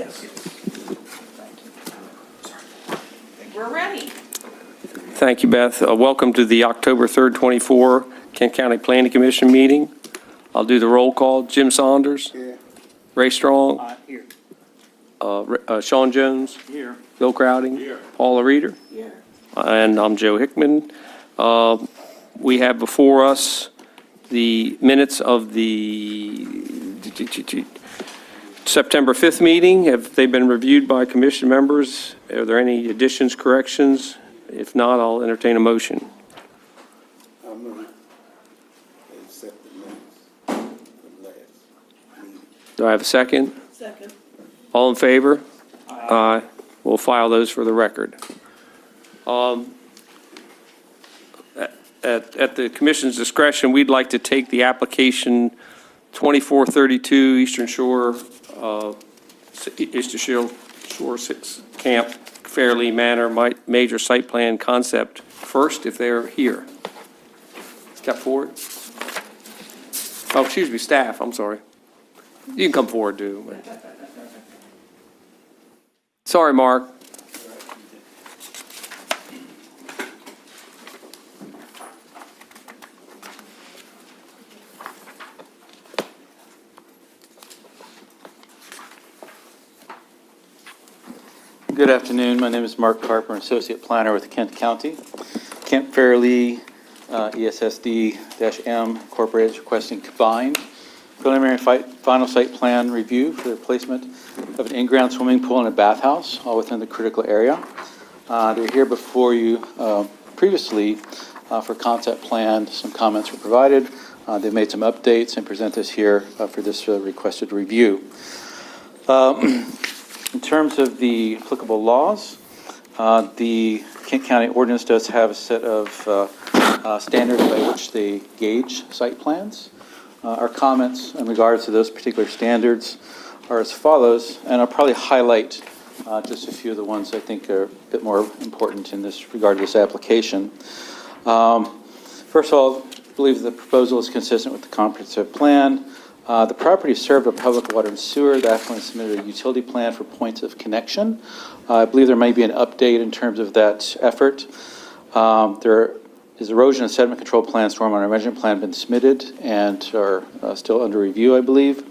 Yes. We're ready. Thank you, Beth. Welcome to the October 3rd, 24 Kent County Planning Commission meeting. I'll do the roll call. Jim Saunders. Here. Ray Strong. Here. Sean Jones. Here. Bill Crowding. Here. Paula Reeder. Here. And I'm Joe Hickman. We have before us the minutes of the September 5th meeting. Have they been reviewed by commission members? Are there any additions, corrections? If not, I'll entertain a motion. I'll move to accept the minutes from last meeting. Do I have a second? Second. All in favor? Aye. We'll file those for the record. At the commission's discretion, we'd like to take the application 2432 Eastern Shore 6 Camp Fairleigh Manor major site plan concept first, if they're here. Step forward. Oh, excuse me, staff, I'm sorry. You can come forward, too. Sorry, Mark. Good afternoon. My name is Mark Carper, Associate Planner with Kent County. Camp Fairleigh ESSD-M Incorporated is requesting combined preliminary final site plan review for the replacement of an in-ground swimming pool and a bathhouse, all within the critical area. They're here before you previously for concept plan. Some comments were provided. They've made some updates and present this here for this requested review. In terms of the applicable laws, the Kent County ordinance does have a set of standards by which they gauge site plans. Our comments in regards to those particular standards are as follows, and I'll probably highlight just a few of the ones I think are a bit more important in this regard to this application. First of all, I believe the proposal is consistent with the comprehensive plan. The property is served by public water and sewer. The applicant submitted a utility plan for points of connection. I believe there may be an update in terms of that effort. There is erosion and sediment control plan, stormwater management plan been submitted and are still under review, I believe.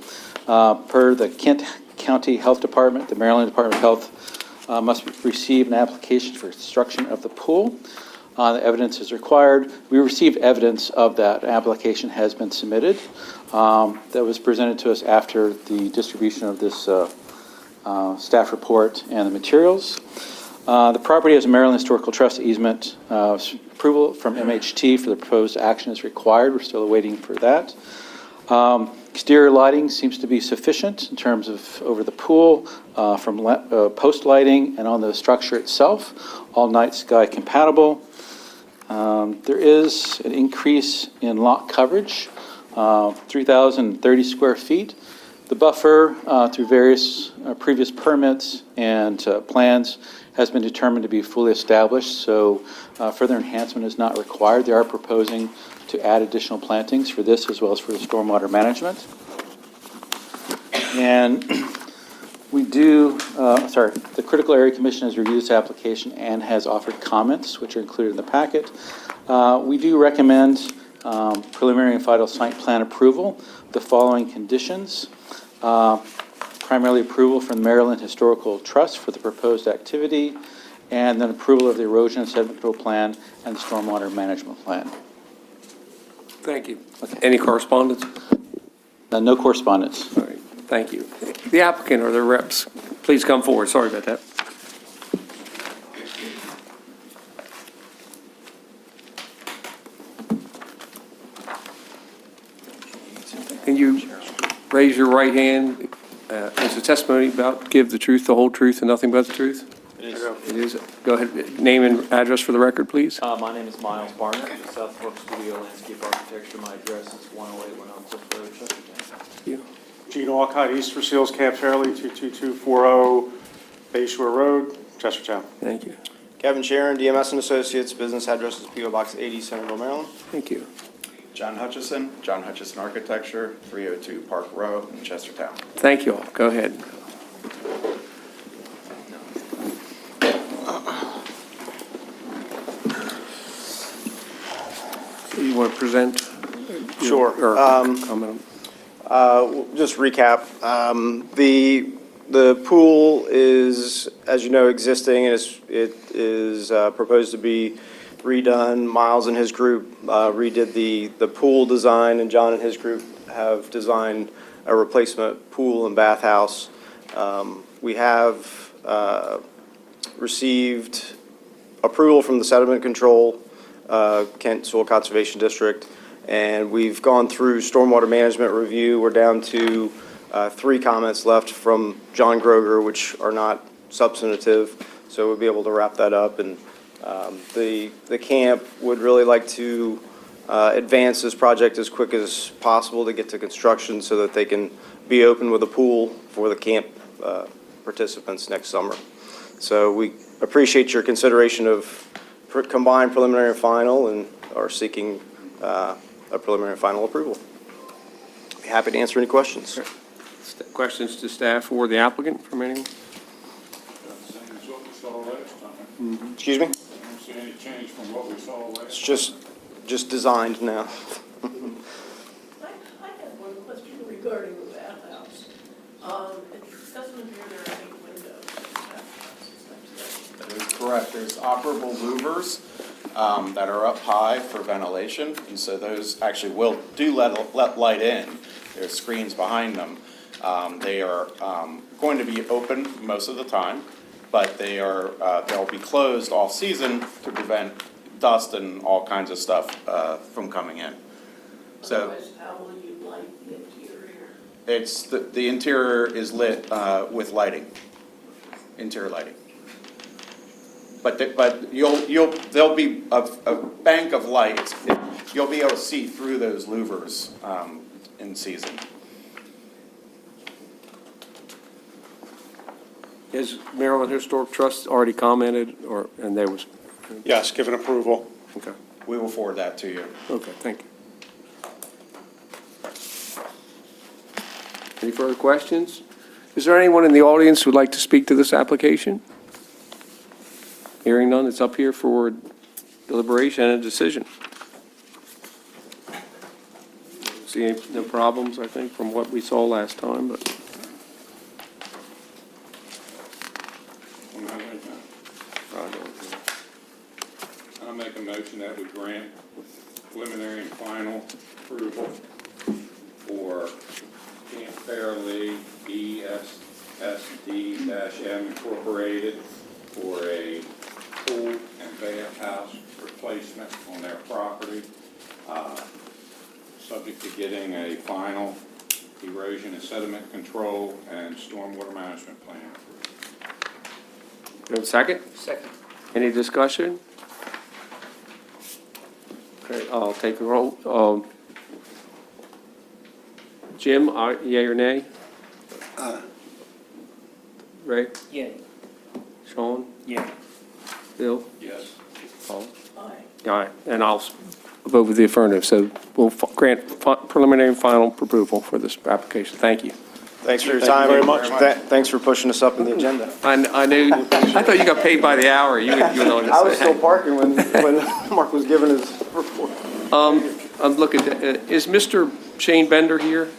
Per the Kent County Health Department, the Maryland Department of Health must receive an application for construction of the pool. The evidence is required. We received evidence of that. An application has been submitted that was presented to us after the distribution of this staff report and the materials. The property has a Maryland Historical Trust easement. Approval from MHT for the proposed action is required. We're still waiting for that. Exterior lighting seems to be sufficient in terms of over the pool, from post lighting and on the structure itself, all night sky compatible. There is an increase in lot coverage, 3,030 square feet. The buffer, through various previous permits and plans, has been determined to be fully established, so further enhancement is not required. They are proposing to add additional plantings for this as well as for the stormwater management. And we do, the Critical Area Commission has reviewed this application and has offered comments, which are included in the packet. We do recommend preliminary and final site plan approval, the following conditions. Primarily approval from the Maryland Historical Trust for the proposed activity, and then approval of the erosion and sediment control plan and the stormwater management plan. Thank you. Okay. Any correspondence? No correspondence. All right, thank you. The applicant or their reps, please come forward. Sorry about that. Can you raise your right hand? Is the testimony about to give the truth, the whole truth, and nothing but the truth? It is. It is. Go ahead. Name and address for the record, please. My name is Miles Barnett, South Fork Studio Landscape Architecture. My address is 108 Cliff Road, Chestertown. Thank you. Gene Walcott, East for Seals, Camp Fairleigh, 22240 Bayshore Road, Chestertown. Thank you. Kevin Sharon, DMS and Associates, business address is P.O. Box 80, Centerville, Maryland. Thank you. John Hutchison Architecture, 302 Park Row in Chestertown. Thank you all. Go ahead. want to present? Sure. Or comment? Just recap. The pool is, as you know, existing, and it is proposed to be redone. Miles and his group redid the pool design, and John and his group have designed a replacement pool and bathhouse. We have received approval from the Sediment Control, Kent Soil Conservation District, and we've gone through stormwater management review. We're down to 3 comments left from John Groger, which are not substantive, so we'll be able to wrap that up. And the camp would really like to advance this project as quick as possible to get to construction so that they can be open with a pool for the camp participants next summer. So we appreciate your consideration of combined preliminary and final, and are seeking a preliminary and final approval. Be happy to answer any questions. Questions to staff or the applicant from anyone? Same as what we saw last time. Excuse me? I don't see any change from what we saw last. It's just designed now. I have one question regarding the bathhouse. It doesn't appear there are any windows in the bathhouse. That is correct. There's operable louvers that are up high for ventilation, and so those actually do let light in. There's screens behind them. They are going to be open most of the time, but they'll be closed all season to prevent dust and all kinds of stuff from coming in. So Otherwise, how will you light the interior? it's the interior is lit with lighting, interior lighting. But there'll be a bank of light. You'll be able to see through those louvers in season. Has Maryland Historic Trust already commented, and there was, Yes, given approval. okay, We will forward that to you. okay, thank you. Any further questions? Is there anyone in the audience who would like to speak to this application? Hearing none, it's up here for deliberation and a decision. See no problems, I think, from what we saw last time, but I'll make a motion that we grant preliminary and final approval for Camp Fairleigh ESSD-M Incorporated for a pool and bathhouse replacement on their property, subject to getting a final erosion and sediment control and stormwater management plan. you have a second? Second. Any discussion? Okay, I'll take a roll. Jim, yea or nay? Ray? Yay. Sean? Yay. Bill? Yes. Paul? Aye. All right, and I'll vote with the affirmative, so we'll grant preliminary and final approval for this application. Thank you. Thanks for your Thank you time. very much. Thanks for pushing us up in the agenda. I knew, I thought you got paid by the hour. You were the one I was that still said, parking when Mark was giving his report. I'm looking, is Mr. Shane Bender here?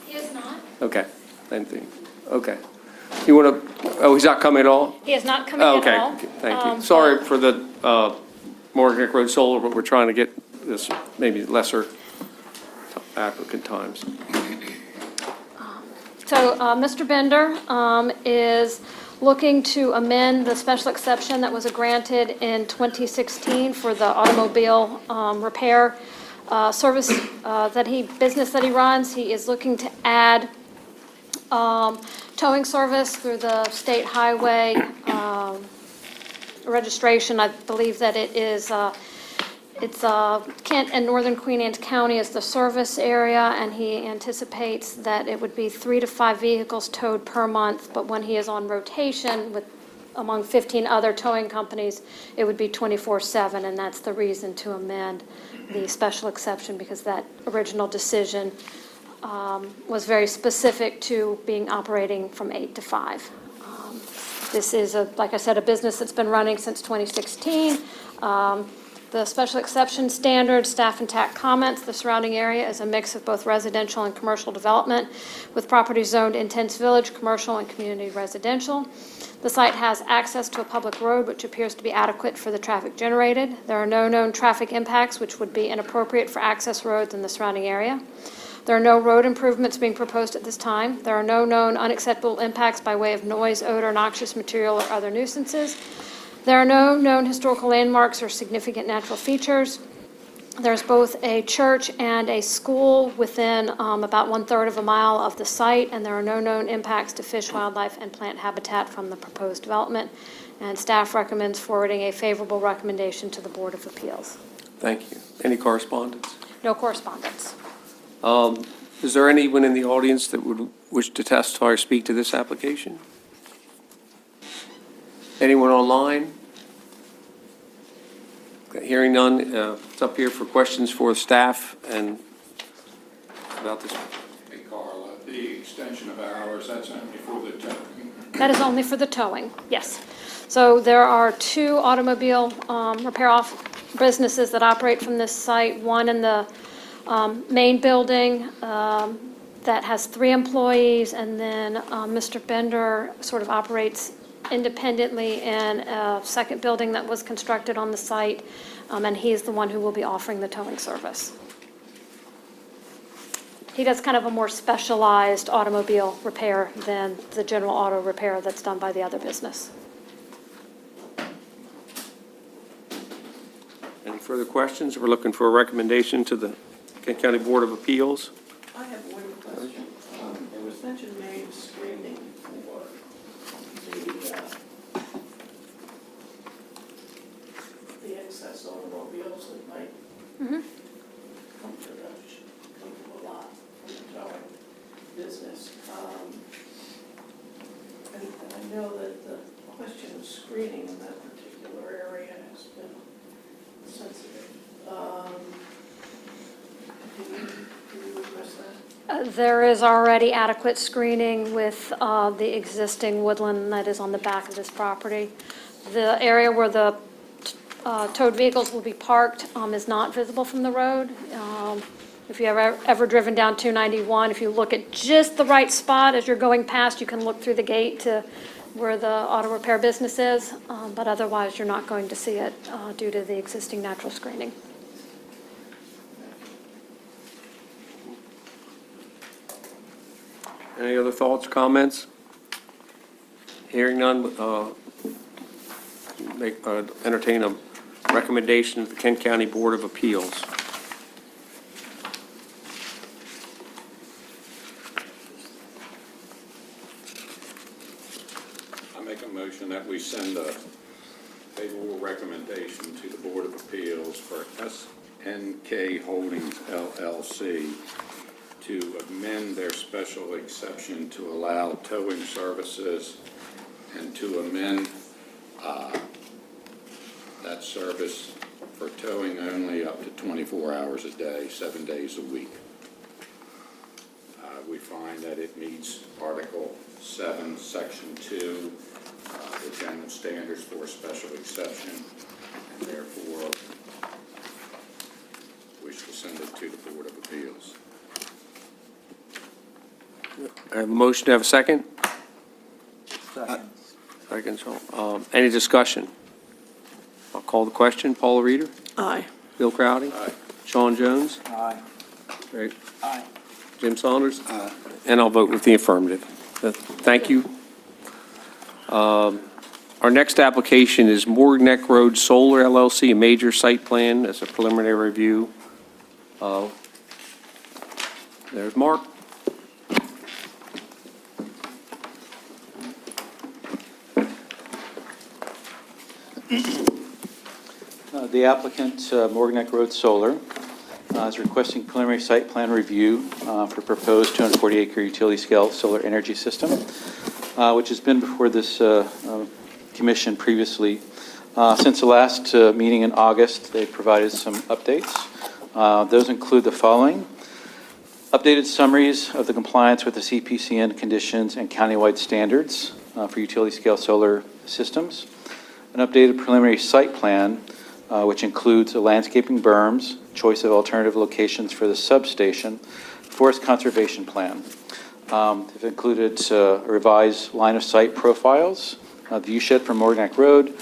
He is not. Okay, thank you. Okay. You want to, oh, he's not coming at all? He is not coming Oh, at all. okay, thank you. Sorry but- for the Morgan Neck Road Solar, but we're trying to get this maybe lesser applicant times. So Mr. Bender is looking to amend the special exception that was granted in 2016 for the automobile repair service business that he runs. He is looking to add towing service through the state highway registration. I believe that it is, it's Kent and Northern Queen Anne County is the service area, and he anticipates that it would be 3 to 5 vehicles towed per month, but when he is on rotation with, among 15 other towing companies, it would be 24/7, and that's the reason to amend the special exception, because that original decision was very specific to being operating from 8 to 5. This is, like I said, a business that's been running since 2016. The special exception standard, staff and TAC comments, the surrounding area is a mix of both residential and commercial development, with properties zoned intense village, commercial, and community residential. The site has access to a public road, which appears to be adequate for the traffic generated. There are no known traffic impacts, which would be inappropriate for access roads in the surrounding area. There are no road improvements being proposed at this time. There are no known unacceptable impacts by way of noise, odor, noxious material, or other nuisances. There are no known historical landmarks or significant natural features. There's both a church and a school within about 1/3 of a mile of the site, and there are no known impacts to fish, wildlife, and plant habitat from the proposed development. And staff recommends forwarding a favorable recommendation to the Board of Appeals. Thank you. Any correspondence? No correspondence. Is there anyone in the audience that would wish to testify or speak to this application? Anyone online? Okay, hearing none, it's up here for questions for staff and about this. Hey, Carla, the extension of hours, that's only for the towing. That is only for the towing, yes. So there are 2 automobile repair off businesses that operate from this site, one in the main building that has 3 employees, and then Mr. Bender sort of operates independently in a second building that was constructed on the site, and he's the one who will be offering the towing service. He does kind of a more specialized automobile repair than the general auto repair that's done by the other business. Any further questions? We're looking for a recommendation to the Kent County Board of Appeals. I have one question. There was mention made of screening for the excess automobiles that might come to a lot from the towing business. And I know that the question of screening in that particular area has been sensitive. Can you address that? There is already adequate screening with the existing woodland that is on the back of this property. The area where the towed vehicles will be parked is not visible from the road. If you've ever driven down 291, if you look at just the right spot as you're going past, you can look through the gate to where the auto repair business is, but otherwise you're not going to see it due to the existing natural screening. Any other thoughts, comments? Hearing none, entertain a recommendation of the Kent County Board of Appeals. I make a motion that we send a favorable recommendation to the Board of Appeals for SNK Holdings LLC to amend their special exception to allow towing services and to amend that service for towing only up to 24 hours a day, 7 days a week. We find that it meets Article 7, Section 2, the general standards for a special exception, and therefore wish to send it to the Board of Appeals. I have a motion to have a second? Second. Any discussion? I'll call the question. Paula Reeder? Aye. Bill Crowdy? Aye. Sean Jones? Aye. Great. Aye. Jim Saunders? Aye. And I'll vote with the affirmative. Thank you. Our next application is Morgan Neck Road Solar LLC, a major site plan as a preliminary review. There's Mark. The applicant, Morgan Neck Road Solar, is requesting preliminary site plan review for proposed 240-acre utility-scale solar energy system, which has been before this commission previously. Since the last meeting in August, they provided some updates. Those include the following: updated summaries of the compliance with the CPCN conditions and countywide standards for utility-scale solar systems, an updated preliminary site plan which includes the landscaping berms, choice of alternative locations for the substation, forest conservation plan. They've included revised line-of-sight profiles, view shed from Morganac Road,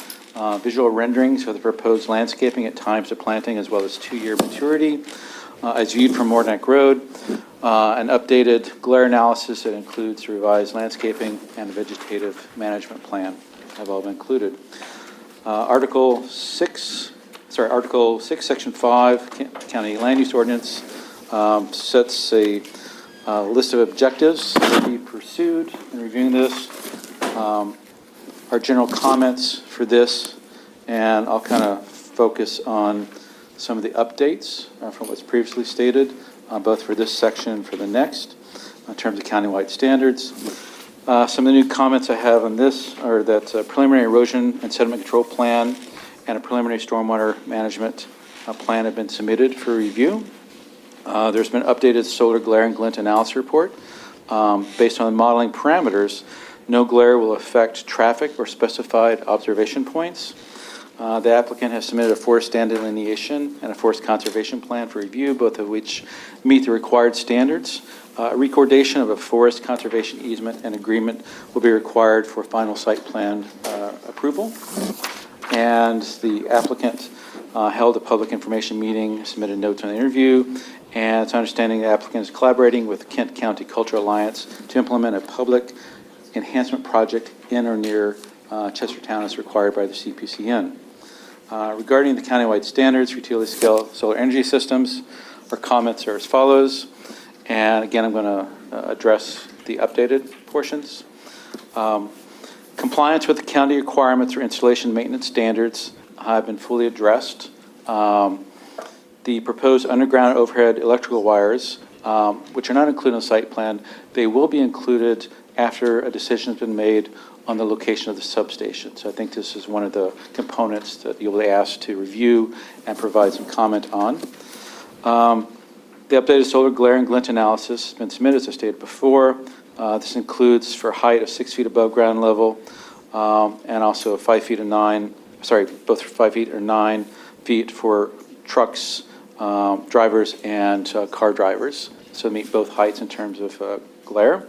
visual renderings of the proposed landscaping at times of planting as well as 2-year maturity, as viewed from Morganac Road, an updated glare analysis that includes revised landscaping and vegetative management plan have all been included. Article 6, Section 5, County Land Use Ordinance, sets a list of objectives to be pursued in reviewing this. Our general comments for this, and I'll kind of focus on some of the updates from what's previously stated, both for this section and for the next, in terms of countywide standards. Some of the new comments I have on this are that preliminary erosion and sediment control plan and a preliminary stormwater management plan have been submitted for review. There's been updated solar glare and glint analysis report. Based on the modeling parameters, no glare will affect traffic or specified observation points. The applicant has submitted a forest stand delineation and a forest conservation plan for review, both of which meet the required standards. Recordation of a forest conservation easement and agreement will be required for final site plan approval. And the applicant held a public information meeting, submitted notes on the interview, and it's understanding the applicant is collaborating with Kent County Cultural Alliance to implement a public enhancement project in or near Chestertown as required by the CPCN. Regarding the countywide standards for utility scale solar energy systems, our comments are as follows. And again, I'm going to address the updated portions. Compliance with the county requirements for installation maintenance standards have been fully addressed. The proposed underground overhead electrical wires, which are not included in the site plan, they will be included after a decision has been made on the location of the substation. So I think this is one of the components that you'll be asked to review and provide some comment on. The updated solar glare and glint analysis has been submitted, as I stated before. This includes for height of 6 feet above ground level, and also 5 feet and 9, both 5 feet or 9 feet for trucks, drivers, and car drivers. So meet both heights in terms of glare.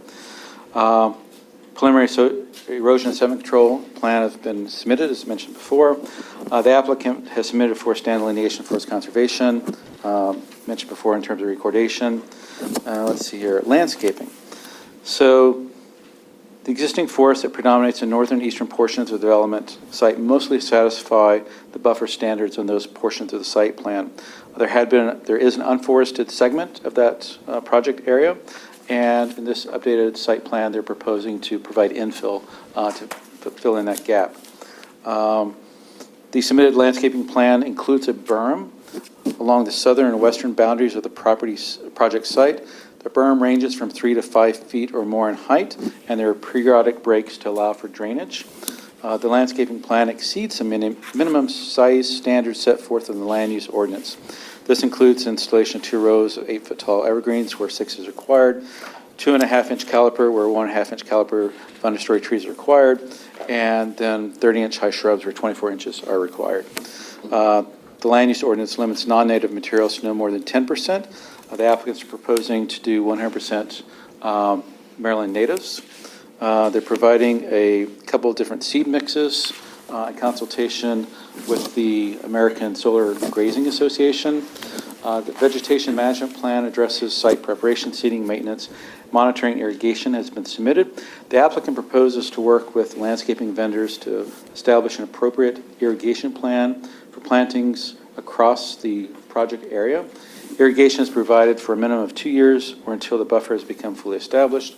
Preliminary erosion and sediment control plan has been submitted, as mentioned before. The applicant has submitted for stand delineation forest conservation, mentioned before in terms of recordation. Let's see here, landscaping. So the existing forest that predominates in northern eastern portions of the development site mostly satisfy the buffer standards on those portions of the site plan. There is an unforested segment of that project area, and in this updated site plan, they're proposing to provide infill to fill in that gap. The submitted landscaping plan includes a berm along the southern and western boundaries of the project site. The berm ranges from 3 to 5 feet or more in height, and there are periodic breaks to allow for drainage. The landscaping plan exceeds the minimum size standards set forth in the land use ordinance. This includes installation of 2 rows of 8-foot-tall evergreens where 6 is required, 2.5-inch caliper where 1.5-inch caliper of understory trees are required, and then 30-inch high shrubs where 24 inches are required. The land use ordinance limits non-native materials to no more than 10%. The applicants are proposing to do 100% Maryland natives. They're providing a couple of different seed mixes in consultation with the American Solar Grazing Association. The vegetation management plan addresses site preparation, seeding, maintenance, monitoring, irrigation has been submitted. The applicant proposes to work with landscaping vendors to establish an appropriate irrigation plan for plantings across the project area. Irrigation is provided for a minimum of 2 years or until the buffer has become fully established.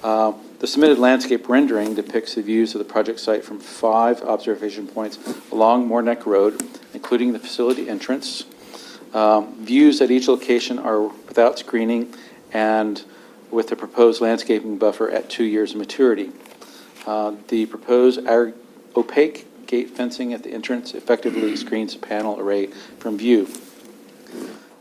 The submitted landscape rendering depicts the views of the project site from 5 observation points along Morganac Road, including the facility entrance. Views at each location are without screening and with the proposed landscaping buffer at 2 years of maturity. The proposed opaque gate fencing at the entrance effectively screens the panel array from view.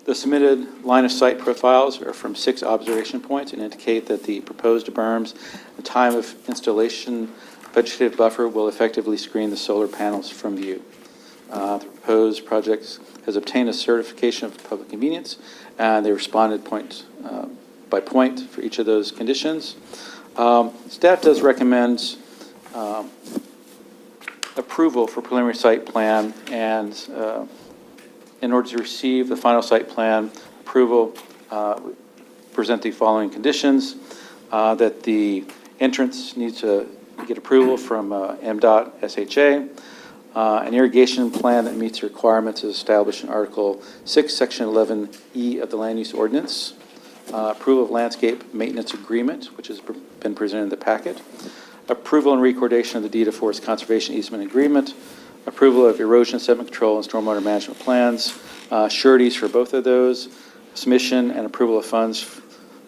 The submitted line of sight profiles are from 6 observation points and indicate that the proposed berms, the time of installation vegetative buffer will effectively screen the solar panels from view. The proposed project has obtained a certification of public convenience, and they responded point by point for each of those conditions. Staff does recommend approval for preliminary site plan, and in order to receive the final site plan approval, present the following conditions: that the entrance needs to get approval from MDOT SHA, an irrigation plan that meets the requirements as established in Article 6, Section 11E of the Land Use Ordinance, approval of landscape maintenance agreement, which has been presented in the packet, approval and recordation of the deed of forest conservation easement agreement, approval of erosion sediment control and stormwater management plans, sureties for both of those, submission and approval of funds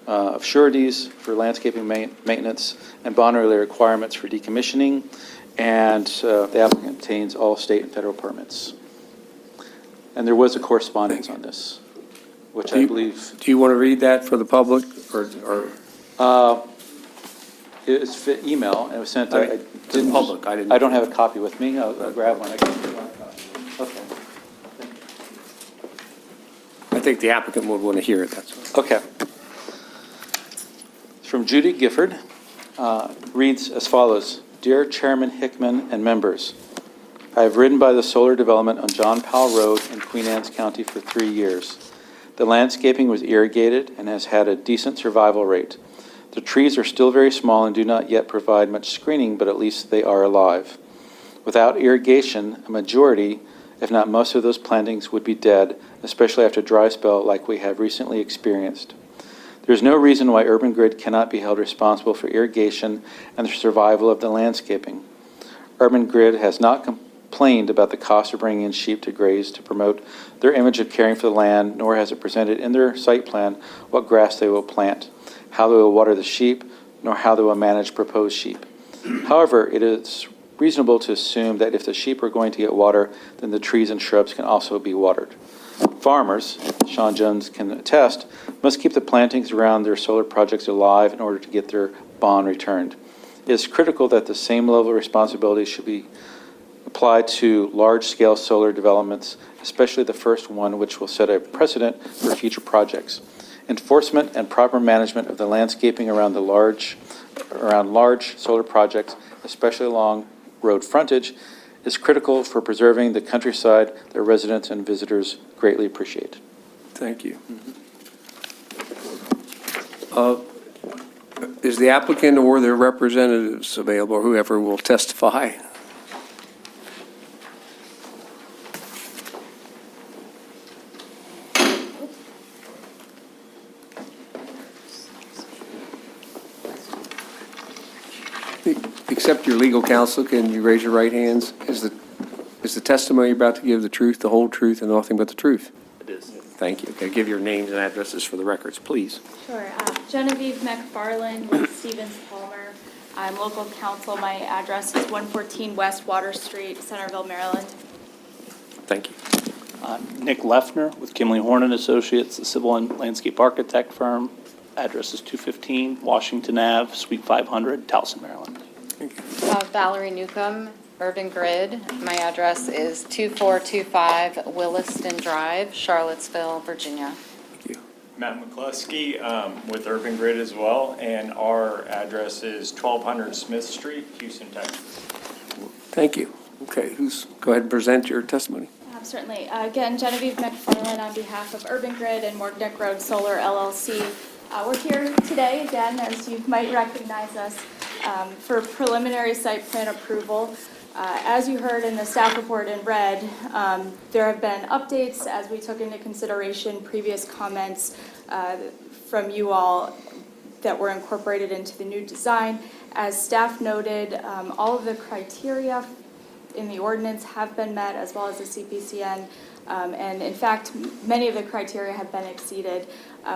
of sureties for landscaping maintenance, and bond-related requirements for decommissioning, and the applicant obtains all state and federal permits. And there was a correspondence on this, which I believe... Do you want to read that for the public, or? It's email, and it was sent To to... the public, I didn't... I don't have a copy with me. I'll grab one. Okay. I think the applicant would want to hear it, that's all. Okay. It's from Judy Gifford. Reads as follows. Dear Chairman Hickman and members, I have ridden by the solar development on John Powell Road in Queen Anne's County for 3 years. The landscaping was irrigated and has had a decent survival rate. The trees are still very small and do not yet provide much screening, but at least they are alive. Without irrigation, a majority, if not most of those plantings would be dead, especially after a dry spell like we have recently experienced. There is no reason why Urban Grid cannot be held responsible for irrigation and the survival of the landscaping. Urban Grid has not complained about the cost of bringing in sheep to graze to promote their image of caring for the land, nor has it presented in their site plan what grass they will plant, how they will water the sheep, nor how they will manage proposed sheep. However, it is reasonable to assume that if the sheep are going to get water, then the trees and shrubs can also be watered. Farmers, Sean Jones can attest, must keep the plantings around their solar projects alive in order to get their bond returned. It is critical that the same level of responsibility should be applied to large-scale solar developments, especially the first one, which will set a precedent for future projects. Enforcement and proper management of the landscaping around large solar projects, especially along road frontage, is critical for preserving the countryside that residents and visitors greatly appreciate. Thank you. Is the applicant or their representatives available, or whoever will testify? Except your legal counsel, can you raise your right hands? Is the testimony you're about to give the truth, the whole truth, and nothing but the truth? It is. Thank you. Okay, give your names and addresses for the records, please. Sure. Genevieve McFarland with Stevens Palmer. I'm local counsel. My address is 114 West Water Street, Centerville, Maryland. Thank you. Nick Leffner with Kimley Horn and Associates, a civil and landscape architect firm. Address is 215 Washington Ave, Suite 500, Towson, Maryland. Valerie Newcomb, Urban Grid. My address is 2425 Williston Drive, Charlottesville, Virginia. Thank you. Matt McCluskey with Urban Grid as well, and our address is 1200 Smith Street, Houston, Texas. Thank you. Okay, go ahead and present your testimony. Certainly. Again, Genevieve McFarland on behalf of Urban Grid and Morgnick Road Solar LLC. We're here today, again, as you might recognize us, for preliminary site plan approval. As you heard in the staff report in red, there have been updates as we took into consideration previous comments from you all that were incorporated into the new design. As staff noted, all of the criteria in the ordinance have been met, as well as the CPCN, and in fact, many of the criteria have been exceeded.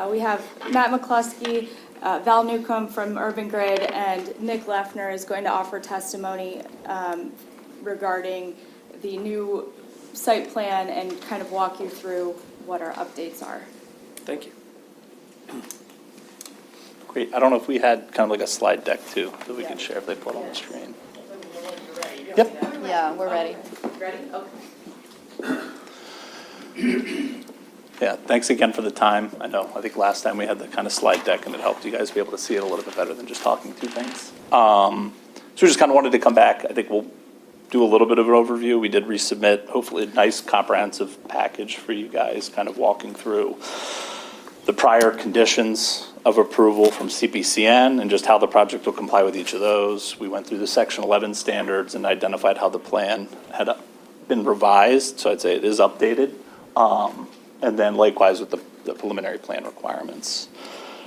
We have Matt McCluskey, Val Newcomb from Urban Grid, and Nick Leffner is going to offer testimony regarding the new site plan and kind of walk you through what our updates are. Thank you. Great. I don't know if we had kind of like a slide deck too that we could share if they put on the screen. Yep. Yeah, we're ready. Ready? Okay. Yeah, thanks again for the time. I think last time we had the kind of slide deck and it helped you guys be able to see it a little bit better than just talking through things. So we just kind of wanted to come back. I think we'll do a little bit of an overview. We did resubmit, hopefully a nice comprehensive package for you guys, kind of walking through the prior conditions of approval from CPCN and just how the project will comply with each of those. We went through the Section 11 standards and identified how the plan had been revised, so I'd say it is updated. And then likewise with the preliminary plan requirements.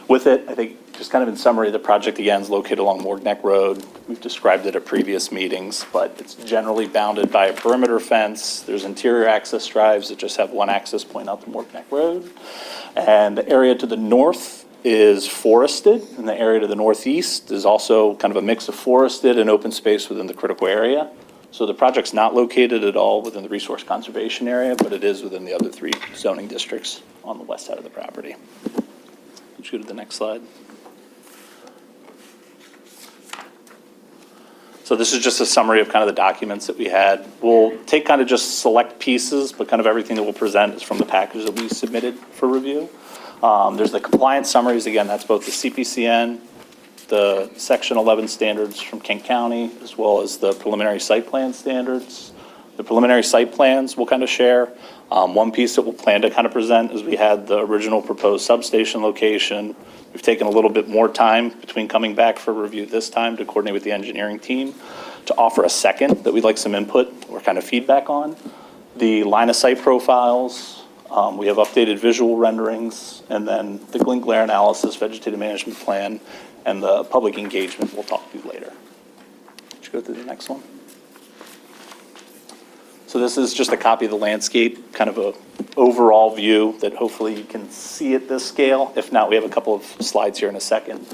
With it, I think, just kind of in summary, the project again is located along Morgneck Road. We've described it at previous meetings, but it's generally bounded by a perimeter fence. There's interior access drives that just have one access point out to Morgneck Road. And the area to the north is forested, and the area to the northeast is also kind of a mix of forested and open space within the critical area. So the project's not located at all within the resource conservation area, but it is within the other 3 zoning districts on the west side of the property. Let's go to the next slide. So this is just a summary of kind of the documents that we had. We'll take kind of just select pieces, but kind of everything that we'll present is from the package that we submitted for review. There's the compliance summaries. Again, that's both the CPCN, the Section 11 standards from Kent County, as well as the preliminary site plan standards. The preliminary site plans we'll kind of share. One piece that we'll plan to kind of present is we had the original proposed substation location. We've taken a little bit more time between coming back for review this time to coordinate with the engineering team to offer a second that we'd like some input or kind of feedback on. The line of sight profiles, we have updated visual renderings, and then the glint glare analysis, vegetative management plan, and the public engagement we'll talk through later. Let's go through the next one. So this is just a copy of the landscape, kind of a overall view that hopefully you can see at this scale. If not, we have a couple of slides here in a second.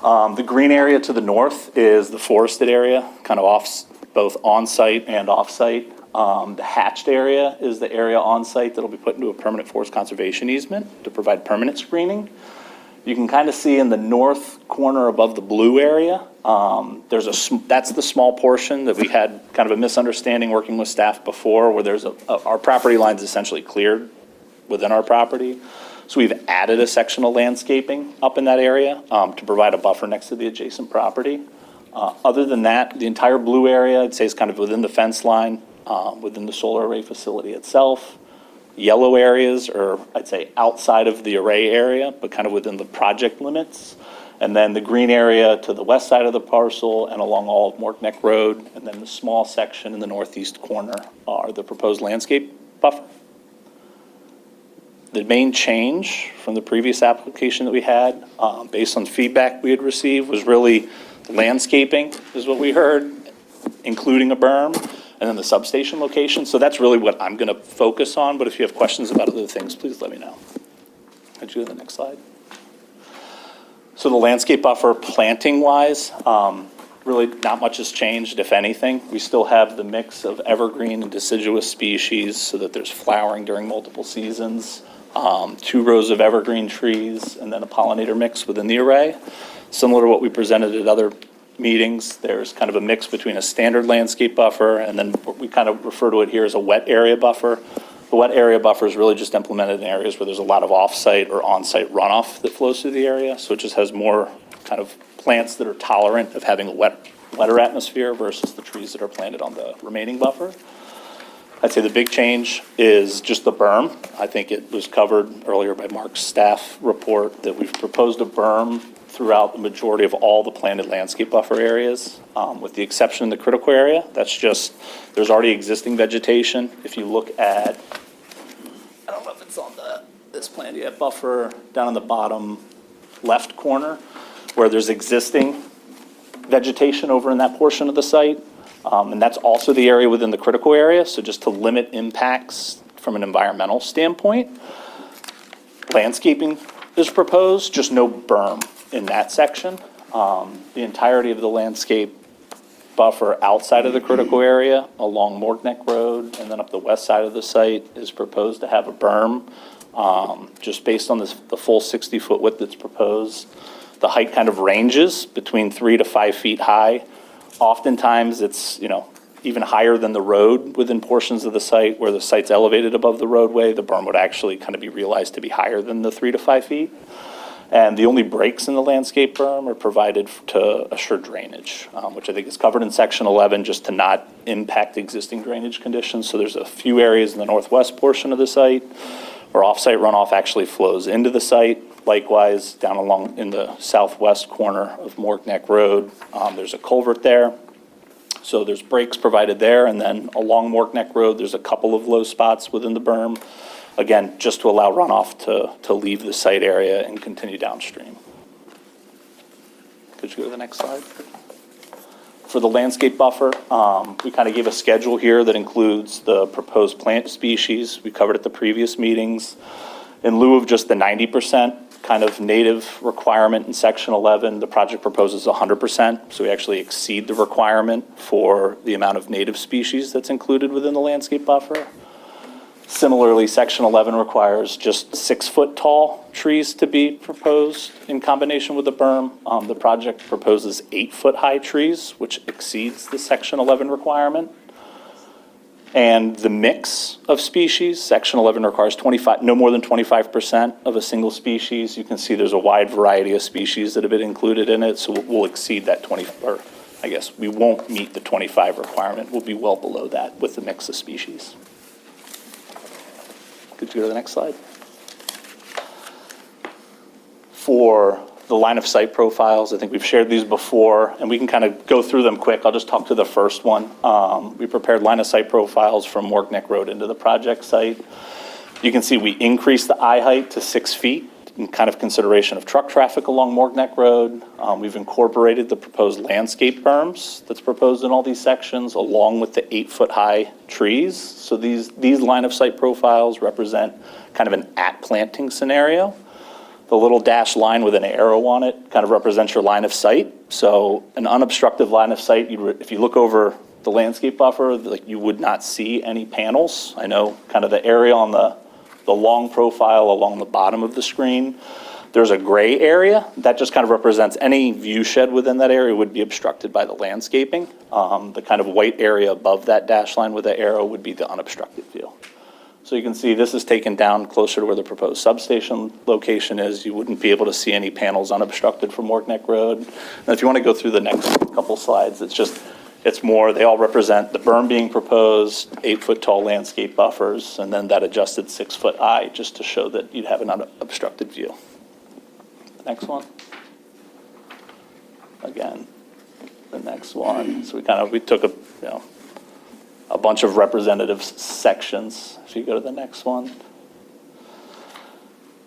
The green area to the north is the forested area, kind of both on-site and off-site. The hatched area is the area on-site that'll be put into a permanent forest conservation easement to provide permanent screening. You can kind of see in the north corner above the blue area, that's the small portion that we had kind of a misunderstanding working with staff before, where our property line's essentially cleared within our property. So we've added a section of landscaping up in that area to provide a buffer next to the adjacent property. Other than that, the entire blue area, I'd say, is kind of within the fence line, within the solar array facility itself. Yellow areas are, I'd say, outside of the array area, but kind of within the project limits. And then the green area to the west side of the parcel and along all of Morgneck Road, and then the small section in the northeast corner are the proposed landscape buffer. The main change from the previous application that we had, based on feedback we had received, was really landscaping is what we heard, including a berm, and then the substation location. So that's really what I'm going to focus on, but if you have questions about other things, please let me know. Could you go to the next slide? So the landscape buffer planting-wise, really not much has changed, if anything. We still have the mix of evergreen and deciduous species so that there's flowering during multiple seasons. 2 rows of evergreen trees, and then a pollinator mix within the array. Similar to what we presented at other meetings, there's kind of a mix between a standard landscape buffer, and then we kind of refer to it here as a wet area buffer. The wet area buffer is really just implemented in areas where there's a lot of off-site or on-site runoff that flows through the area, so it just has more kind of plants that are tolerant of having a wetter atmosphere versus the trees that are planted on the remaining buffer. I'd say the big change is just the berm. I think it was covered earlier by Mark's staff report that we've proposed a berm throughout the majority of all the planted landscape buffer areas, with the exception of the critical area. That's just, there's already existing vegetation. If you look at, I don't know if it's on this plan yet, buffer down in the bottom left corner, where there's existing vegetation over in that portion of the site. And that's also the area within the critical area. So just to limit impacts from an environmental standpoint, landscaping is proposed, just no berm in that section. The entirety of the landscape buffer outside of the critical area along Morgneck Road and then up the west side of the site is proposed to have a berm, just based on the full 60-foot width that's proposed. The height kind of ranges between 3 to 5 feet high. Oftentimes it's, even higher than the road within portions of the site where the site's elevated above the roadway. The berm would actually kind of be realized to be higher than the 3 to 5 feet. And the only breaks in the landscape berm are provided to assure drainage, which I think is covered in section 11, just to not impact existing drainage conditions. So there's a few areas in the northwest portion of the site where off-site runoff actually flows into the site. Likewise, down along in the southwest corner of Morg Neck Road, there's a culvert there. So there's breaks provided there, and then along Morg Neck Road, there's a couple of low spots within the berm. Again, just to allow runoff to leave the site area and continue downstream. Could you go to the next slide? For the landscape buffer, we kind of gave a schedule here that includes the proposed plant species we covered at the previous meetings. In lieu of just the 90% kind of native requirement in section 11, the project proposes 100%. So we actually exceed the requirement for the amount of native species that's included within the landscape buffer. Similarly, section 11 requires just 6-foot tall trees to be proposed in combination with the berm. The project proposes 8-foot high trees, which exceeds the section 11 requirement. And the mix of species, section 11 requires no more than 25% of a single species. You can see there's a wide variety of species that have been included in it, so we'll exceed that 20, or I guess we won't meet the 25 requirement. We'll be well below that with the mix of species. Could you go to the next slide? For the line of sight profiles, I think we've shared these before, and we can kind of go through them quick. I'll just talk to the first one. We prepared line of sight profiles from Morg Neck Road into the project site. You can see we increased the eye height to 6 feet in kind of consideration of truck traffic along Morg Neck Road. We've incorporated the proposed landscape berms that's proposed in all these sections, along with the 8-foot high trees. So these line of sight profiles represent kind of an at-planting scenario. The little dashed line with an arrow on it kind of represents your line of sight. So an unobstructed line of sight, if you look over the landscape buffer, you would not see any panels. I know kind of the area on the long profile along the bottom of the screen. There's a gray area that just kind of represents any view shed within that area would be obstructed by the landscaping. The kind of white area above that dash line with the arrow would be the unobstructed view. So you can see this is taken down closer to where the proposed substation location is. You wouldn't be able to see any panels unobstructed from Morg Neck Road. And if you want to go through the next couple slides, it's more, they all represent the berm being proposed, 8-foot tall landscape buffers, and then that adjusted 6-foot eye just to show that you'd have an unobstructed view. The next one. Again, the next one. So we took a bunch of representative sections. If you go to the next one.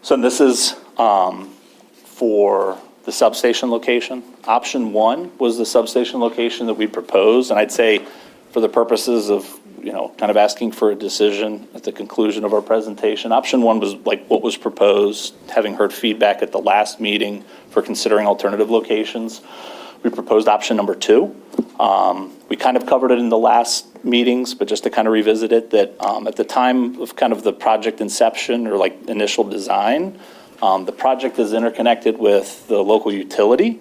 So this is for the substation location. Option 1 was the substation location that we proposed, and I'd say for the purposes of kind of asking for a decision at the conclusion of our presentation, option 1 was like what was proposed, having heard feedback at the last meeting for considering alternative locations. We proposed option number 2. We kind of covered it in the last meetings, but just to kind of revisit it, that at the time of kind of the project inception or like initial design, the project is interconnected with the local utility.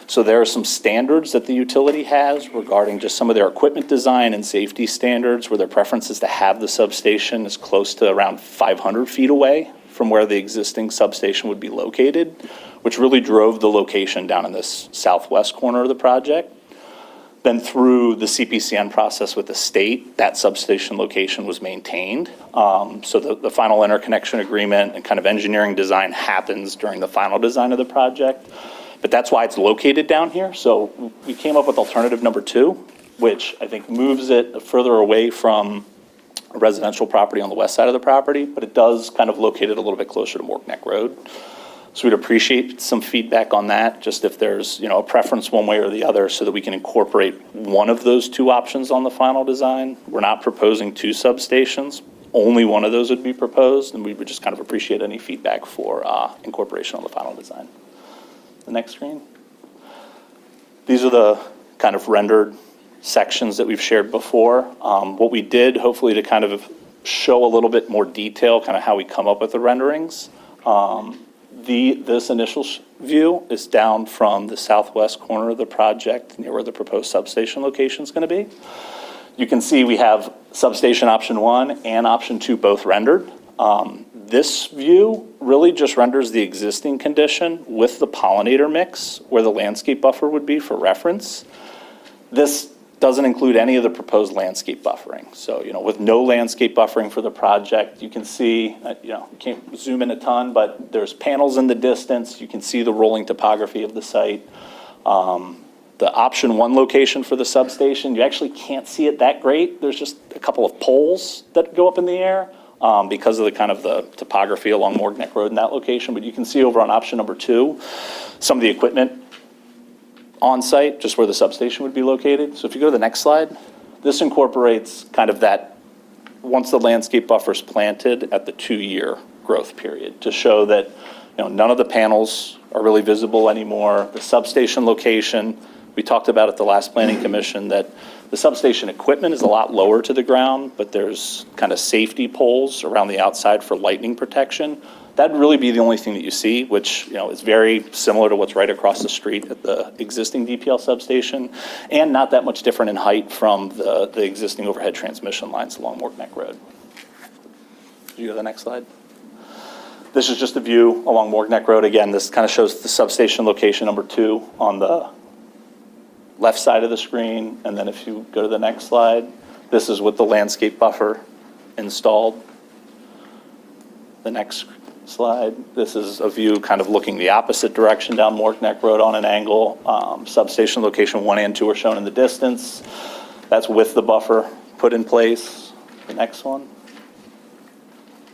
So there are some standards that the utility has regarding just some of their equipment design and safety standards, where their preference is to have the substation as close to around 500 feet away from where the existing substation would be located, which really drove the location down in this southwest corner of the project. Then through the CPCN process with the state, that substation location was maintained. So the final interconnection agreement and kind of engineering design happens during the final design of the project. But that's why it's located down here. So we came up with alternative number 2, which I think moves it further away from a residential property on the west side of the property, but it does kind of locate it a little bit closer to Morg Neck Road. So we'd appreciate some feedback on that, just if there's a preference one way or the other, so that we can incorporate one of those 2 options on the final design. We're not proposing 2 substations. Only one of those would be proposed, and we would just kind of appreciate any feedback for incorporation on the final design. The next screen. These are the kind of rendered sections that we've shared before. What we did, hopefully to kind of show a little bit more detail, kind of how we come up with the renderings. This initial view is down from the southwest corner of the project near where the proposed substation location is going to be. You can see we have substation option 1 and option 2 both rendered. This view really just renders the existing condition with the pollinator mix where the landscape buffer would be for reference. This doesn't include any of the proposed landscape buffering. So, with no landscape buffering for the project, you can see, you can't zoom in a ton, but there's panels in the distance. You can see the rolling topography of the site. The option 1 location for the substation, you actually can't see it that great. There's just a couple of poles that go up in the air because of the topography along Morg Neck Road in that location. But you can see over on option number 2, some of the equipment on site, just where the substation would be located. So if you go to the next slide, this incorporates that once the landscape buffer's planted at the 2-year growth period to show that none of the panels are really visible anymore. The substation location, we talked about at the last planning commission that the substation equipment is a lot lower to the ground, but there's safety poles around the outside for lightning protection. That'd really be the only thing that you see, which is very similar to what's right across the street at the existing DPL substation, and not that much different in height from the existing overhead transmission lines along Morg Neck Road. Can you go to the next slide? This is just a view along Morg Neck Road. Again, this shows the substation location number 2 on the left side of the screen. And then if you go to the next slide, this is with the landscape buffer installed. The next slide, this is a view looking the opposite direction down Morg Neck Road on an angle. Substation location 1 and 2 are shown in the distance. That's with the buffer put in place. The next one.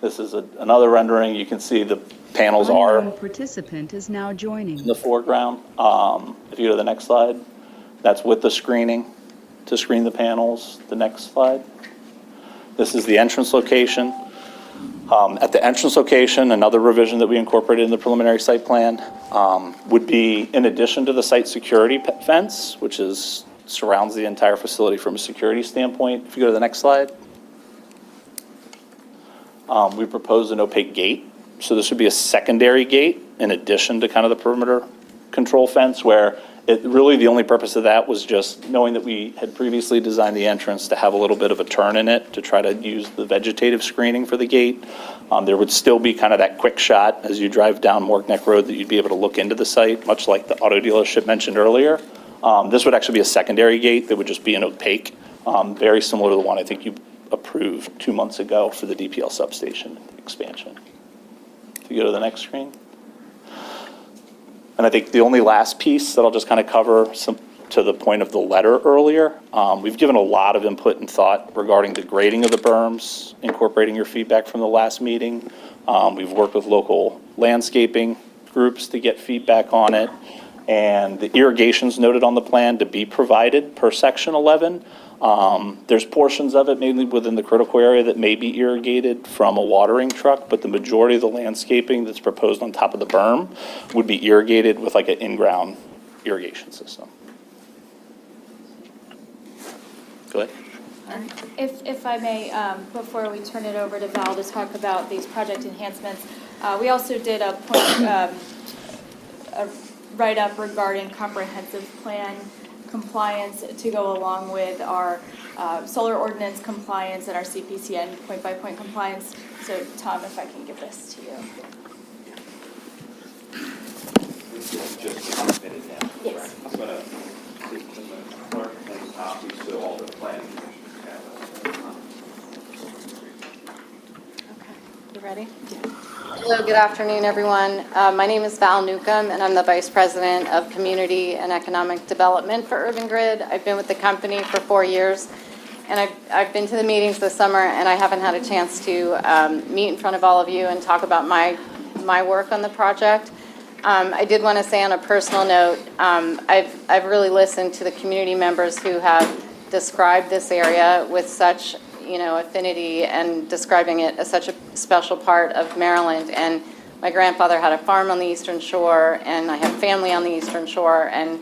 This is another rendering. You can see the panels are participant is now joining in the foreground. If you go to the next slide, that's with the screening to screen the panels. The next slide. This is the entrance location. At the entrance location, another revision that we incorporated in the preliminary site plan would be, in addition to the site security fence, which surrounds the entire facility from a security standpoint. If you go to the next slide. We proposed an opaque gate. So this would be a secondary gate in addition to the perimeter control fence, where really the only purpose of that was just knowing that we had previously designed the entrance to have a little bit of a turn in it to try to use the vegetative screening for the gate. There would still be that quick shot as you drive down Morg Neck Road that you'd be able to look into the site, much like the auto dealership mentioned earlier. This would actually be a secondary gate that would just be an opaque, very similar to the one I think you approved 2 months ago for the DPL substation expansion. If you go to the next screen. And I think the only last piece that I'll just cover to the point of the letter earlier, we've given a lot of input and thought regarding the grading of the berms, incorporating your feedback from the last meeting. We've worked with local landscaping groups to get feedback on it. And the irrigation's noted on the plan to be provided per section 11. There's portions of it, mainly within the critical area, that may be irrigated from a watering truck, but the majority of the landscaping that's proposed on top of the berm would be irrigated with an in-ground irrigation system. Go ahead. If I may, before we turn it over to Val to talk about these project enhancements, we also did a write-up regarding comprehensive plan compliance to go along with our solar ordinance compliance and our CPCN point-by-point compliance. So Tom, if I can give this to you. Just submitted now. Yes. I'm going to speak to the clerk and copies so all the planning commissioners have it. Okay, you ready? Yeah. Hello, good afternoon, everyone. My name is Val Newcomb, and I'm the Vice President of Community and Economic Development for Urban Grid. I've been with the company for 4 years, and I've been to the meetings this summer, and I haven't had a chance to meet in front of all of you and talk about my work on the project. I did want to say on a personal note, I've really listened to the community members who have described this area with such affinity and describing it as such a special part of Maryland. And my grandfather had a farm on the Eastern Shore, and I have family on the Eastern Shore, and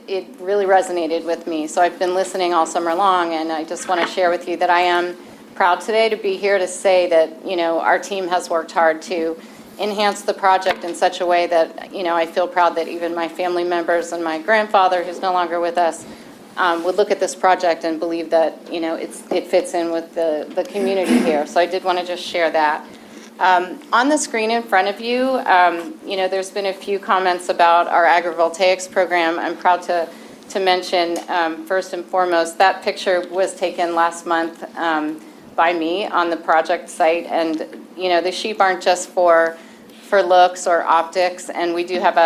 it really resonated with me. So I've been listening all summer long, and I just want to share with you that I am proud today to be here to say that, our team has worked hard to enhance the project in such a way that, I feel proud that even my family members and my grandfather, who's no longer with us, would look at this project and believe that, it fits in with the community here. So I did want to just share that. On the screen in front of you, there's been a few comments about our agrivoltaics program. I'm proud to mention, first and foremost, that picture was taken last month by me on the project site. And, the sheep aren't just for looks or optics. And we do have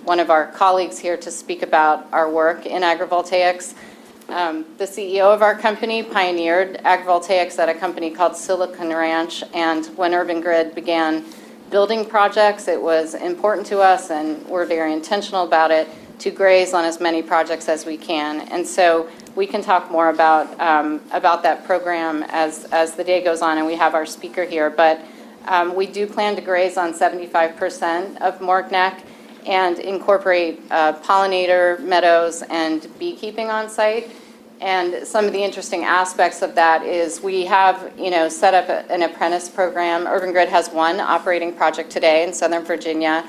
one of our colleagues here to speak about our work in agrivoltaics. The CEO of our company pioneered agrivoltaics at a company called Silicon Ranch, and when Urban Grid began building projects, it was important to us, and we're very intentional about it, to graze on as many projects as we can. And so we can talk more about that program as the day goes on, and we have our speaker here. But we do plan to graze on 75% of Morg Neck and incorporate pollinator meadows and beekeeping on site. And some of the interesting aspects of that is we have, set up an apprentice program. Urban Grid has one operating project today in Southern Virginia,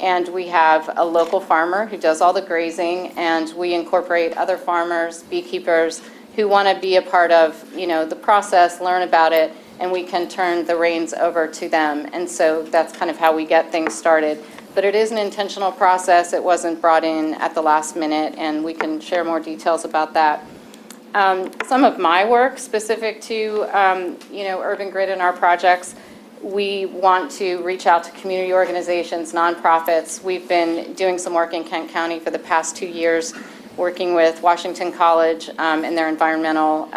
and we have a local farmer who does all the grazing, and we incorporate other farmers, beekeepers, who want to be a part of, the process, learn about it, and we can turn the reins over to them. And so that's kind of how we get things started. But it is an intentional process. It wasn't brought in at the last minute, and we can share more details about that. Some of my work specific to, Urban Grid and our projects, we want to reach out to community organizations, nonprofits. We've been doing some work in Kent County for the past 2 years, working with Washington College in their environmental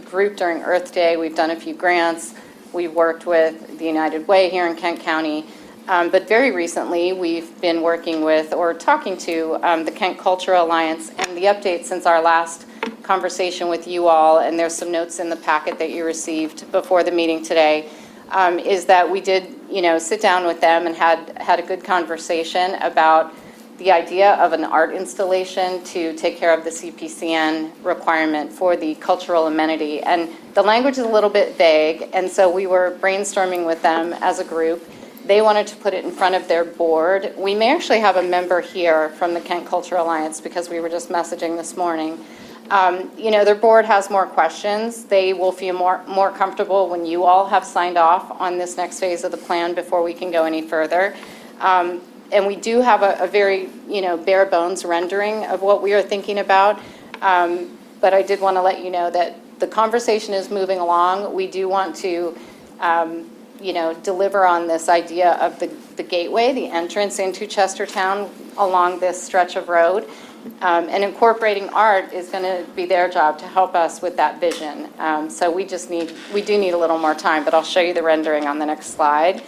group during Earth Day. We've done a few grants. We've worked with the United Way here in Kent County. But very recently, we've been working with or talking to the Kent Cultural Alliance, and the update since our last conversation with you all, and there's some notes in the packet that you received before the meeting today, is that we did, sit down with them and had a good conversation about the idea of an art installation to take care of the CPCN requirement for the cultural amenity. And the language is a little bit vague, and so we were brainstorming with them as a group. They wanted to put it in front of their board. We may actually have a member here from the Kent Cultural Alliance because we were just messaging this morning. Their board has more questions. They will feel more comfortable when you all have signed off on this next phase of the plan before we can go any further. And we do have a very, bare bones rendering of what we are thinking about. But I did want to let you know that the conversation is moving along. We do want to, deliver on this idea of the gateway, the entrance into Chestertown along this stretch of road. And incorporating art is going to be their job to help us with that vision. So we do need a little more time, but I'll show you the rendering on the next slide.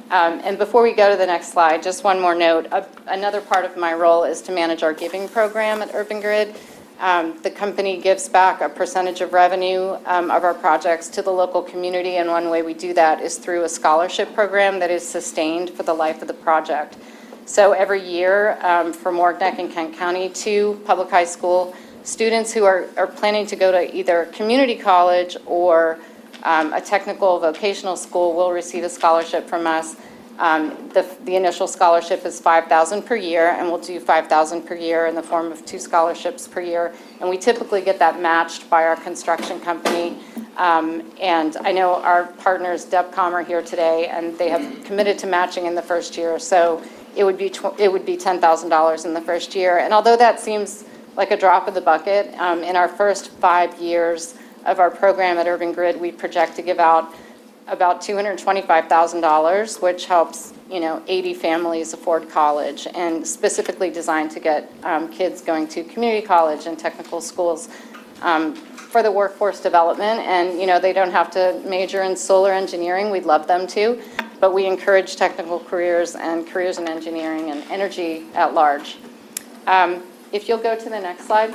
And before we go to the next slide, just one more note. Another part of my role is to manage our giving program at Urban Grid. The company gives back a percentage of revenue of our projects to the local community, and one way we do that is through a scholarship program that is sustained for the life of the project. So every year for Morg Neck and Kent County, 2 public high school students who are planning to go to either community college or a technical vocational school will receive a scholarship from us. The initial scholarship is $5,000 per year, and we'll do $5,000 per year in the form of 2 scholarships per year. And we typically get that matched by our construction company. And I know our partners, DebCom, are here today, and they have committed to matching in the first year. So it would be $10,000 in the first year. And although that seems like a drop in the bucket, in our first 5 years of our program at Urban Grid, we project to give out about $225,000, which helps 80 families afford college, and specifically designed to get kids going to community college and technical schools for the workforce development. And they don't have to major in solar engineering. We'd love them to, but we encourage technical careers and careers in engineering and energy at large. If you'll go to the next slide.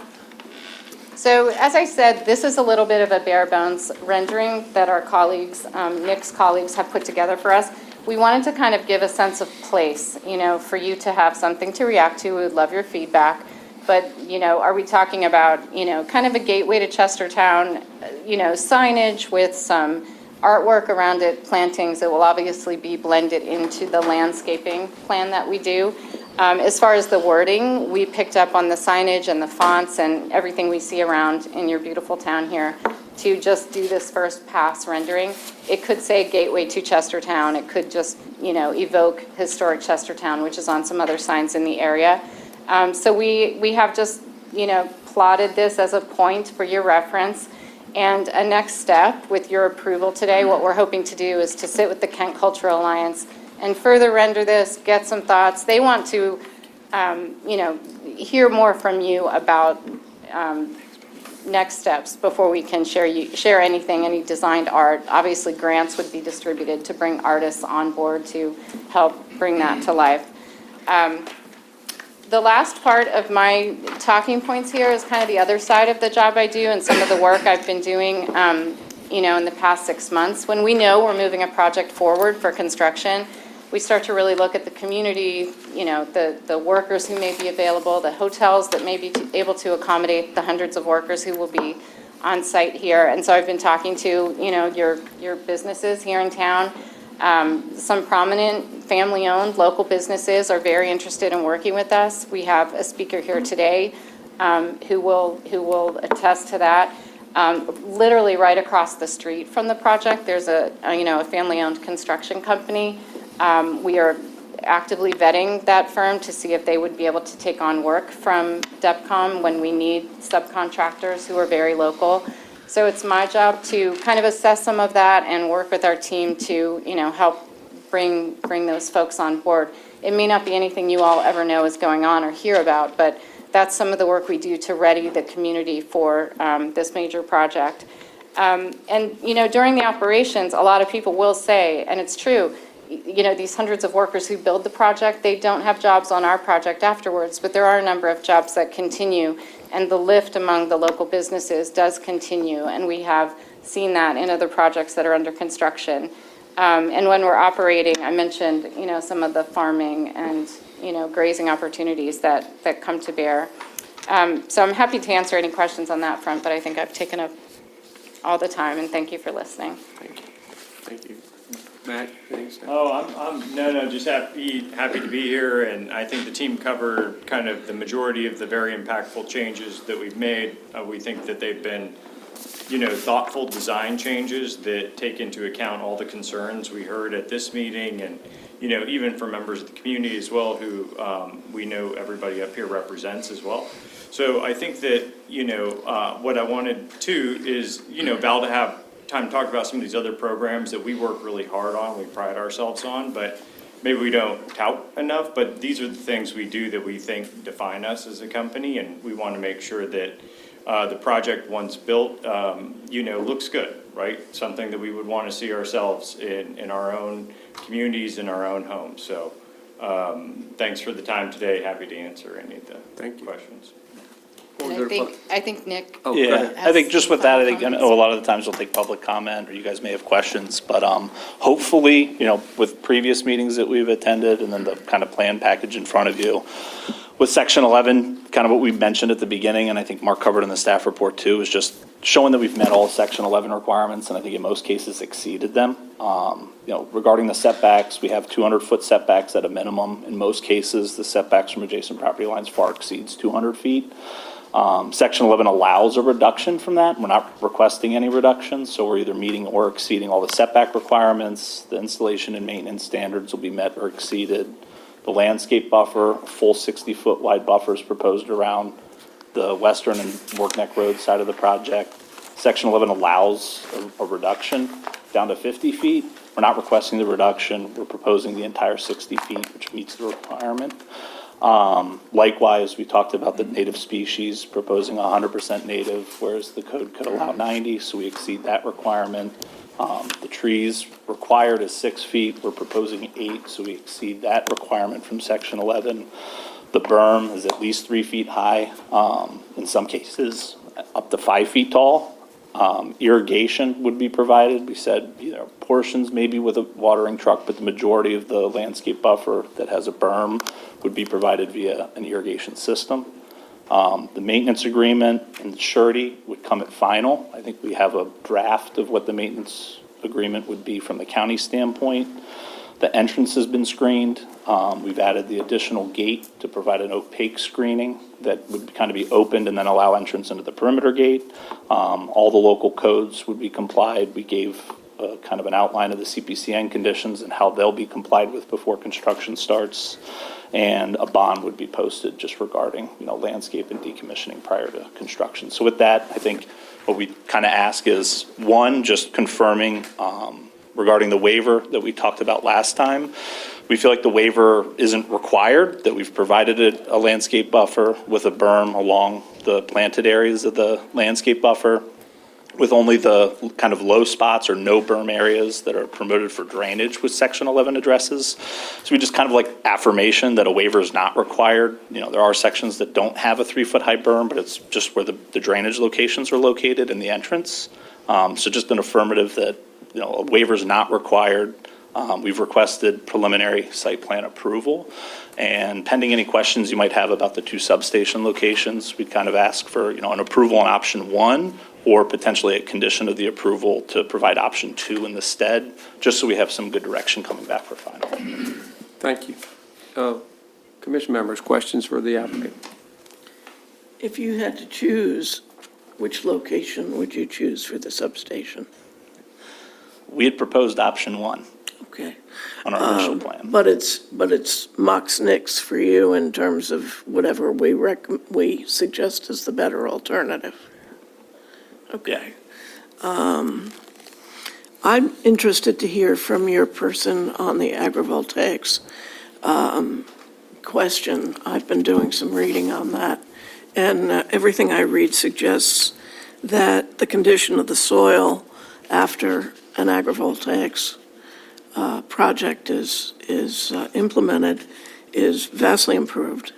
So as I said, this is a little bit of a bare bones rendering that our colleagues, Nick's colleagues, have put together for us. We wanted to kind of give a sense of place, for you to have something to react to. We would love your feedback. But, are we talking about, kind of a gateway to Chestertown, signage with some artwork around it, plantings that will obviously be blended into the landscaping plan that we do? As far as the wording, we picked up on the signage and the fonts and everything we see around in your beautiful town here to just do this first pass rendering. It could say Gateway to Chestertown. It could just, evoke historic Chestertown, which is on some other signs in the area. So we have just, plotted this as a point for your reference. And a next step with your approval today, what we're hoping to do is to sit with the Kent Cultural Alliance and further render this, get some thoughts. They want to, hear more from you about next steps before we can share anything, any designed art. Obviously, grants would be distributed to bring artists on board to help bring that to life. The last part of my talking points here is kind of the other side of the job I do and some of the work I've been doing, in the past 6 months. When we know we're moving a project forward for construction, we start to really look at the community, the workers who may be available, the hotels that may be able to accommodate the hundreds of workers who will be on site here. And so I've been talking to, your businesses here in town. Some prominent family-owned local businesses are very interested in working with us. We have a speaker here today who will attest to that. Literally right across the street from the project, there's a family-owned construction company. We are actively vetting that firm to see if they would be able to take on work from DEPCOM when we need subcontractors who are very local. So it's my job to kind of assess some of that and work with our team to, help bring those folks on board. It may not be anything you all ever know is going on or hear about, but that's some of the work we do to ready the community for this major project. And, during the operations, a lot of people will say, and it's true, these hundreds of workers who build the project, they don't have jobs on our project afterwards, but there are a number of jobs that continue, and the lift among the local businesses does continue, and we have seen that in other projects that are under construction. And when we're operating, I mentioned, some of the farming and, grazing opportunities that come to bear. So I'm happy to answer any questions on that front, but I think I've taken up all the time, and thank you for listening. Thank you. Matt, thanks. No, just happy to be here, and I think the team covered kind of the majority of the very impactful changes that we've made. We think that they've been, thoughtful design changes that take into account all the concerns we heard at this meeting, and, even for members of the community as well, who we know everybody up here represents as well. So I think that, what I wanted to is, Val, to have time to talk about some of these other programs that we work really hard on, we pride ourselves on, but maybe we don't tout enough, but these are the things we do that we think define us as a company, and we want to make sure that the project, once built, looks good, right? Something that we would want to see ourselves in our own communities, in our own homes. So thanks for the time today. Happy to answer any of the questions. And I think Nick. Oh, Yeah, I think just with that, I think, a lot of the times we'll take public comment, or you guys may have questions, but hopefully, with previous meetings that we've attended, and then the kind of plan package in front of you, with Section 11, kind of what we mentioned at the beginning, and I think Mark covered in the staff report too, is just showing that we've met all Section 11 requirements, and I think in most cases exceeded them. Regarding the setbacks, we have 200-foot setbacks at a minimum. In most cases, the setbacks from adjacent property lines far exceeds 200 feet. Section 11 allows a reduction from that. We're not requesting any reductions, so we're either meeting or exceeding all the setback requirements. The installation and maintenance standards will be met or exceeded. The landscape buffer, full 60-foot wide buffer is proposed around the western and Morg Neck Road side of the project. Section 11 allows a reduction down to 50 feet. We're not requesting the reduction. We're proposing the entire 60 feet, which meets the requirement. Likewise, we talked about the native species, proposing 100% native, whereas the code could allow 90, so we exceed that requirement. The trees required is 6 feet. We're proposing 8, so we exceed that requirement from Section 11. The berm is at least 3 feet high, in some cases up to 5 feet tall. Irrigation would be provided. We said portions maybe with a watering truck, but the majority of the landscape buffer that has a berm would be provided via an irrigation system. The maintenance agreement and surety would come at final. I think we have a draft of what the maintenance agreement would be from the county standpoint. The entrance has been screened. We've added the additional gate to provide an opaque screening that would kind of be opened and then allow entrance into the perimeter gate. All the local codes would be complied. We gave kind of an outline of the CPCN conditions and how they'll be complied with before construction starts. And a bond would be posted just regarding, landscape and decommissioning prior to construction. So with that, I think what we kind of ask is, one, just confirming regarding the waiver that we talked about last time. We feel like the waiver isn't required, that we've provided a landscape buffer with a berm along the planted areas of the landscape buffer, with only the kind of low spots or no berm areas that are promoted for drainage with Section 11 addresses. So we just kind of like affirmation that a waiver is not required. There are sections that don't have a 3-foot high berm, but it's just where the drainage locations are located in the entrance. So just an affirmative that, a waiver is not required. We've requested preliminary site plan approval, and pending any questions you might have about the 2 substation locations, we'd kind of ask for, an approval on option 1, or potentially a condition of the approval to provide option 2 in the stead, just so we have some good direction coming back for final. Thank you. Commission members, questions for the applicant? If you had to choose, which location would you choose for the substation? We had proposed option 1 Okay. on our initial plan. But it's Mox Nix for you in terms of whatever we suggest is the better alternative. Okay. I'm interested to hear from your person on the agrivoltaics question. I've been doing some reading on that, and everything I read suggests that the condition of the soil after an agrivoltaics project is implemented is vastly improved,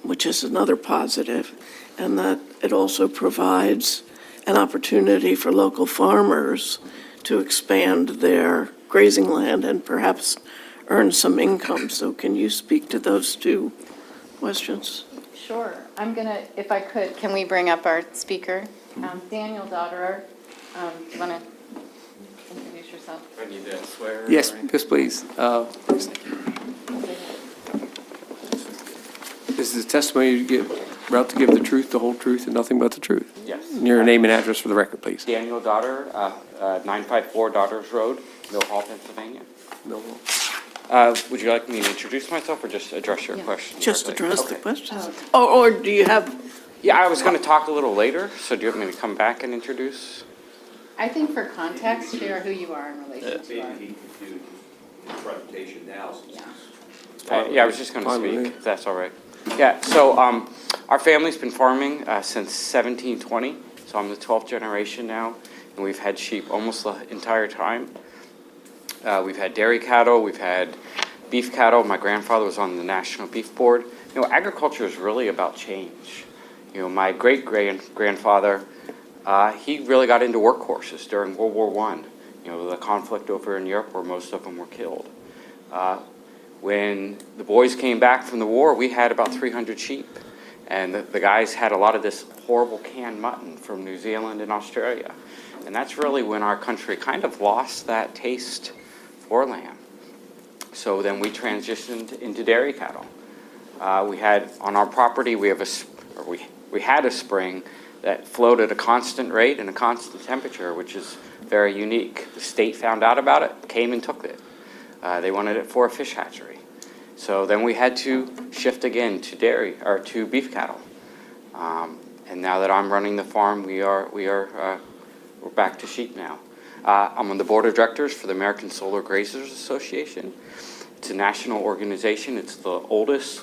which is another positive, and that it also provides an opportunity for local farmers to expand their grazing land and perhaps earn some income. So can you speak to those 2 questions? Sure. I'm going to, if I could, can we bring up our speaker? Daniel Dodderer. Do you want to introduce yourself? I need to swear. Yes, please. This is a testimony you give, about to give the truth, the whole truth, and nothing but the truth. Yes. Your name and address for the record, please. Daniel Daughter, 954 Daughters Road, Mill Hall, Pennsylvania. Would you like me to introduce myself or just address your question? Just directly? address the Okay. questions. Or do you have, Yeah, I was going to talk a little later, so do you want me to come back and introduce? I think for context, share who you are in relation to our. Maybe he could do the presentation now since he's. Yeah, I was just going to Fine with speak, me. if that's all right. Yeah, so our family's been farming since 1720, so I'm the 12th generation now, and we've had sheep almost the entire time. We've had dairy cattle, we've had beef cattle. My grandfather was on the National Beef Board. Agriculture is really about change. My great-grandfather, he really got into workhorses during World War I. The conflict over in Europe where most of them were killed. When the boys came back from the war, we had about 300 sheep. And the guys had a lot of this horrible canned mutton from New Zealand and Australia. And that's really when our country kind of lost that taste for lamb. So then we transitioned into dairy cattle. We had on our property, we had a spring that flowed at a constant rate and a constant temperature, which is very unique. The state found out about it, came and took it. They wanted it for a fish hatchery. So then we had to shift again to dairy or to beef cattle. And now that I'm running the farm, we're back to sheep now. I'm on the board of directors for the American Solar Grazers Association. It's a national organization. It's the oldest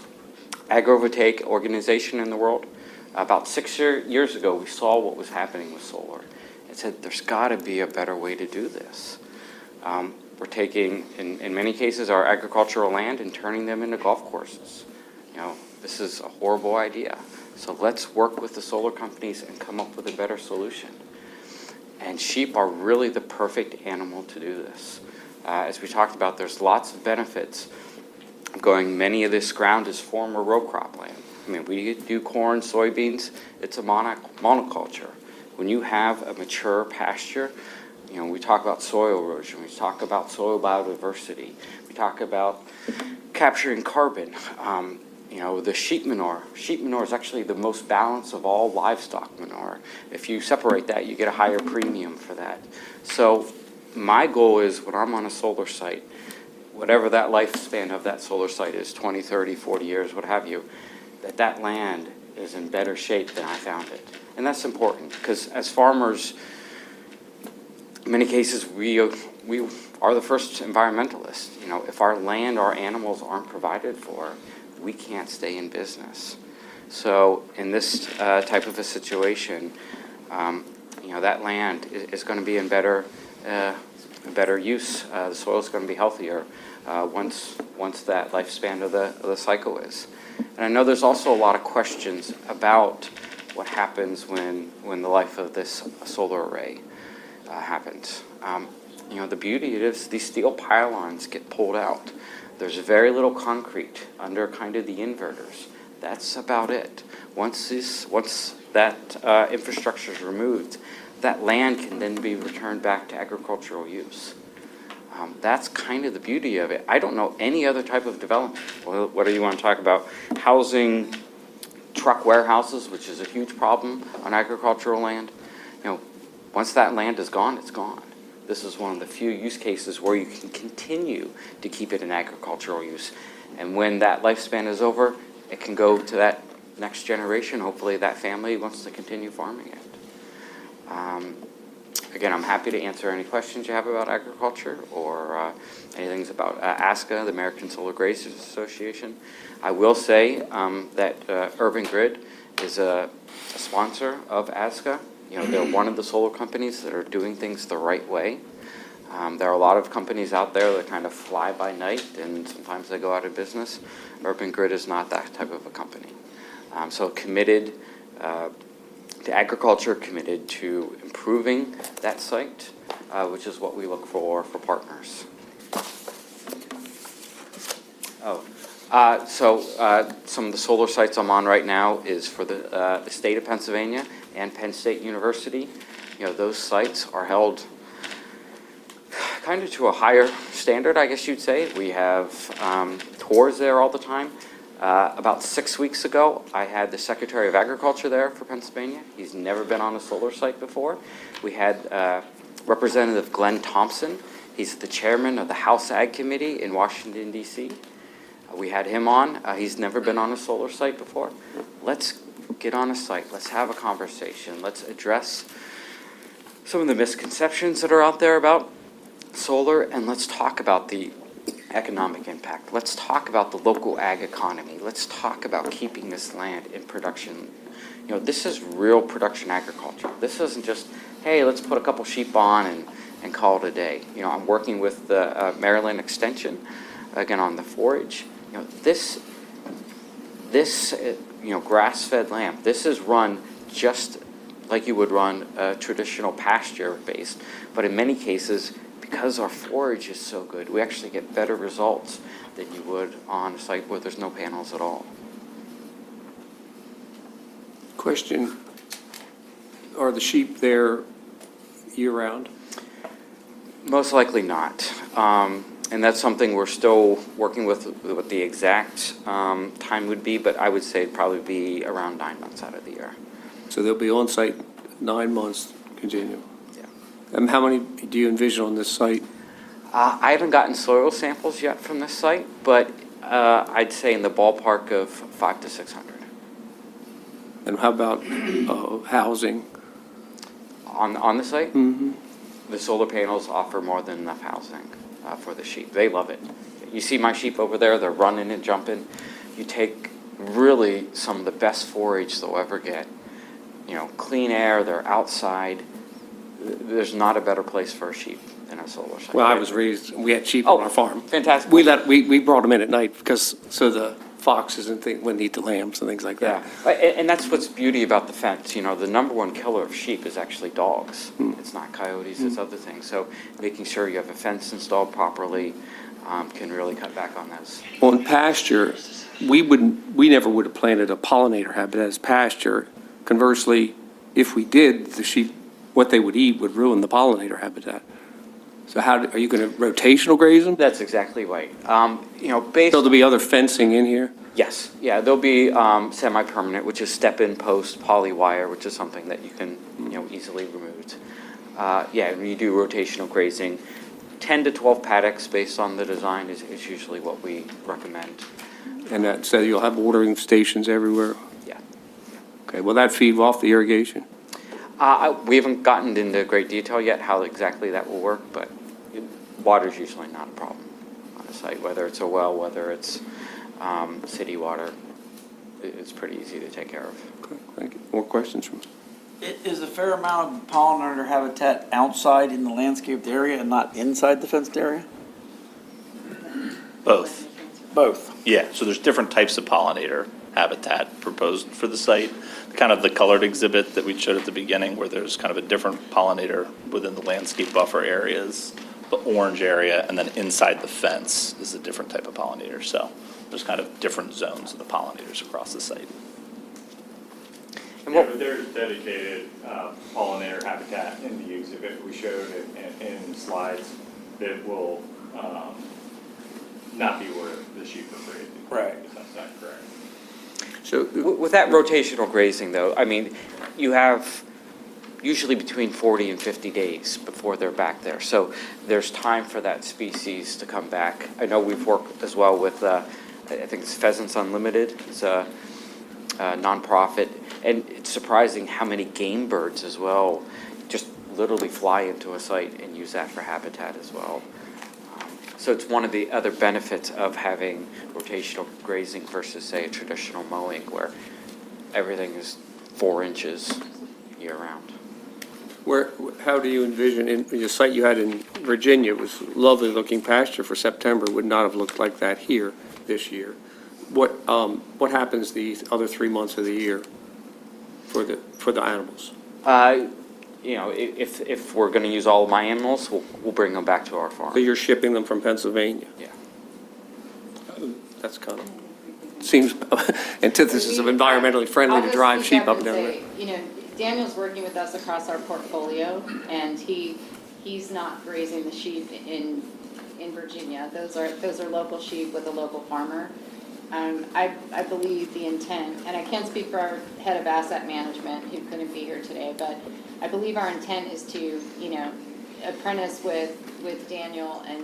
agrivoltaic organization in the world. About 6 years ago, we saw what was happening with solar and said, there's got to be a better way to do this. We're taking, in many cases, our agricultural land and turning them into golf courses. This is a horrible idea. So let's work with the solar companies and come up with a better solution. And sheep are really the perfect animal to do this. As we talked about, there's lots of benefits. Many of this ground is former row crop land. We do corn, soybeans, it's a monoculture. When you have a mature pasture, You know, we talk about soil erosion, we talk about soil biodiversity, we talk about capturing carbon. You know, the sheep manure. Sheep manure is actually the most balanced of all livestock manure. If you separate that, you get a higher premium for that. So my goal is when I'm on a solar site, whatever that lifespan of that solar site is, 20, 30, 40 years, what have you, that land is in better shape than I found it. And that's important because as farmers, in many cases, we are the first environmentalists. You know, if our land, our animals aren't provided for, we can't stay in business. So in this type of a situation, you know, that land is going to be in better use. The soil is going to be healthier once that lifespan of the cycle is. And I know there's also a lot of questions about what happens when the life of this solar array happens. You know, the beauty is these steel pylons get pulled out. There's very little concrete under kind of the inverters. That's about it. Once that infrastructure is removed, that land can then be returned back to agricultural use. That's kind of the beauty of it. I don't know any other type of development. Well, whether you want to talk about housing, truck warehouses, which is a huge problem on agricultural land, you know, once that land is gone, it's gone. This is one of the few use cases where you can continue to keep it in agricultural use. And when that lifespan is over, it can go to that next generation. Hopefully that family wants to continue farming it. Again, I'm happy to answer any questions you have about agriculture or anything about ASCA, the American Solar Grazers Association. I will say that Urban Grid is a sponsor of ASCA. You know, they're one of the solar companies that are doing things the right way. There are a lot of companies out there that kind of fly by night and sometimes they go out of business. Urban Grid is not that type of a company. So committed to agriculture, committed to improving that site, which is what we look for partners. Some of the solar sites I'm on right now is for the state of Pennsylvania and Penn State University. You know, those sites are held kind of to a higher standard, I guess you'd say. We have tours there all the time. About 6 weeks ago, I had the Secretary of Agriculture there for Pennsylvania. He's never been on a solar site before. We had Representative Glenn Thompson. He's the chairman of the House Ag Committee in Washington, D.C. We had him on. He's never been on a solar site before. Let's get on a site. Let's have a conversation. Let's address some of the misconceptions that are out there about solar, and let's talk about the economic impact. Let's talk about the local ag economy. Let's talk about keeping this land in production. You know, this is real production agriculture. This isn't just, hey, let's put a couple sheep on and call it a day. You know, I'm working with the Maryland Extension, again, on the forage. You know, this you know, grass-fed lamb, this is run just like you would run a traditional pasture-based, but in many cases, because our forage is so good, we actually get better results than you would on a site where there's no panels at all. Question, are the sheep there year-round? Most likely not. And that's something we're still working with what the exact time would be, but I would say it'd probably be around 9 months out of the year. So they'll be on site 9 months continuing? Yeah. And how many do you envision on this site? I haven't gotten soil samples yet from this site, but I'd say in the ballpark of 500 to 600. And how about housing? On the site? Mm-hmm. The solar panels offer more than enough housing for the sheep. They love it. You see my sheep over there, they're running and jumping. You take really some of the best forage they'll ever get. You know, clean air, they're outside. There's not a better place for a sheep than a solar site. Well, I was raised, we had sheep on our farm. Fantastic. We brought them in at night because, so the foxes and things wouldn't eat the lambs and things like that. Yeah, and that's what's beauty about the fence. You know, the number one killer of sheep is actually dogs. It's not coyotes, it's other things. So making sure you have a fence installed properly can really cut back on those. On pasture, we never would have planted a pollinator habitat as pasture. Conversely, if we did, the sheep what they would eat would ruin the pollinator habitat. So are you going to rotational graze them? That's exactly right. You know, based. So there'll be other fencing in here? Yes, yeah, there'll be semi-permanent, which is step-in post poly wire, which is something that you can, you know, easily remove. Yeah, when you do rotational grazing, 10 to 12 paddocks based on the design is usually what we recommend. And that, so you'll have watering stations everywhere? Yeah. Okay, will that feed off the irrigation? We haven't gotten into great detail yet how exactly that will work, but water's usually not a problem on the site, whether it's a well, whether it's city water. It's pretty easy to take care of. Okay, thank you. More questions from? Is a fair amount of pollinator habitat outside in the landscaped area and not inside the fenced area? Both. Both. Yeah, so there's different types of pollinator habitat proposed for the site. Kind of the colored exhibit that we showed at the beginning, where there's kind of a different pollinator within the landscape buffer areas, the orange area, and then inside the fence is a different type of pollinator. So there's kind of different zones of the pollinators across the site. Yeah, but there's dedicated pollinator habitat in the exhibit we showed in the slides that will not be where the sheep are grazing. Right. That's not correct. So With that rotational grazing, though, I mean, you have usually between 40 and 50 days before they're back there. So there's time for that species to come back. I know we've worked as well with, I think it's Pheasants Unlimited. It's a nonprofit. And it's surprising how many game birds as well just literally fly into a site and use that for habitat as well. So it's one of the other benefits of having rotational grazing versus, say, a traditional mowing where everything is 4 inches year-round. How do you envision, in the site you had in Virginia, it was lovely-looking pasture for September, would not have looked like that here this year. What happens the other 3 months of the year for the animals? You know, if we're going to use all of my animals, we'll bring them back to our farm. So you're shipping them from Pennsylvania? Yeah. That's kind of, seems antithesis of environmentally friendly to drive sheep up and down there. You know, Daniel's working with us across our portfolio, and he's not grazing the sheep in Virginia. Those are local sheep with a local farmer. I believe the intent, and I can't speak for our head of asset management who couldn't be here today, but I believe our intent is to, you know, apprentice with Daniel and,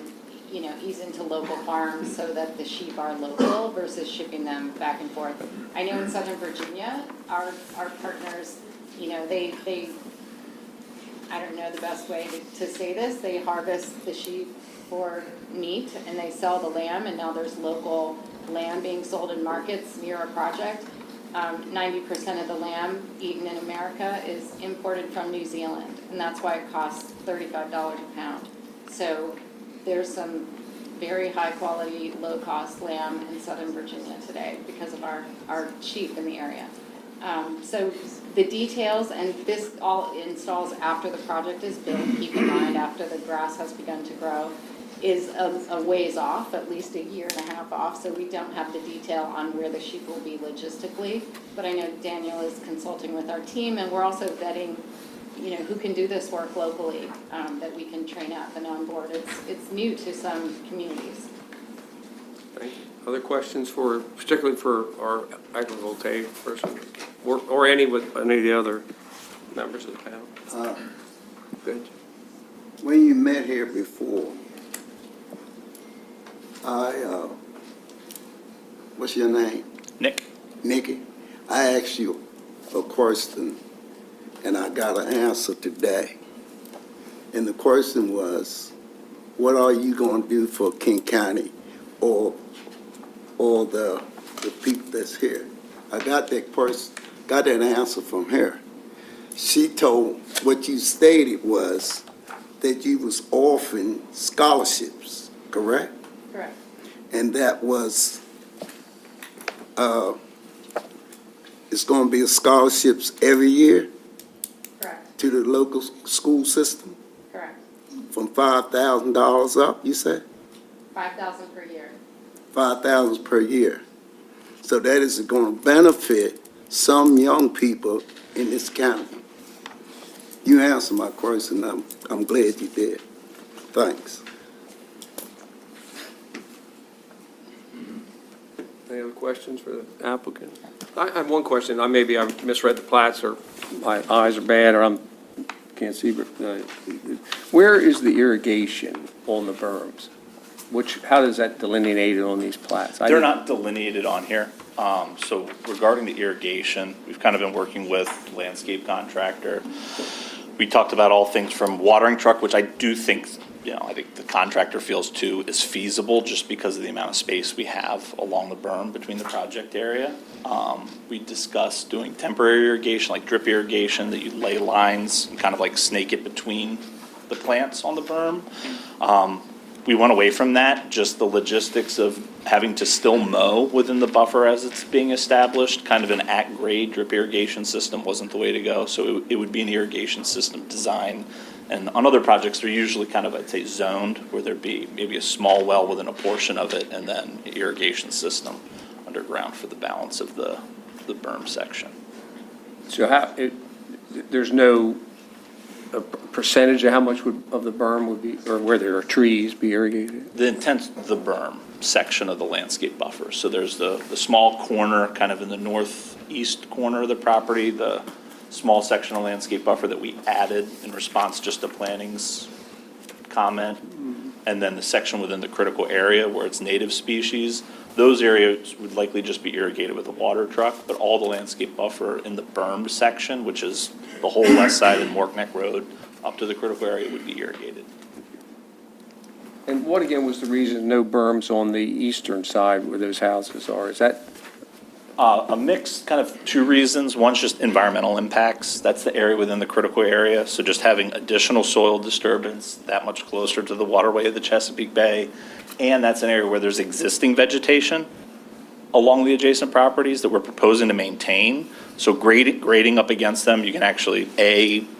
you know, ease into local farms so that the sheep are local versus shipping them back and forth. I know in Southern Virginia, our partners, you know, they I don't know the best way to say this, they harvest the sheep for meat and they sell the lamb, and now there's local lamb being sold in markets near our project. 90% of the lamb eaten in America is imported from New Zealand, and that's why it costs $35 a pound. So there's some very high quality, low cost lamb in Southern Virginia today because of our sheep in the area. So the details, and this all installs after the project is built, keep in mind after the grass has begun to grow, is a ways off, at least a year and a half off, so we don't have the detail on where the sheep will be logistically. But I know Daniel is consulting with our team, and we're also vetting, you know, who can do this work locally, that we can train up and onboard. It's new to some communities. Thank you. Other questions particularly for our agrivoltaic person, or any of the other members of the panel? Good. When you met here before, what's your name? Nick? Nikki. I asked you a question, and I got an answer today. And the question was, what are you going to do for King County or the people that's here? I got that answer from her. She told, what you stated was that you was offering scholarships, correct? Correct. And that was, it's going to be scholarships every year Correct. to the local school system Correct. from $5,000 up, you said? $5,000 per year. $5,000 per year. So that is going to benefit some young people in this county. You answered my question. I'm glad you did. Thanks. Any other questions for the applicant? I have one question. Maybe I misread the plats, or my eyes are bad, or can't see, but where is the irrigation on the berms? How does that delineated on these plats? They're not delineated on here. So regarding the irrigation, we've kind of been working with landscape contractor. We talked about all things from watering truck, which I do think, I think the contractor feels too is feasible just because of the amount of space we have along the berm between the project area. We discussed doing temporary irrigation, like drip irrigation, that you lay lines and kind of like snake it between the plants on the berm. We went away from that, just the logistics of having to still mow within the buffer as it's being established. Kind of an at-grade drip irrigation system wasn't the way to go, so it would be an irrigation system design. And on other projects, they're usually kind of, I'd say, zoned, where there'd be maybe a small well within a portion of it, and then an irrigation system underground for the balance of the berm section. So there's no a percentage of how much of the berm would be, or where there are trees, be irrigated? The intent's the berm section of the landscape buffer. So there's the small corner, kind of in the northeast corner of the property, the small section of landscape buffer that we added in response just to planning's comment. And then the section within the critical area where it's native species, those areas would likely just be irrigated with a water truck, but all the landscape buffer in the berm section, which is the whole west side and Mork Neck Road up to the critical area, would be irrigated. And what, again, was the reason no berms on the eastern side where those houses are? Is that? A mix, kind of two reasons. One's just environmental impacts. That's the area within the critical area. So just having additional soil disturbance that much closer to the waterway of the Chesapeake Bay. And that's an area where there's existing vegetation along the adjacent properties that we're proposing to maintain. So grading up against them, you can actually,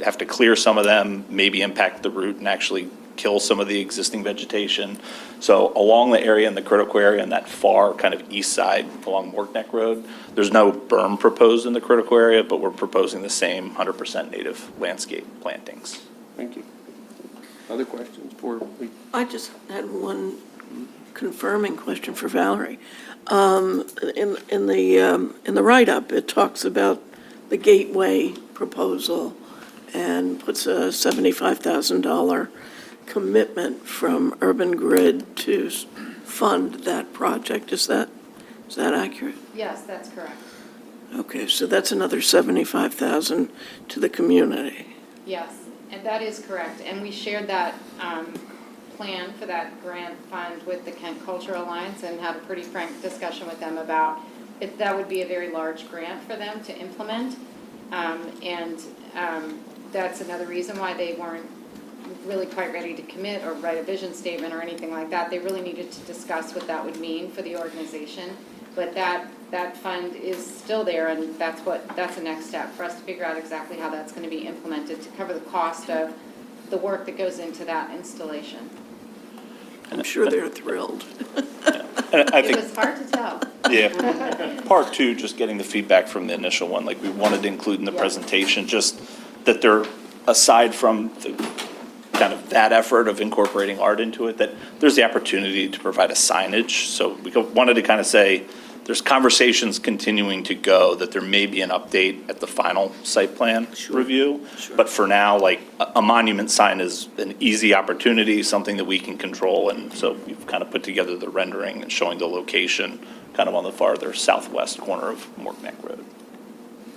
have to clear some of them, maybe impact the root and actually kill some of the existing vegetation. So along the area in the critical area and that far kind of east side along Mork Neck Road, there's no berm proposed in the critical area, but we're proposing the same 100% native landscape plantings. Thank you. Other questions for me? I just had one confirming question for Valerie. In the write-up, it talks about the Gateway proposal and puts a $75,000 commitment from Urban Grid to fund that project. Is that accurate? Yes, that's correct. Okay, so that's another $75,000 to the community. Yes, and that is correct. And we shared that plan for that grant fund with the Kent Cultural Alliance and had a pretty frank discussion with them about it. That would be a very large grant for them to implement. That's another reason why they weren't really quite ready to commit or write a vision statement or anything like that. They really needed to discuss what that would mean for the organization. But that fund is still there, and that's the next step for us to figure out exactly how that's going to be implemented to cover the cost of the work that goes into that installation. I'm sure they're thrilled. And I It think, was hard to tell. yeah, part two, just getting the feedback from the initial one, like we wanted to include in the presentation, just that they're, aside from the kind of that effort of incorporating art into it, that there's the opportunity to provide a signage. So we wanted to kind of say, there's conversations continuing to go, that there may be an update at the final site plan review. But for now, like, a monument sign is an easy opportunity, something that we can control. And so we've kind of put together the rendering and showing the location kind of on the farther southwest corner of Mork Neck Road.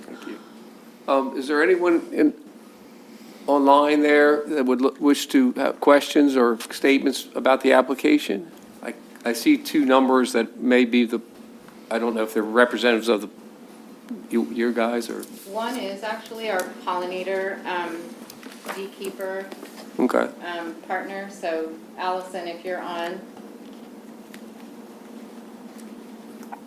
Thank you. Is there anyone online there that would wish to have questions or statements about the application? I see two numbers that may be I don't know if they're representatives of your guys or. One is actually our pollinator beekeeper Okay. partner. So Allison, if you're on.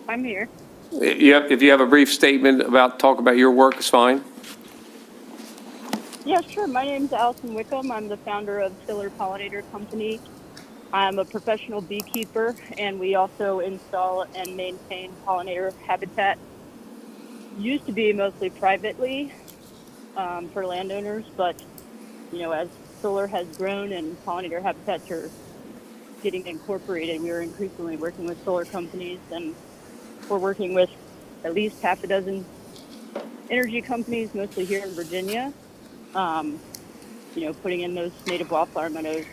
I'm here. Yep, if you have a brief statement talk about your work, is fine. Yeah, sure. My name's Allison Wickham. I'm the founder of Tiller Pollinator Company. I'm a professional beekeeper, and we also install and maintain pollinator habitat. Used to be mostly privately for landowners, but as solar has grown and pollinator habitats are getting incorporated, we are increasingly working with solar companies, and we're working with at least half a dozen energy companies, mostly here in Virginia, putting in those native wildflower meadows.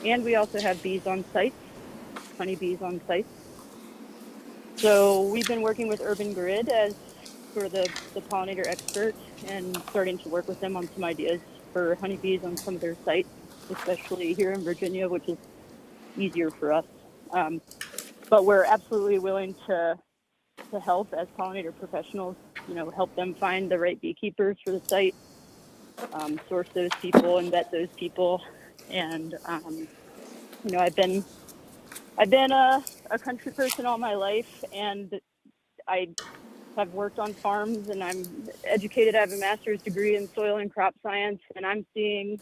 And we also have bees on site, honeybees on site. So we've been working with Urban Grid as sort of the pollinator expert and starting to work with them on some ideas for honeybees on some of their sites, especially here in Virginia, which is easier for us. But we're absolutely willing to help as pollinator professionals, help them find the right beekeepers for the site, source those people and vet those people. And, I've been a country person all my life, and I have worked on farms, and I'm educated. I have a master's degree in soil and crop science, and I'm seeing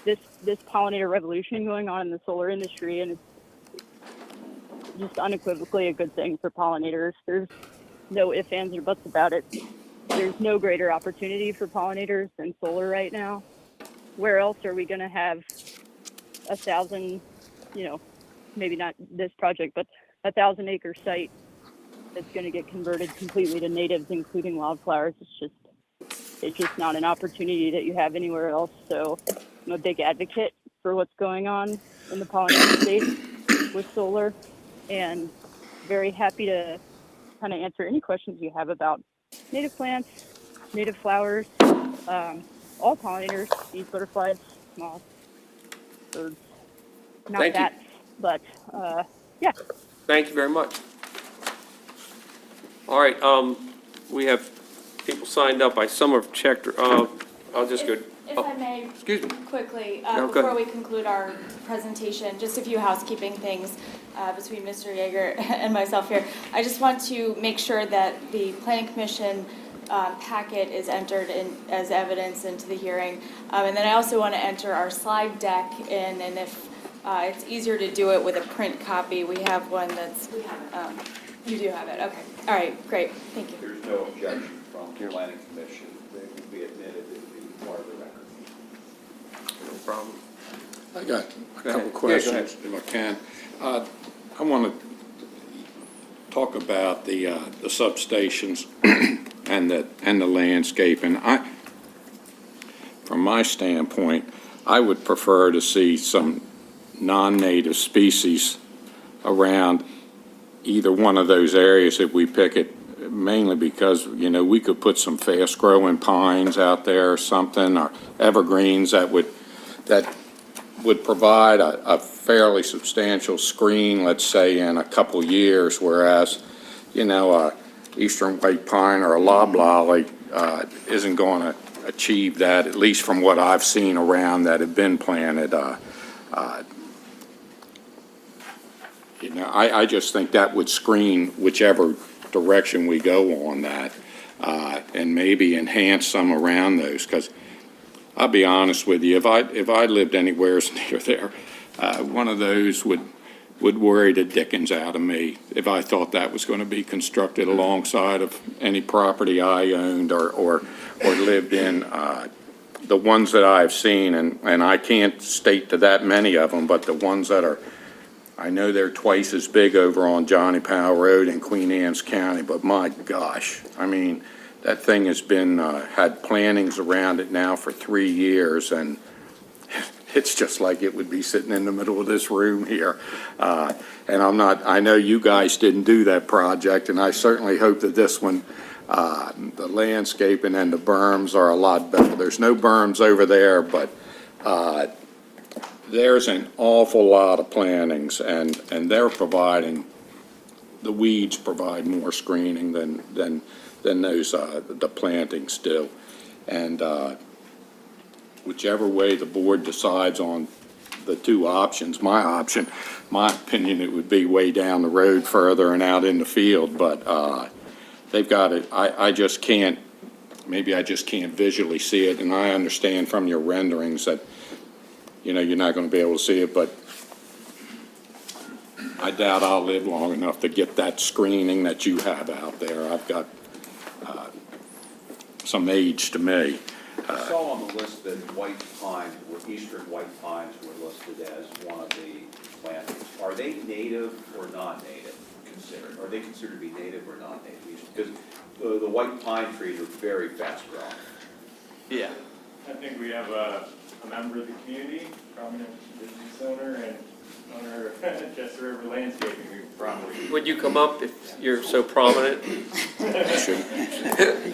this pollinator revolution going on in the solar industry, and it's just unequivocally a good thing for pollinators. There's no ifs, ands, or buts about it. There's no greater opportunity for pollinators than solar right now. Where else are we going to have 1,000, maybe not this project, but 1,000-acre site that's going to get converted completely to natives, including wildflowers? It's just not an opportunity that you have anywhere else. So I'm a big advocate for what's going on in the pollinator space with solar, and very happy to kind of answer any questions you have about native plants, native flowers, all pollinators, bees, butterflies, moths, birds, not Thank you. bats, but yeah. Thank you very much. All right, we have people signed up. Some have checked, I'll just go. If I may, Excuse me. quickly, No, go before ahead. we conclude our presentation, just a few housekeeping things between Mr. Yeager and myself here. I just want to make sure that the Planning Commission packet is entered in as evidence into the hearing. And then I also want to enter our slide deck in, and if it's easier to do it with a print copy, we have one that's, you do have it, okay. All right, great, thank you. There's no objection from the planning commission. They will be admitted, it will be part of the record. No problem. I got a Go ahead. couple questions, if I can. I want to talk about the substations and the landscape. And from my standpoint, I would prefer to see some non-native species around either one of those areas if we pick it, mainly because, we could put some fast-growing pines out there or something, or evergreens that would provide a fairly substantial screen, let's say, in a couple years, whereas, a eastern white pine or a loblolly isn't going to achieve that, at least from what I've seen around that have been planted. I just think that would screen whichever direction we go on that, and maybe enhance some around those, because I'll be honest with you, if I lived anywhere near there, one of those would worry the dickens out of me if I thought that was going to be constructed alongside of any property I owned or lived in. The ones that I've seen, and I can't state to that many of them, but the ones that are, I know they're twice as big over on Johnny Powell Road in Queen Anne's County, but my gosh, I mean, that thing has been, had plantings around it now for 3 years, and it's just like it would be sitting in the middle of this room here. And I know you guys didn't do that project, and I certainly hope that this one, the landscaping and the berms are a lot better. There's no berms over there, but there's an awful lot of plantings, and they're providing, the weeds provide more screening than those, the plantings do. And whichever way the board decides on the two options, my opinion, it would be way down the road further and out in the field, but they've got it. I just can't, maybe I just can't visually see it, and I understand from your renderings that, you're not going to be able to see it, but I doubt I'll live long enough to get that screening that you have out there. I've got some age to me. I saw on the list that white pines, eastern white pines were listed as one of the plantings. Are they native or non-native considered? Are they considered to be native or non-native? Because the white pine trees are very fast growing. Yeah. I think we have a member of the community, prominent business owner and owner of Chester River Landscaping, who probably. Would you come up if you're so prominent? He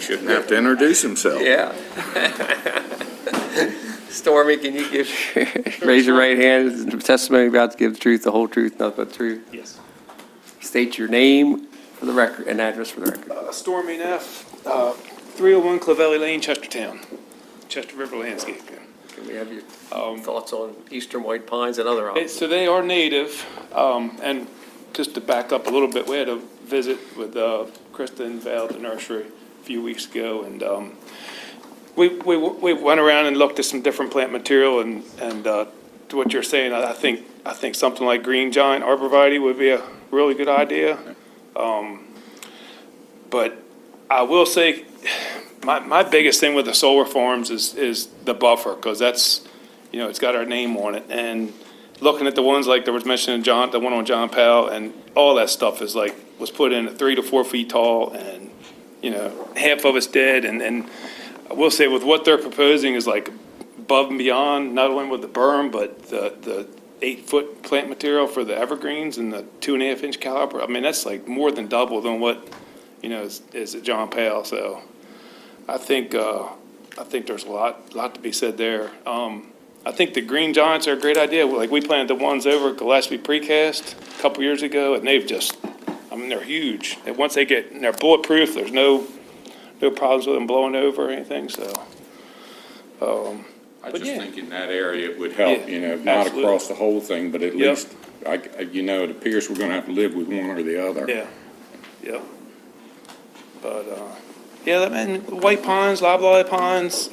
shouldn't have to introduce himself. Yeah. Stormy, can you raise your right hand? Is the testimony about to give the truth, the whole truth, nothing but the truth? Yes. State your name for the record and address for the record. Stormy Neff, 301 Clavelli Lane, Chestertown, Chester River Landscaping. Can we have your thoughts on eastern white pines and other options? So they are native, and just to back up a little bit, we had a visit with Krista and Val, the nursery, a few weeks ago, and we went around and looked at some different plant material, and to what you're saying, I think something like green giant arborvitae would be a really good idea. But I will say, my biggest thing with the solar farms is the buffer, because that's, it's got our name on it. And looking at the ones like there was mentioned in the one on John Powell, and all that stuff was put in at 3 to 4 feet tall, and, half of it's dead. And I will say with what they're proposing is like above and beyond, not only with the berm, but the 8-foot plant material for the evergreens and the 2.5-inch caliber. I mean, that's like more than double than what, is at John Powell. So I think there's a lot to be said there. I think the green giants are a great idea. Like we planted the ones over at Gillespie Precast a couple years ago, and they're huge. And once they're bulletproof, there's no problems with them blowing over or anything. So, I just think in that area it would help, not across the whole thing, but at least, it appears we're gonna have to live with one or the other. Yeah. But, white pines, loblolly pines,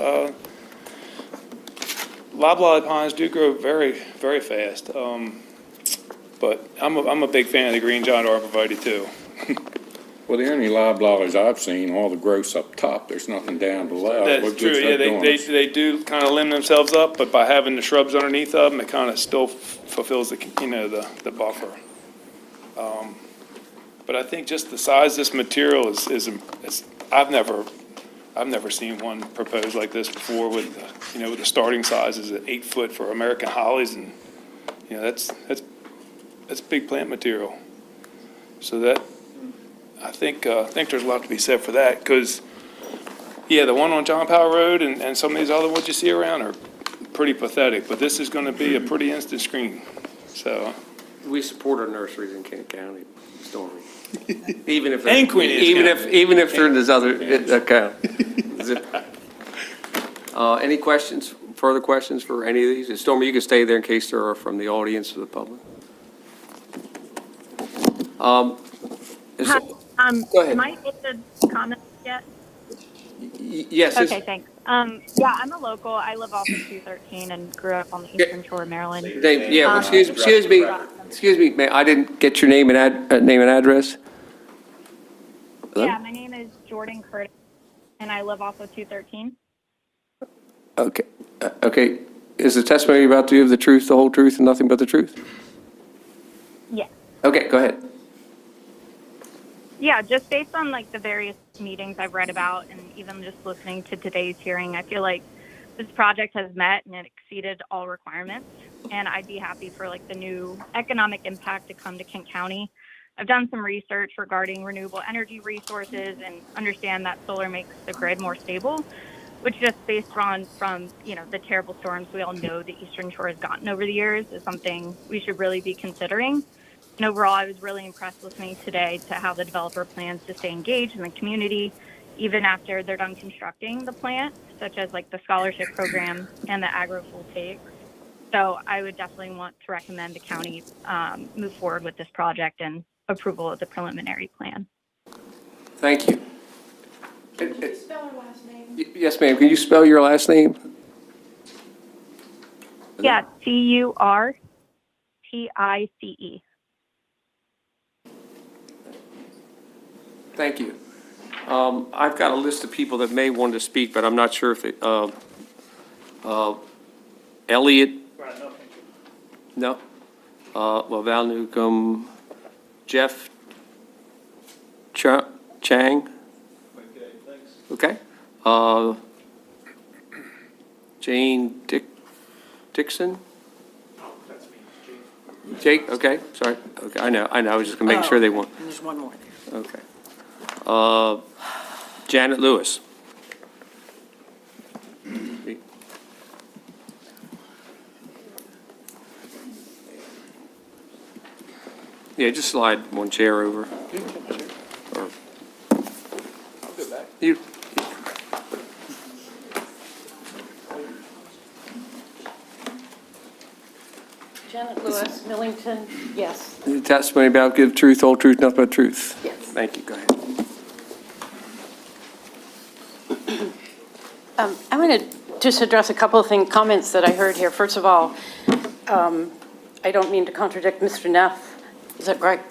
loblolly pines do grow very, very fast. But I'm a big fan of the green giant arborvitae too. Well, the only loblollies I've seen, all the growth's up top, there's nothing down below. That's true, yeah, they do kind of limb themselves up, but by having the shrubs underneath of them, it kind of still fulfills the buffer. But I think just the size of this material is I've never seen one proposed like this before with, with the starting sizes at 8 foot for American hollies, and, that's big plant material. So I think there's a lot to be said for that, because, the one on John Powell Road and some of these other ones you see around are pretty pathetic, but this is going to be a pretty instant screen, so. We support our nurseries in Kent County, Stormy. Even if And Queen Anne's County. even if they're in this other account. Any questions, further questions for any of these? Stormy, you can stay there in case there are from the audience or the public. Go ahead. Am I able to comment yet? Yes. Okay, thanks. Yeah, I'm a local. I live off of 213 and grew up on the Eastern Shore of Maryland. Dave, excuse me, I didn't get your name and address. Hello? Yeah, my name is Jordan Curtis, and I live off of 213. Okay. Is the testimony you're about to give the truth, the whole truth, and nothing but the truth? Yeah. Okay, go ahead. Yeah, just based on like the various meetings I've read about, and even just listening to today's hearing, I feel like this project has met and it exceeded all requirements. And I'd be happy for like the new economic impact to come to Kent County. I've done some research regarding renewable energy resources and understand that solar makes the grid more stable, which just based on from the terrible storms we all know the Eastern Shore has gotten over the years is something we should really be considering. And overall, I was really impressed listening today to how the developer plans to stay engaged in the community, even after they're done constructing the plant, such as like the scholarship program and the agrivoltaics. So I would definitely want to recommend the county move forward with this project and approval of the preliminary plan. Thank you. Can you spell her last name? Yes, ma'am. Can you spell your last name? Yeah, Turtice. Thank you. I've got a list of people that may want to speak, but I'm not sure if Elliot? No? Well, Val Newcomb, Jeff Chang? Okay, thanks. Okay. Jane Dixon? That's me, Jake, okay, sorry. Okay, I know, I was just gonna make sure they want. There's one more there. Okay. Janet Lewis. Yeah, just slide one chair over. Or- I'll go back. You, Janet Lewis, Millington, yes. testimony about give truth, whole truth, nothing but truth. Yes. Thank you, go ahead. I want to just address a couple of comments that I heard here. First of all, I don't mean to contradict Mr. Neff, is that right?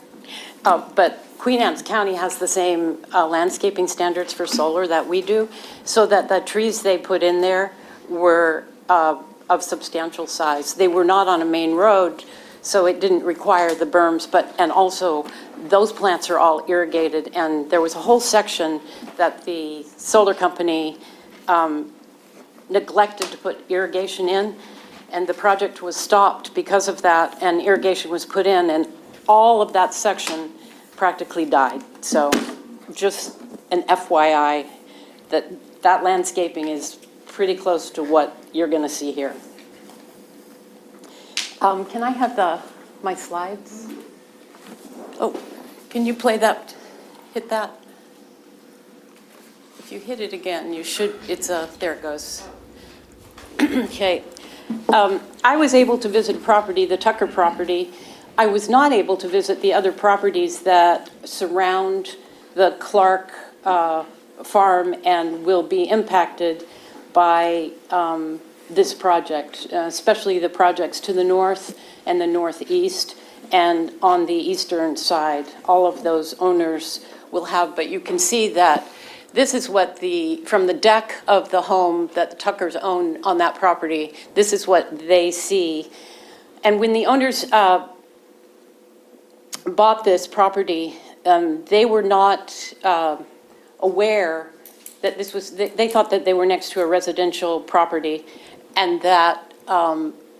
But Queen Anne's County has the same landscaping standards for solar that we do, so that the trees they put in there were of substantial size. They were not on a main road, so it didn't require the berms, and also those plants are all irrigated, and there was a whole section that the solar company neglected to put irrigation in, and the project was stopped because of that, and irrigation was put in, and all of that section practically died. So just an FYI, that landscaping is pretty close to what you're going to see here. Can I have my slides? Oh, can you play that, hit that? If you hit it again, you should, there it goes. Okay. I was able to visit property, the Tucker property. I was not able to visit the other properties that surround the Clark farm and will be impacted by this project, especially the projects to the north and the northeast and on the eastern side. All of those owners will have, but you can see that this is what from the deck of the home that the Tuckers own on that property, this is what they see. And when the owners bought this property, they were not aware that this was, they thought that they were next to a residential property and that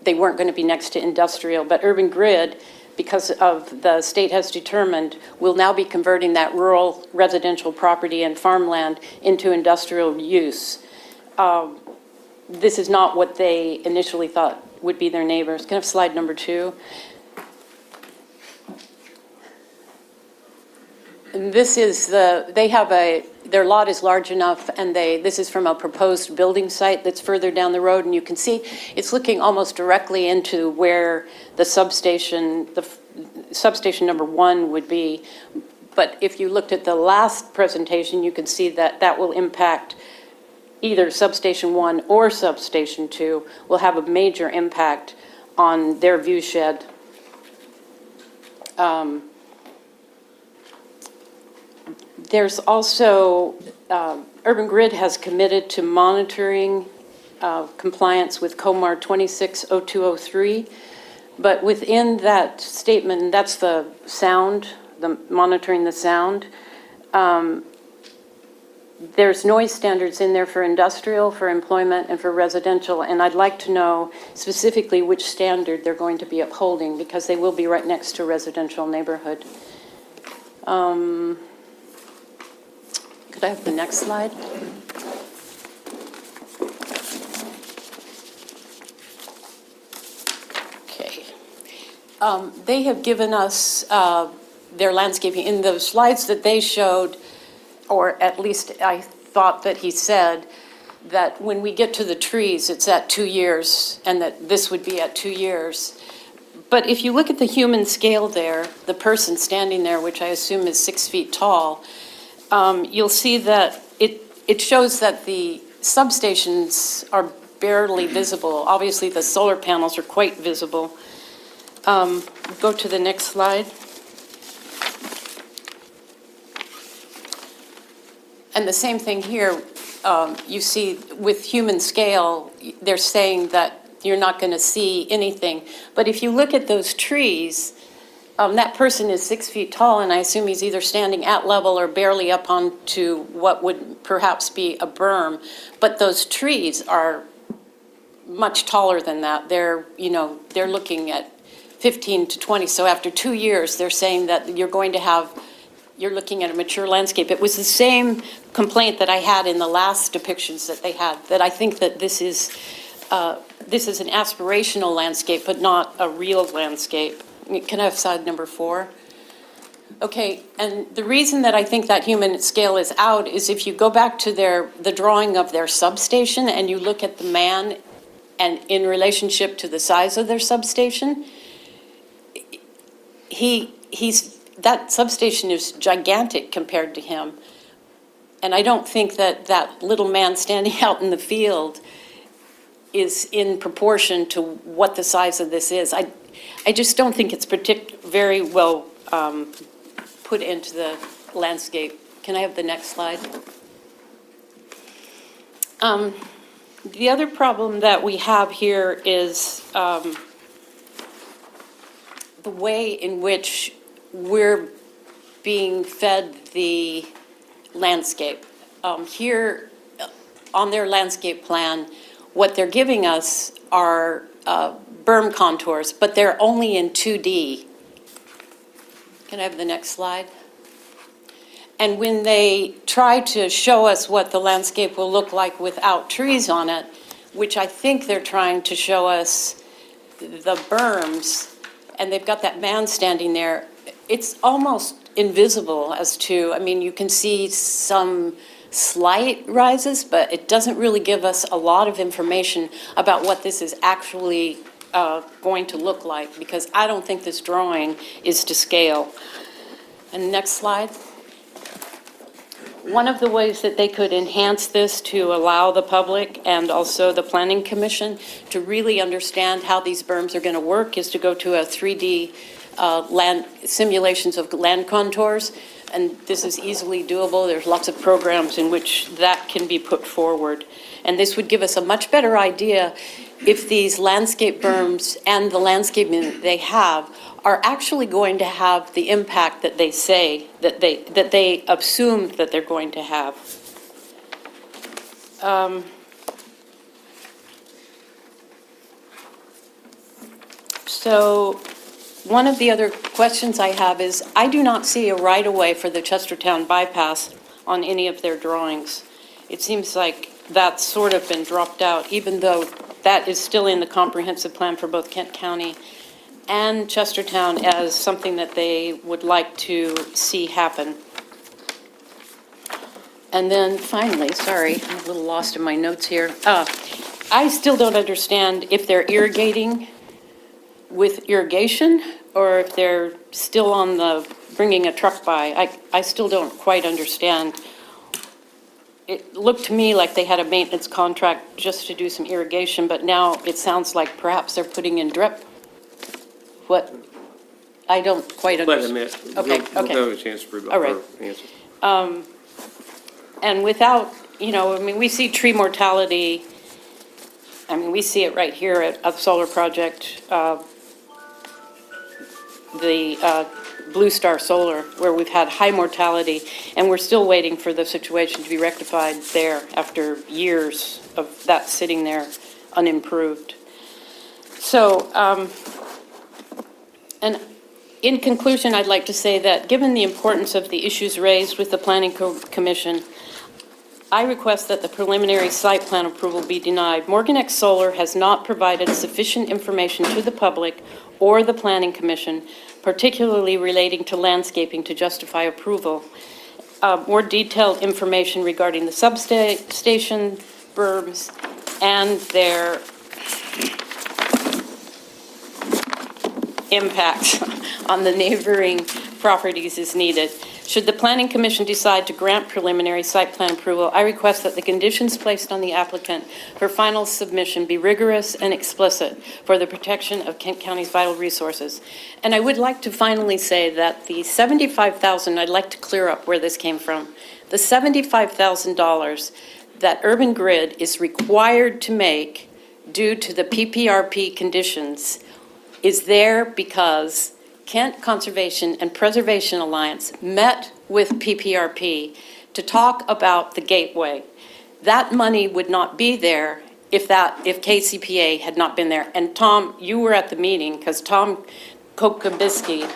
they weren't going to be next to industrial. But Urban Grid, because of the state has determined, will now be converting that rural residential property and farmland into industrial use. This is not what they initially thought would be their neighbors. Can I have slide number 2? And this is they have their lot is large enough, and this is from a proposed building site that's further down the road, and you can see it's looking almost directly into where the substation number 1 would be. But if you looked at the last presentation, you can see that that will impact either substation 1 or substation 2 will have a major impact on their view shed. There's also, Urban Grid has committed to monitoring compliance with COMAR 260203, but within that statement, that's the sound, monitoring the sound, there's noise standards in there for industrial, for employment, and for residential, and I'd like to know specifically which standard they're going to be upholding, because they will be right next to a residential neighborhood. Could I have the next slide? Okay. They have given us their landscaping in the slides that they showed, or at least I thought that he said, that when we get to the trees, it's at 2 years, and that this would be at 2 years. But if you look at the human scale there, the person standing there, which I assume is 6 feet tall, you'll see that it shows that the substations are barely visible. Obviously, the solar panels are quite visible. Go to the next slide. And the same thing here. you see with human scale, they're saying that you're not going to see anything. But if you look at those trees, that person is 6 feet tall, and I assume he's either standing at level or barely up onto what would perhaps be a berm. But those trees are much taller than that. They're looking at 15 to 20. So after 2 years, they're saying that you're looking at a mature landscape. It was the same complaint that I had in the last depictions that they had, that I think that this is an aspirational landscape, but not a real landscape. Can I have slide number 4? Okay, and the reason that I think that human scale is out is if you go back to the drawing of their substation and you look at the man and in relationship to the size of their substation, that substation is gigantic compared to him. And I don't think that little man standing out in the field is in proportion to what the size of this is. I just don't think it's very well put into the landscape. Can I have the next slide? The other problem that we have here is the way in which we're being fed the landscape. Here on their landscape plan, what they're giving us are berm contours, but they're only in 2D. Can I have the next slide? And when they try to show us what the landscape will look like without trees on it, which I think they're trying to show us the berms, and they've got that man standing there, it's almost invisible you can see some slight rises, but it doesn't really give us a lot of information about what this is actually going to look like, because I don't think this drawing is to scale. And next slide. One of the ways that they could enhance this to allow the public and also the Planning Commission to really understand how these berms are going to work is to go to a 3D land simulations of land contours. And this is easily doable. There's lots of programs in which that can be put forward. And this would give us a much better idea if these landscape berms and the landscaping they have are actually going to have the impact that they say, that they assume that they're going to have. So one of the other questions I have is, I do not see a right-of-way for the Chestertown bypass on any of their drawings. It seems like that's sort of been dropped out, even though that is still in the comprehensive plan for both Kent County and Chestertown as something that they would like to see happen. And then finally, sorry, I'm a little lost in my notes here. I still don't understand if they're irrigating with irrigation or if they're still on the bringing a truck by. I still don't quite understand. It looked to me like they had a maintenance contract just to do some irrigation, but now it sounds like perhaps they're putting in drip. What? I don't quite understand. Let him Okay, We'll have a chance to All right. answer. And without, we see tree mortality. We see it right here at a solar project, the Blue Star Solar, where we've had high mortality, and we're still waiting for the situation to be rectified there after years of that sitting there unimproved. So, and in conclusion, I'd like to say that given the importance of the issues raised with the Planning Commission, I request that the preliminary site plan approval be denied. Morgan X Solar has not provided sufficient information to the public or the Planning Commission, particularly relating to landscaping, to justify approval. More detailed information regarding the substation, berms, and their impact on the neighboring properties is needed. Should the Planning Commission decide to grant preliminary site plan approval, I request that the conditions placed on the applicant for final submission be rigorous and explicit for the protection of Kent County's vital resources. And I would like to finally say that the $75,000, I'd like to clear up where this came from. The $75,000 that Urban Grid is required to make due to the PPRP conditions is there because Kent Conservation and Preservation Alliance met with PPRP to talk about the gateway. That money would not be there if KCPA had not been there. And Tom, you were at the meeting because Tom Kokobisky,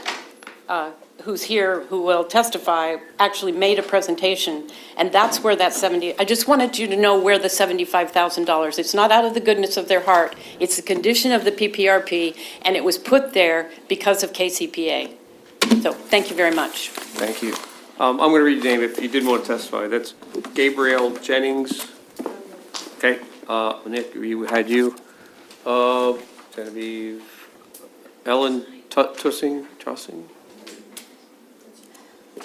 who's here, who will testify, actually made a presentation, and that's where that I just wanted you to know where the $75,000, it's not out of the goodness of their heart, it's a condition of the PPRP, and it was put there because of KCPA. So, thank you very much. Thank you. I'm going to read your name if you did want to testify. That's Gabrielle Jennings. Okay, Nick, we had you. Genevieve, Ellen Tussing.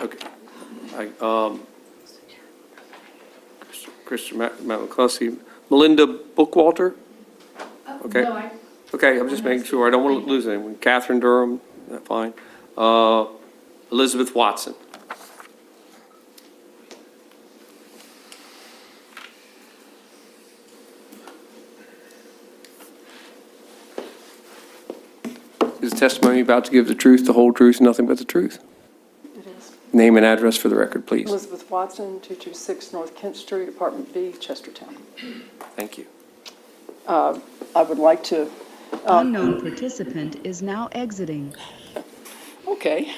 Okay. Christopher McCluskey. Melinda Bookwalter? Okay. Okay, I'm just making sure. I don't want to lose anyone. Catherine Durham, fine. Elizabeth Watson. Is the testimony about to give the truth, the whole truth, and nothing but the truth? It is. Name and address for the record, please. Elizabeth Watson, 226 North Kent Street, Apartment B, Chestertown. Thank you. I would like to... Unknown participant is now exiting. Okay.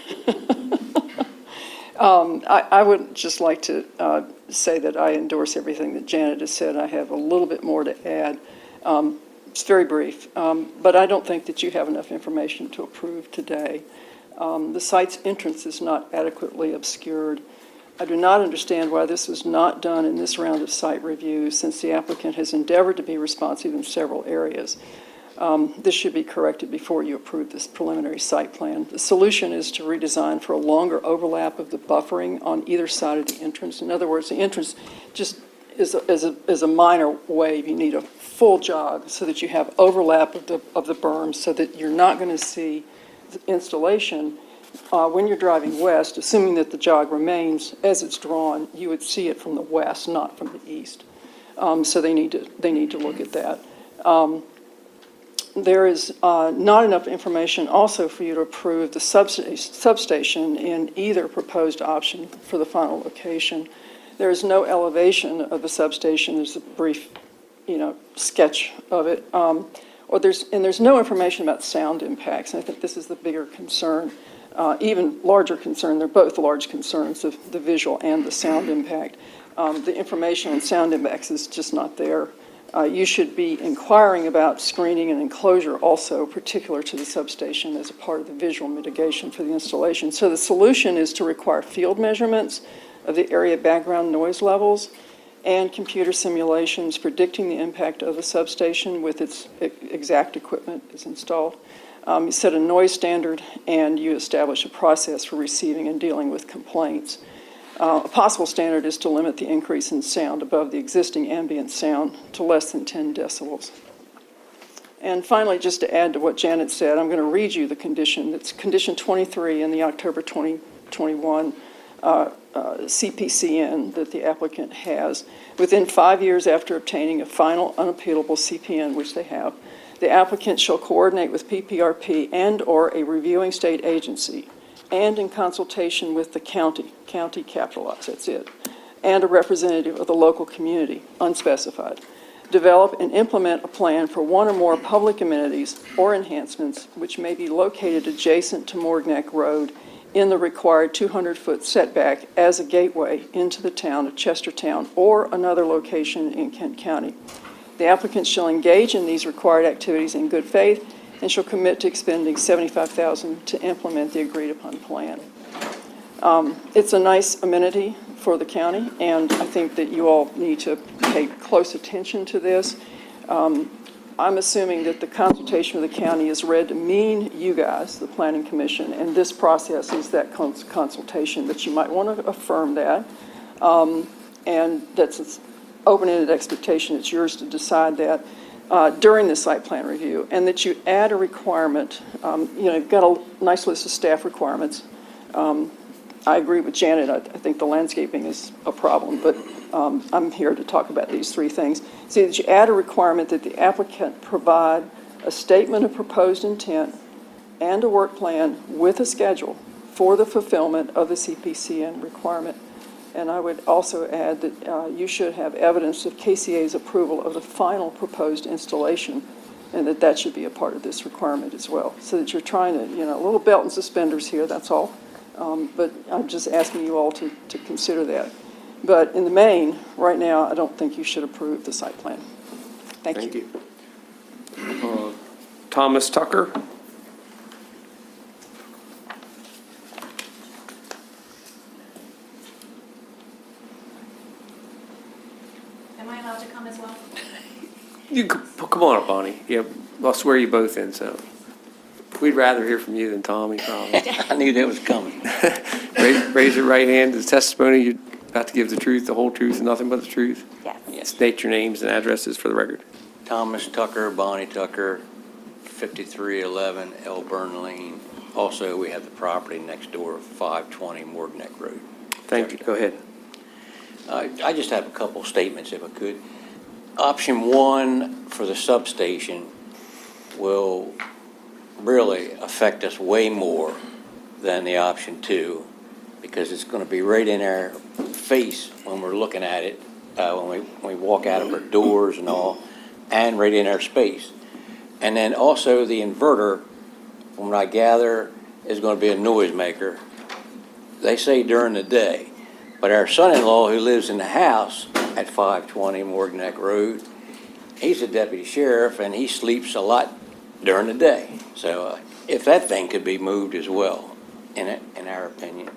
I would just like to say that I endorse everything that Janet has said. I have a little bit more to add. It's very brief, but I don't think that you have enough information to approve today. The site's entrance is not adequately obscured. I do not understand why this was not done in this round of site review, since the applicant has endeavored to be responsive in several areas. This should be corrected before you approve this preliminary site plan. The solution is to redesign for a longer overlap of the buffering on either side of the entrance. In other words, the entrance just is a minor wave. You need a full jog so that you have overlap of the berm, so that you're not going to see the installation when you're driving west, assuming that the jog remains as it's drawn. You would see it from the west, not from the east. So they need to look at that. There is not enough information also for you to approve the substation in either proposed option for the final location. There is no elevation of the substation. There's a brief, sketch of it. There's no information about sound impacts. And I think this is the bigger concern, even larger concern. They're both large concerns, of the visual and the sound impact. The information on sound impacts is just not there. You should be inquiring about screening and enclosure also, particular to the substation, as a part of the visual mitigation for the installation. So the solution is to require field measurements of the area background noise levels and computer simulations predicting the impact of the substation with its exact equipment is installed. You set a noise standard and you establish a process for receiving and dealing with complaints. A possible standard is to limit the increase in sound above the existing ambient sound to less than 10 decibels. And finally, just to add to what Janet said, I'm going to read you the condition. It's condition 23 in the October 2021 CPCN that the applicant has. Within 5 years after obtaining a final unappealable CPN, which they have, the applicant shall coordinate with PPRP and/or a reviewing state agency, and in consultation with the county capitalized, that's it, and a representative of the local community, unspecified, develop and implement a plan for one or more public amenities or enhancements which may be located adjacent to Morgnac Road in the required 200-foot setback as a gateway into the town of Chestertown or another location in Kent County. The applicant shall engage in these required activities in good faith and shall commit to expending $75,000 to implement the agreed-upon plan. It's a nice amenity for the county, and I think that you all need to pay close attention to this. I'm assuming that the consultation with the county is read to mean you guys, the Planning Commission, and this process is that consultation, but you might want to affirm that. And that's an open-ended expectation. It's yours to decide that during the site plan review, and that you add a requirement. You've got a nice list of staff requirements. I agree with Janet. I think the landscaping is a problem, but I'm here to talk about these three things. See that you add a requirement that the applicant provide a statement of proposed intent and a work plan with a schedule for the fulfillment of the CPCN requirement. And I would also add that you should have evidence of KCA's approval of the final proposed installation, and that should be a part of this requirement as well. So that you're trying to, a little belt and suspenders here, that's all. But I'm just asking you all to consider that. But in the main, right now, I don't think you should approve the site plan. Thank you. Thomas Tucker? Am I allowed to come as well? Come on up, Bonnie. Yeah, I'll swear you both in, so. We'd rather hear from you than Tommy, probably. I knew that was coming. Raise your right hand. The testimony you're about to give the truth, the whole truth, and nothing but the truth. Yes. State your names and addresses for the record. Thomas Tucker, Bonnie Tucker, 5311 Elburn Lane. Also, we have the property next door, 520 Morgan Neck Road. Thank you. Go ahead. I just have a couple statements, if I could. Option one for the substation will really affect us way more than the option two, because it's going to be right in our face when we're looking at it, when we walk out of our doors and all, and right in our space. And then also the inverter, from what I gather, is going to be a noisemaker. They say during the day. But our son-in-law, who lives in the house at 520 Morgan Neck Road, he's a deputy sheriff, and he sleeps a lot during the day. So if that thing could be moved as well, in our opinion,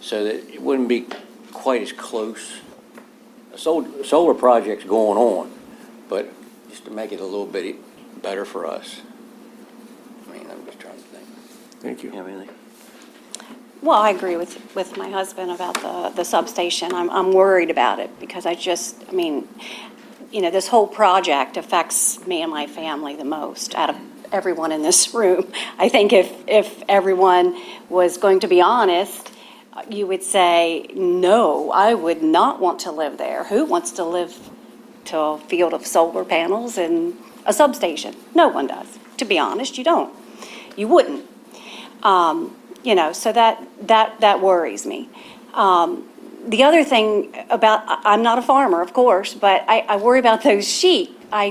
so that it wouldn't be quite as close. A solar project's going on, but just to make it a little bit better for us. I mean, I'm just trying to think. Thank you. You have anything? Well, I agree with my husband about the substation. I'm worried about it because this whole project affects me and my family the most out of everyone in this room. I think if everyone was going to be honest, you would say, no, I would not want to live there. Who wants to live to a field of solar panels and a substation? No one does. To be honest, you don't. You wouldn't. So that worries me. The other thing about, I'm not a farmer, of course, but I worry about those sheep. I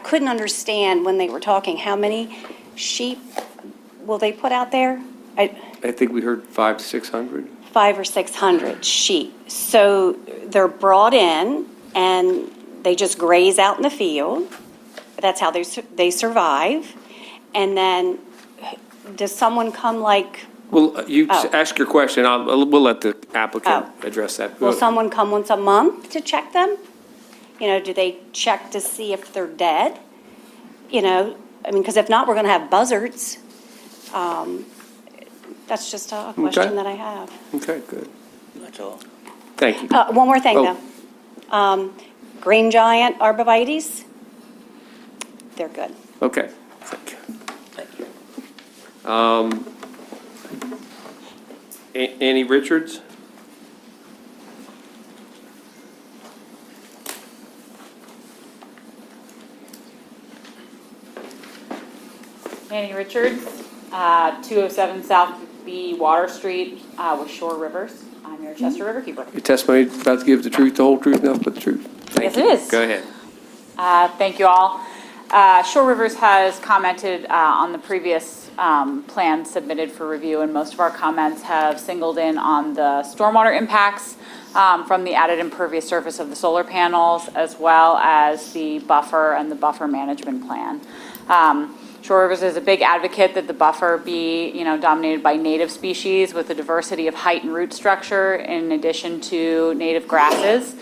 couldn't understand when they were talking, how many sheep will they put out there? I think we heard 500 to 600. 500 or 600 sheep. So they're brought in and they just graze out in the field. That's how they survive. And then does someone come Well, you ask your question. We'll let the applicant address that. Will someone come once a month to check them? Do they check to see if they're dead? Because if not, we're going to have buzzards. That's just a question that I have. Okay, good. That's all. Thank you. One more thing, though. Green giant arborvitaes, they're good. Okay, thank you. Annie Richards? Annie Richards, 207 South B Water Street with Shore Rivers. I'm your Chester Riverkeeper. Your testimony about to give the truth, the whole truth, nothing but the truth. Yes, it is. Go ahead. Thank you all. Shore Rivers has commented on the previous plan submitted for review, and most of our comments have singled in on the stormwater impacts from the added impervious surface of the solar panels, as well as the buffer and the buffer management plan. Shore Rivers is a big advocate that the buffer be, dominated by native species with a diversity of height and root structure, in addition to native grasses.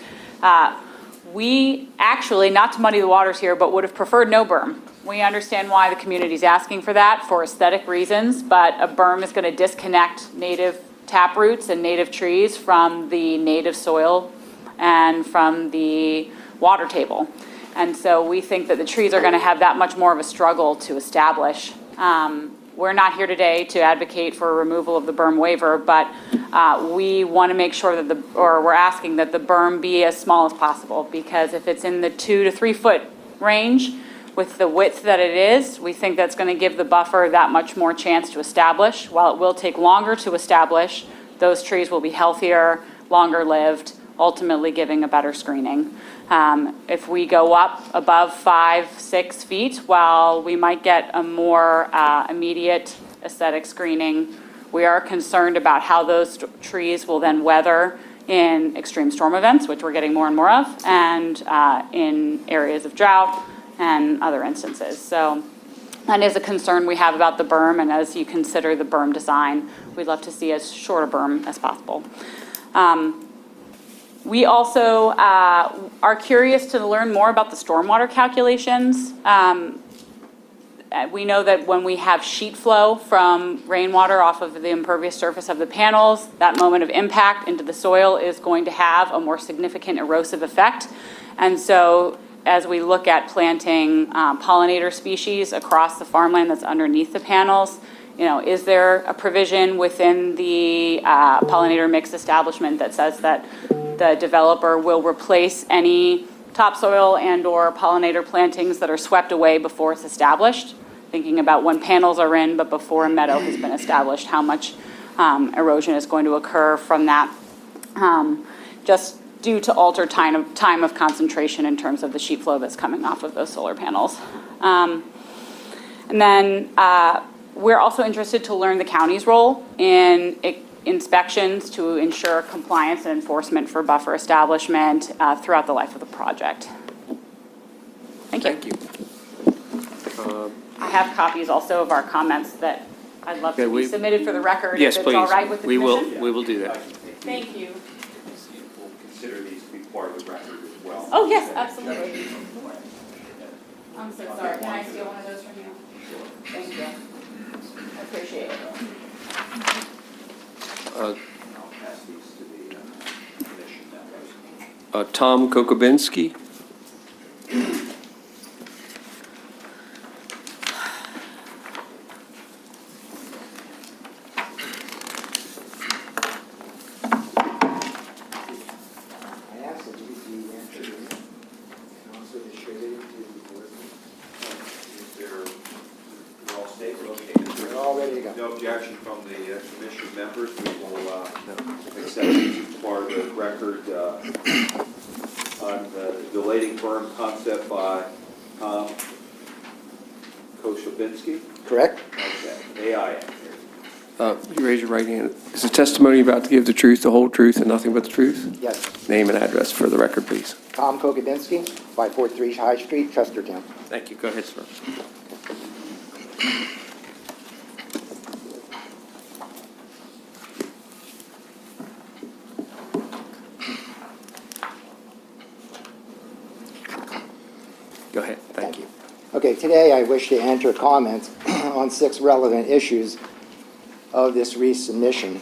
We actually, not to muddy the waters here, but would have preferred no berm. We understand why the community is asking for that for aesthetic reasons, but a berm is going to disconnect native taproots and native trees from the native soil and from the water table. And so we think that the trees are going to have that much more of a struggle to establish. we're not here today to advocate for removal of the berm waiver, but we want to make sure that we're asking that the berm be as small as possible, because if it's in the 2 to 3 foot range with the width that it is, we think that's going to give the buffer that much more chance to establish. While it will take longer to establish, those trees will be healthier, longer lived, ultimately giving a better screening. If we go up above 5-6 feet, while we might get a more immediate aesthetic screening, we are concerned about how those trees will then weather in extreme storm events, which we're getting more and more of, and in areas of drought and other instances. So that is a concern we have about the berm, and as you consider the berm design, we'd love to see as short a berm as possible. We also are curious to learn more about the stormwater calculations. We know that when we have sheet flow from rainwater off of the impervious surface of the panels, that moment of impact into the soil is going to have a more significant erosive effect. And so as we look at planting pollinator species across the farmland that's underneath the panels, is there a provision within the pollinator mix establishment that says that the developer will replace any topsoil and/or pollinator plantings that are swept away before it's established? Thinking about when panels are in, but before a meadow has been established, how much erosion is going to occur from that, just due to altered time of concentration in terms of the sheet flow that's coming off of those solar panels. And then we're also interested to learn the county's role in inspections to ensure compliance and enforcement for buffer establishment throughout the life of the project. Thank you. I have copies also of our comments that I'd love to be submitted for the record. Yes, if please. it's all right with the commission. We will do that. Thank you. We'll consider these to be part of the record as well. Oh, yes, absolutely. I'm so sorry. Can I steal one of those from you? Thank you. I appreciate it. I'll pass these to the commission that way. Tom Kokobinski. No objection from the commission members. We will accept these as part of the record on the lighting berm concept by Tom Kokobinski. Correct. Okay, AIN. You raise your right hand. Is the testimony about to give the truth, the whole truth, and nothing but the truth? Yes. Name and address for the record, please. Tom Kokobinski, 543 High Street, Chestertown. Thank you. Go ahead, sir. Go ahead. Thank you. Okay, today I wish to enter comments on 6 relevant issues of this resubmission.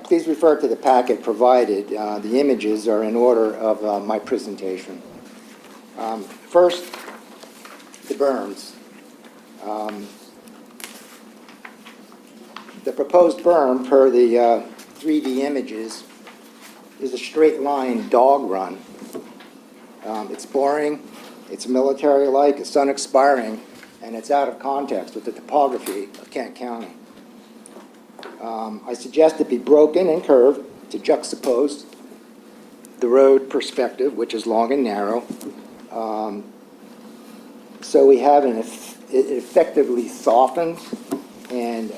Please refer to the packet provided. The images are in order of my presentation. First, the berms. The proposed berm, per the 3D images, is a straight line dog run. It's boring, it's military-like, it's unexpiring, and it's out of context with the topography of Kent County. I suggest it be broken and curved to juxtapose the road perspective, which is long and narrow, so we have it effectively softens and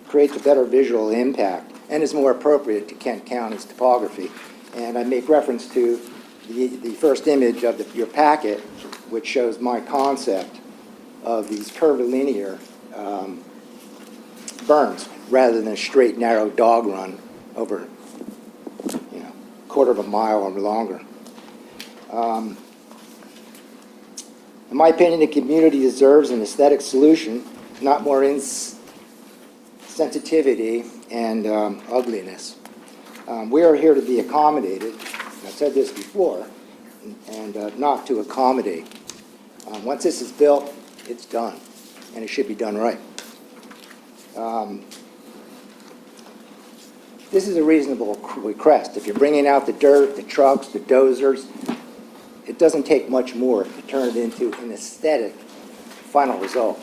creates a better visual impact and is more appropriate to Kent County's topography. And I make reference to the first image of your packet, which shows my concept of these curvilinear berms rather than a straight, narrow dog run over, a quarter of a mile or longer. In my opinion, the community deserves an aesthetic solution, not more insensitivity and ugliness. We are here to be accommodated. I've said this before, and not to accommodate. Once this is built, it's done. and it should be done right. This is a reasonable request. If you're bringing out the dirt, the trucks, the dozers, it doesn't take much more to turn it into an aesthetic final result.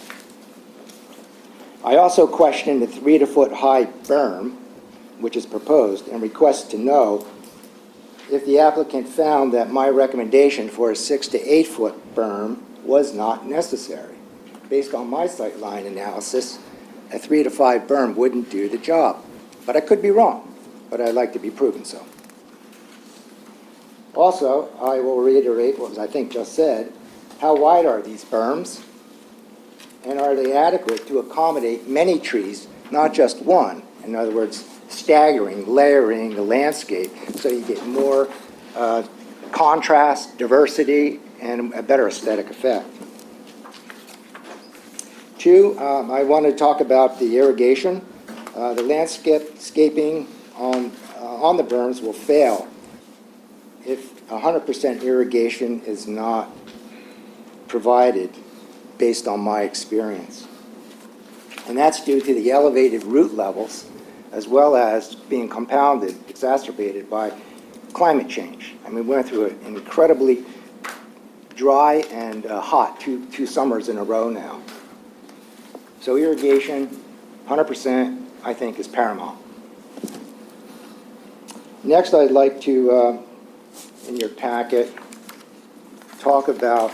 I also question the 3 to foot high berm, which is proposed, and request to know if the applicant found that my recommendation for a 6 to 8 foot berm was not necessary. Based on my sightline analysis, a 3 to 5 berm wouldn't do the job. But I could be wrong, but I'd like to be proven so. Also, I will reiterate what I think just said. How wide are these berms? And are they adequate to accommodate many trees, not just one? In other words, staggering, layering the landscape so you get more contrast, diversity, and a better aesthetic effect. 2, I want to talk about the irrigation. The landscaping on the berms will fail if 100% irrigation is not provided based on my experience. And that's due to the elevated root levels as well as being compounded, exacerbated by climate change. I mean, we went through an incredibly dry and hot two summers in a row now. So irrigation, 100%, I think, is paramount. Next, I'd like to, in your packet, talk about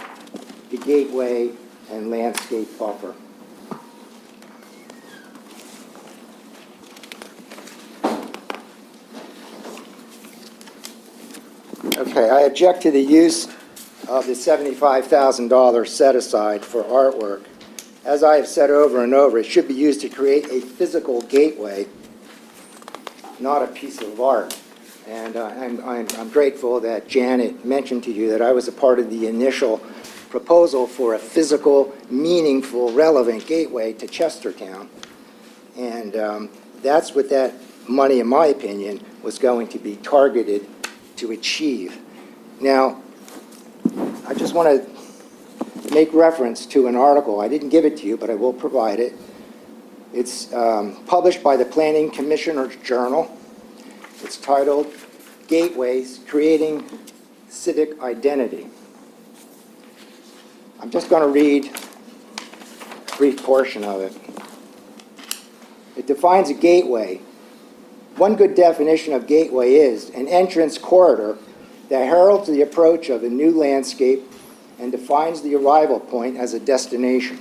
the gateway and landscape buffer. Okay, I object to the use of the $75,000 set aside for artwork. As I have said over and over, it should be used to create a physical gateway, not a piece of art. And I'm grateful that Janet mentioned to you that I was a part of the initial proposal for a physical, meaningful, relevant gateway to Chestertown. And that's what that money, in my opinion, was going to be targeted to achieve. Now, I just want to make reference to an article. I didn't give it to you, but I will provide it. It's published by the Planning Commissioner's Journal. It's titled, Gateways, Creating Civic Identity. I'm just going to read a brief portion of it. It defines a gateway. One good definition of gateway is an entrance corridor that heralds the approach of a new landscape and defines the arrival point as a destination.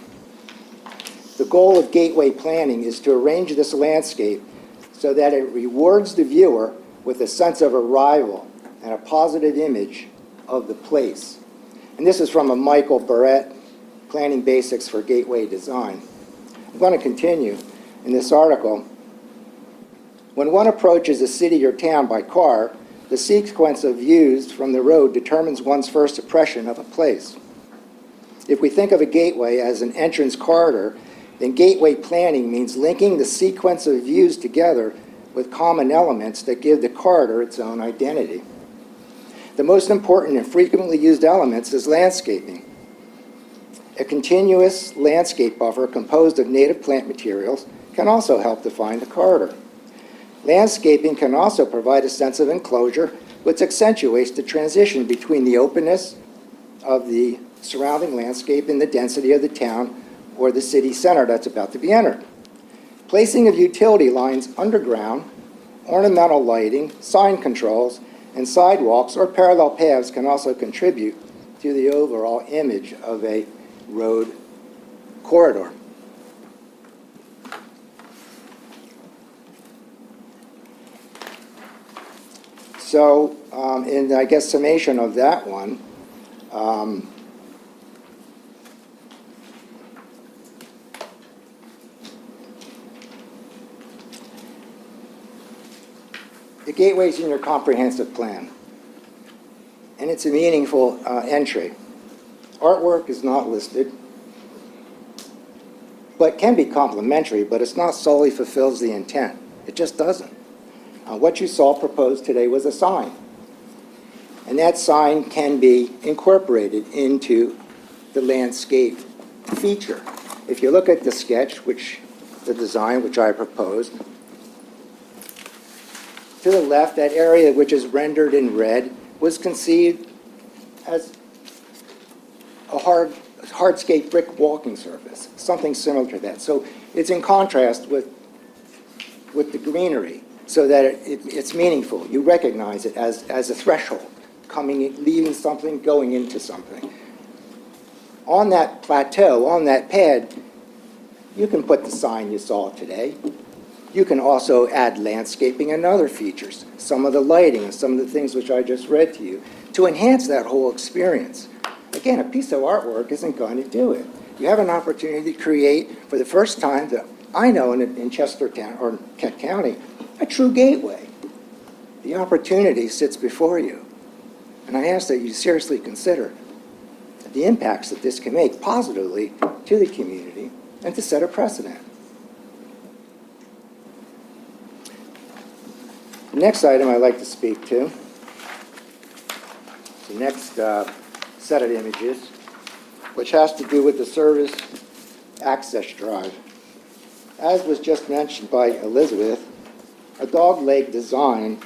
The goal of gateway planning is to arrange this landscape so that it rewards the viewer with a sense of arrival and a positive image of the place. And this is from a Michael Barrett, Planning Basics for Gateway Design. I'm going to continue in this article. When one approaches a city or town by car, the sequence of views from the road determines one's first impression of a place. If we think of a gateway as an entrance corridor, then gateway planning means linking the sequence of views together with common elements that give the corridor its own identity. The most important and frequently used elements is landscaping. A continuous landscape buffer composed of native plant materials can also help define the corridor. Landscaping can also provide a sense of enclosure, which accentuates the transition between the openness of the surrounding landscape and the density of the town or the city center that's about to be entered. Placing of utility lines underground, ornamental lighting, sign controls, and sidewalks or parallel paths can also contribute to the overall image of a road corridor. So, in, I guess, summation of that one, the gateway's in your comprehensive plan, and it's a meaningful entry. Artwork is not listed, but can be complementary, but it's not solely fulfills the intent. It just doesn't. What you saw proposed today was a sign, and that sign can be incorporated into the landscape feature. If you look at the sketch, the design which I proposed, to the left, that area which is rendered in red was conceived as a hardscape brick walking surface, something similar to that. So it's in contrast with the greenery, so that it's meaningful. You recognize it as a threshold, leaving something, going into something. On that plateau, on that pad, you can put the sign you saw today. You can also add landscaping and other features, some of the lighting and some of the things which I just read to you, to enhance that whole experience. Again, a piece of artwork isn't going to do it. You have an opportunity to create, for the first time that I know in Chestertown or Kent County, a true gateway. The opportunity sits before you. And I ask that you seriously consider the impacts that this can make positively to the community and to set a precedent. The next item I'd like to speak to, the next set of images, which has to do with the service access drive. As was just mentioned by Elizabeth, a dogleg design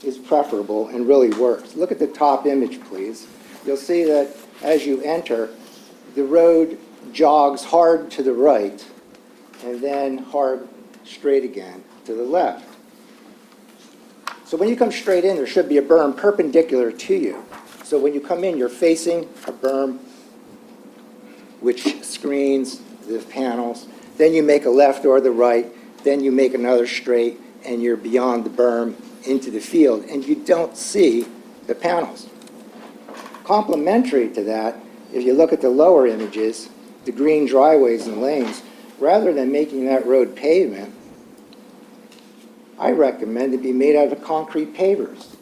is preferable and really works. Look at the top image, please. You'll see that as you enter, the road jogs hard to the right and then hard straight again to the left. So when you come straight in, there should be a berm perpendicular to you. So when you come in, you're facing a berm which screens the panels. Then you make a left or the right. Then you make another straight, and you're beyond the berm into the field, and you don't see the panels. Complementary to that, if you look at the lower images, the green driveways and lanes, rather than making that road pavement, I recommend it be made out of concrete pavers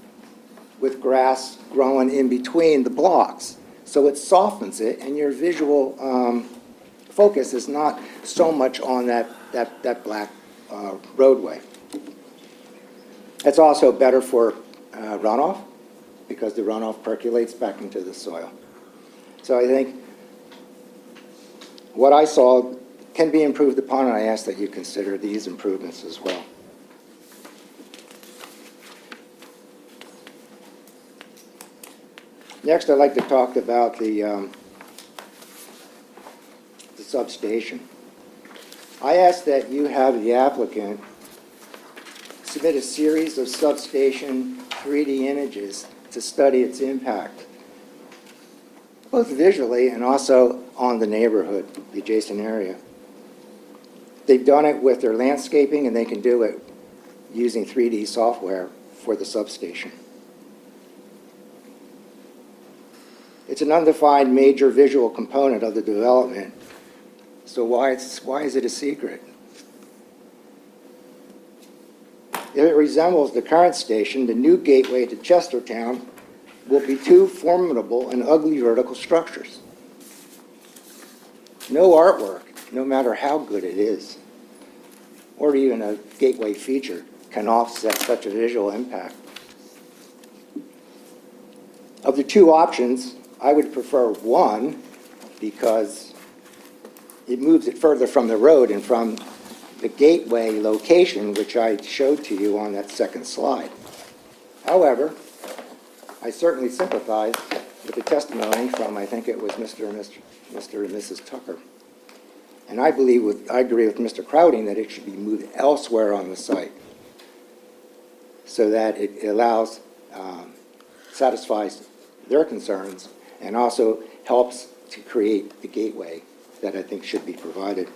with grass growing in between the blocks. So it softens it, and your visual focus is not so much on that black roadway. It's also better for runoff, because the runoff percolates back into the soil. So I think what I saw can be improved upon, and I ask that you consider these improvements as well. Next, I'd like to talk about the substation. I ask that you have the applicant submit a series of substation 3D images to study its impact, both visually and also on the neighborhood, the adjacent area. They've done it with their landscaping, and they can do it using 3D software for the substation. It's an undefined major visual component of the development, so why is it a secret? If it resembles the current station, the new gateway to Chestertown will be two formidable and ugly vertical structures. No artwork, no matter how good it is, or even a gateway feature, can offset such a visual impact. Of the two options, I would prefer one because it moves it further from the road and from the gateway location, which I showed to you on that second slide. However, I certainly sympathize with the testimony from, I think it was Mr. and Mrs. Tucker. And I agree with Mr. Crowding that it should be moved elsewhere on the site so that it allows, satisfies their concerns and also helps to create the gateway that I think should be provided.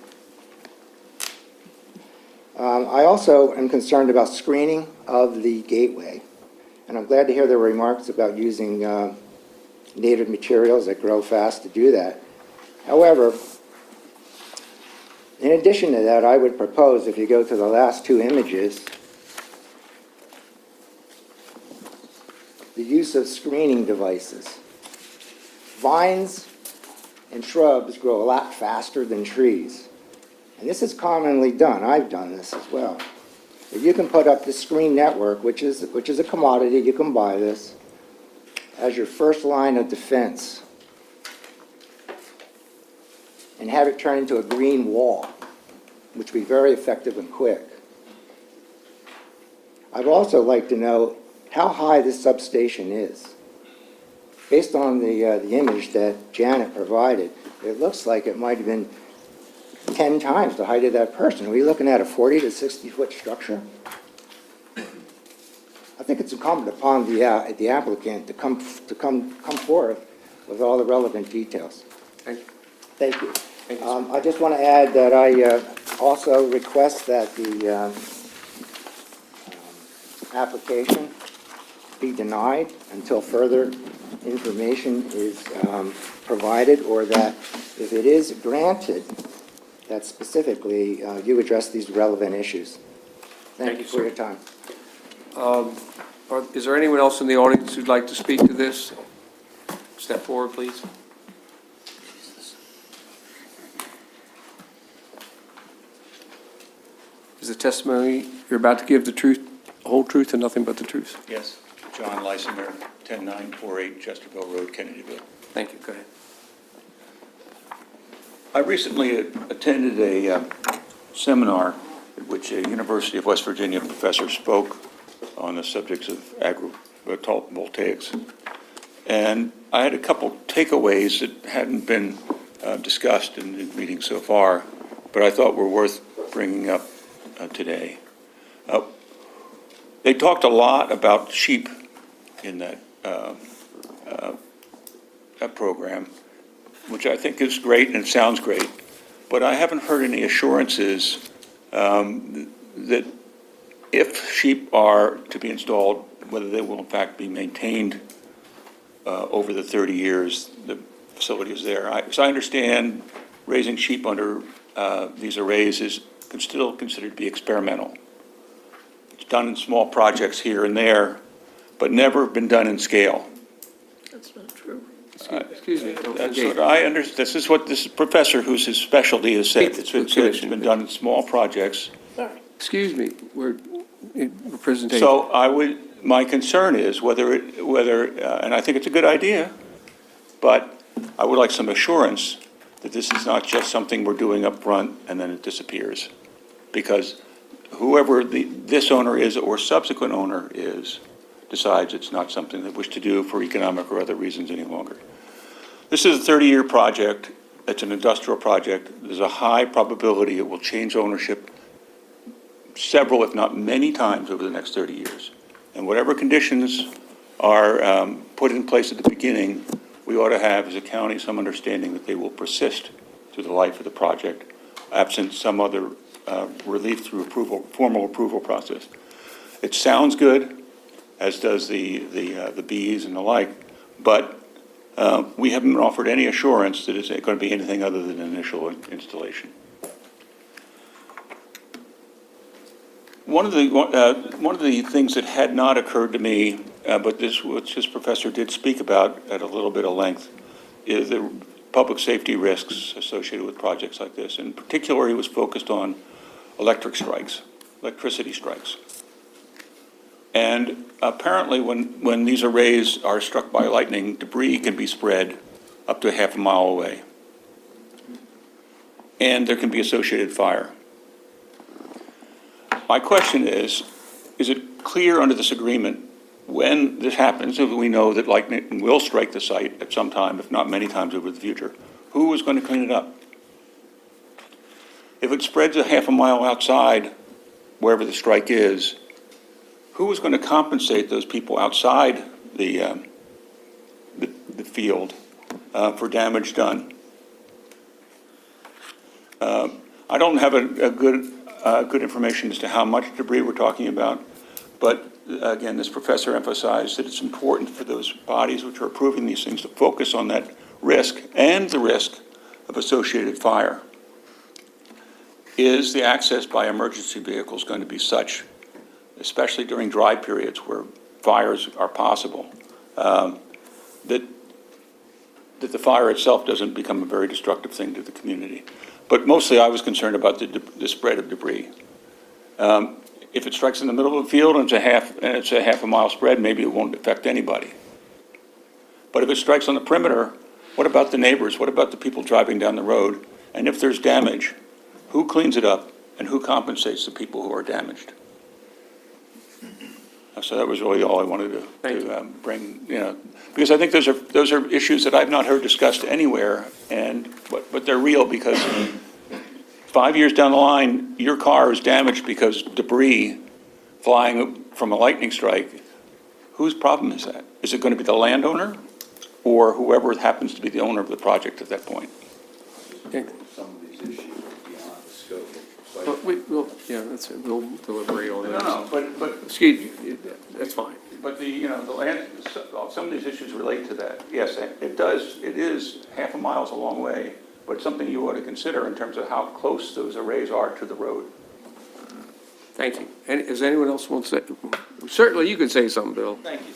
I also am concerned about screening of the gateway, and I'm glad to hear the remarks about using native materials that grow fast to do that. However, in addition to that, I would propose, if you go to the last two images, the use of screening devices. Vines and shrubs grow a lot faster than trees. And this is commonly done. I've done this as well. If you can put up the screen network, which is a commodity, you can buy this, as your first line of defense. and have it turn into a green wall, which would be very effective and quick. I'd also like to know how high this substation is. Based on the image that Janet provided, it looks like it might have been 10 times the height of that person. Are we looking at a 40 to 60-foot structure? I think it's incumbent upon the applicant to come forth with all the relevant details. Thank you. Thank you. I just want to add that I also request that the application be denied until further information is provided, or that if it is granted, that specifically you address these relevant issues. Thank you for your time. Is there anyone else in the audience who'd like to speak to this? Step forward, please. Is the testimony you're about to give the truth, the whole truth, and nothing but the truth? Yes, John Lysimer, 10948 Chesterville Road, Kennedyville. Thank you. Go ahead. I recently attended a seminar at which a University of West Virginia professor spoke on the subjects of agrivoltaics. And I had a couple takeaways that hadn't been discussed in the meeting so far, but I thought were worth bringing up today. They talked a lot about sheep in that program, which I think is great and it sounds great, but I haven't heard any assurances that if sheep are to be installed, whether they will in fact be maintained over the 30 years the facility is there. As I understand, raising sheep under these arrays is still considered to be experimental. It's done in small projects here and there, but never been done in scale. That's not true. Excuse me. That's what I understand. This is what this professor, whose his specialty has said. It's been done in small projects. Excuse me. We're in presentation. So my concern is whether, and I think it's a good idea, but I would like some assurance that this is not just something we're doing up front and then it disappears. Because whoever this owner is or subsequent owner is, decides it's not something they wish to do for economic or other reasons any longer. This is a 30-year project. It's an industrial project. There's a high probability it will change ownership several, if not many times over the next 30 years. And whatever conditions are put in place at the beginning, we ought to have as a county some understanding that they will persist through the life of the project, absent some other relief through formal approval process. It sounds good, as does the bees and the like, but we haven't been offered any assurance that it's going to be anything other than initial installation. One of the things that had not occurred to me, but which this professor did speak about at a little bit of length, is the public safety risks associated with projects like this. In particular, he was focused on electricity strikes. And apparently when these arrays are struck by lightning, debris can be spread up to half a mile away. And there can be associated fire. My question is it clear under this agreement when this happens, if we know that lightning will strike the site at some time, if not many times over the future, who is going to clean it up? If it spreads a half a mile outside, wherever the strike is, who is going to compensate those people outside the field for damage done? I don't have a good information as to how much debris we're talking about, but again, this professor emphasized that it's important for those bodies which are approving these things to focus on that risk and the risk of associated fire. Is the access by emergency vehicles going to be such, especially during dry periods where fires are possible, that the fire itself doesn't become a very destructive thing to the community? But mostly I was concerned about the spread of debris. If it strikes in the middle of the field and it's a half a mile spread, maybe it won't affect anybody. But if it strikes on the perimeter, what about the neighbors? What about the people driving down the road? And if there's damage, who cleans it up and who compensates the people who are damaged? So that was really all I wanted to bring, because I think those are issues that I've not heard discussed anywhere, but they're real because 5 years down the line, your car is damaged because debris flying from a lightning strike. Whose problem is that? Is it going to be the landowner or whoever happens to be the owner of the project at that point? Some of these issues beyond the scope of site. But we'll deliberate on that. No, but Excuse me, that's fine. But the land, some of these issues relate to that. Yes, it does, it is half a mile's a long way, but it's something you ought to consider in terms of how close those arrays are to the road. Thank you. And does anyone else want to say? Certainly, you can say something, Bill. Thank you.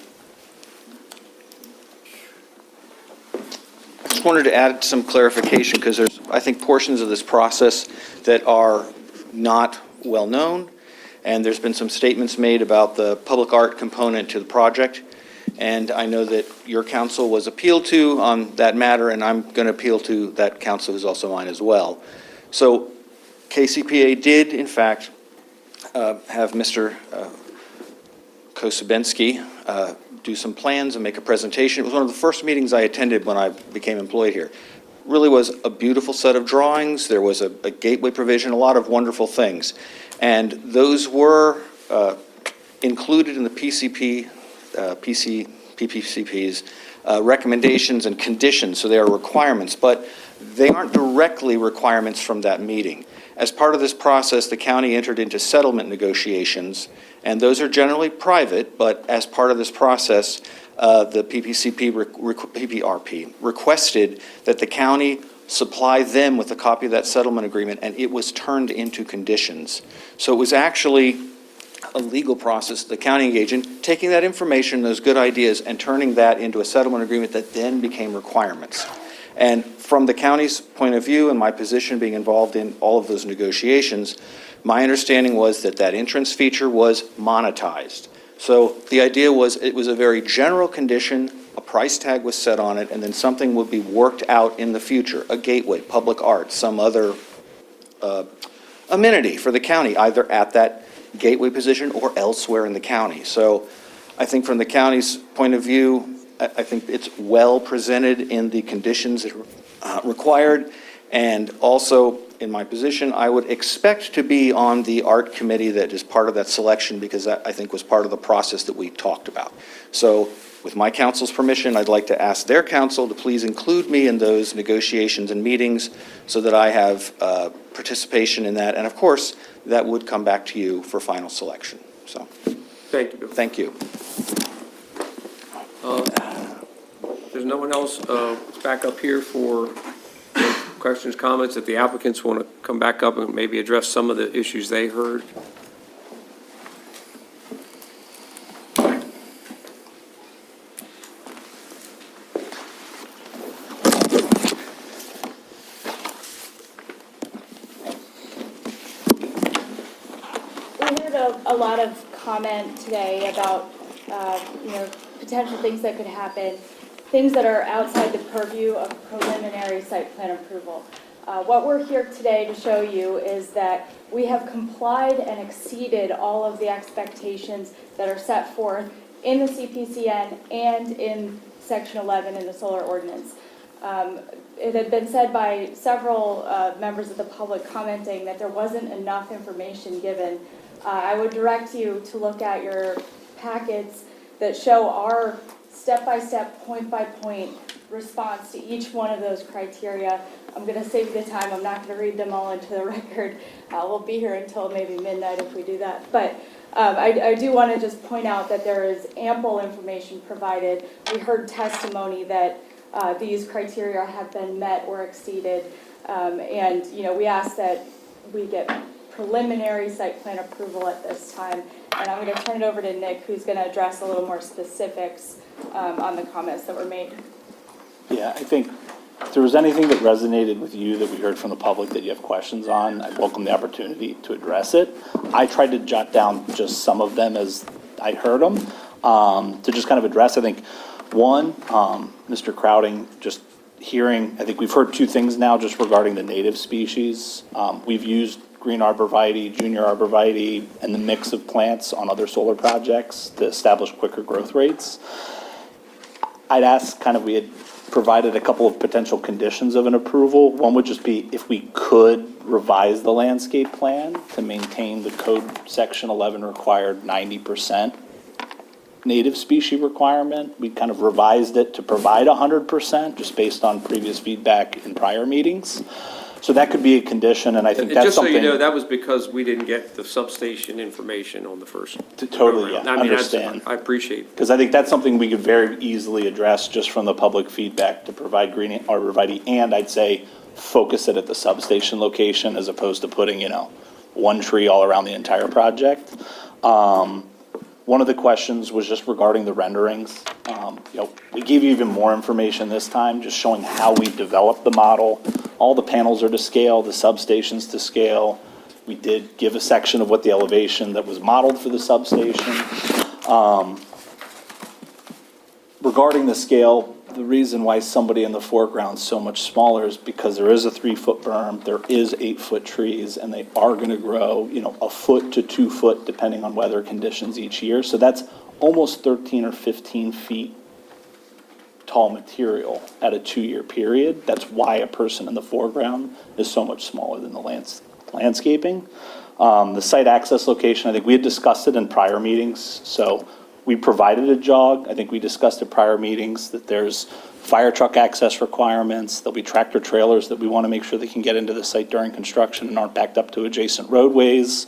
I just wanted to add some clarification because there's, I think, portions of this process that are not well-known, and there's been some statements made about the public art component to the project, and I know that your council was appealed to on that matter, and I'm going to appeal to that council, who's also mine as well. So KCPA did, in fact, have Mr. Kosubensky do some plans and make a presentation. It was one of the first meetings I attended when I became employed here. Really was a beautiful set of drawings. There was a gateway provision, a lot of wonderful things. And those were included in the PPCP's recommendations and conditions, so they are requirements, but they aren't directly requirements from that meeting. As part of this process, the county entered into settlement negotiations, and those are generally private, but as part of this process, the PPRP requested that the county supply them with a copy of that settlement agreement, and it was turned into conditions. So it was actually a legal process, the county engaged in, taking that information, those good ideas, and turning that into a settlement agreement that then became requirements. And from the county's point of view and my position being involved in all of those negotiations, my understanding was that that entrance feature was monetized. So the idea was it was a very general condition, a price tag was set on it, and then something would be worked out in the future, a gateway, public art, some other amenity for the county, either at that gateway position or elsewhere in the county. So I think from the county's point of view, I think it's well presented in the conditions that are required. And also, in my position, I would expect to be on the art committee that is part of that selection because that, I think, was part of the process that we talked about. So with my council's permission, I'd like to ask their council to please include me in those negotiations and meetings so that I have participation in that. And of course, that would come back to you for final selection. So, Thank you, Bill. thank you. There's no one else back up here for questions, comments, if the applicants want to come back up and maybe address some of the issues they heard. We heard a lot of comment today about, potential things that could happen, things that are outside the purview of preliminary site plan approval. What we're here today to show you is that we have complied and exceeded all of the expectations that are set forth in the CPCN and in Section 11 in the solar ordinance. It had been said by several members of the public commenting that there wasn't enough information given. I would direct you to look at your packets that show our step-by-step, point-by-point response to each one of those criteria. I'm going to save the time. I'm not going to read them all into the record. We'll be here until maybe midnight if we do that. But I do want to just point out that there is ample information provided. We heard testimony that these criteria have been met or exceeded. And, we ask that we get preliminary site plan approval at this time. And I'm going to turn it over to Nick, who's going to address a little more specifics on the comments that were made. Yeah, I think if there was anything that resonated with you that we heard from the public that you have questions on, I welcome the opportunity to address it. I tried to jot down just some of them as I heard them to just kind of address. I think one, Mr. Crowding just hearing, I think we've heard two things now just regarding the native species. We've used green arborvitae, junior arborvitae, and the mix of plants on other solar projects to establish quicker growth rates. I'd ask kind of, we had provided a couple of potential conditions of an approval. One would just be if we could revise the landscape plan to maintain the code section 11 required 90% native species requirement. We kind of revised it to provide 100% just based on previous feedback in prior meetings. So that could be a condition, and I think that's Just so something. you know, that was because we didn't get the substation information on the first. Totally, yeah, I mean, understand. I appreciate it. Because I think that's something we could very easily address just from the public feedback to provide green arborvitae, and I'd say focus it at the substation location as opposed to putting, one tree all around the entire project. One of the questions was just regarding the renderings. We gave you even more information this time, just showing how we developed the model. All the panels are to scale, the substation's to scale. We did give a section of what the elevation that was modeled for the substation. Regarding the scale, the reason why somebody in the foreground is so much smaller is because there is a 3-foot berm, there is 8-foot trees, and they are gonna grow, a foot to 2 foot depending on weather conditions each year. So that's almost 13 or 15 feet tall material at a 2-year period. That's why a person in the foreground is so much smaller than the landscaping. The site access location, I think we had discussed it in prior meetings, so we provided a jog. I think we discussed at prior meetings that there's fire truck access requirements, there'll be tractor trailers that we want to make sure they can get into the site during construction and aren't backed up to adjacent roadways.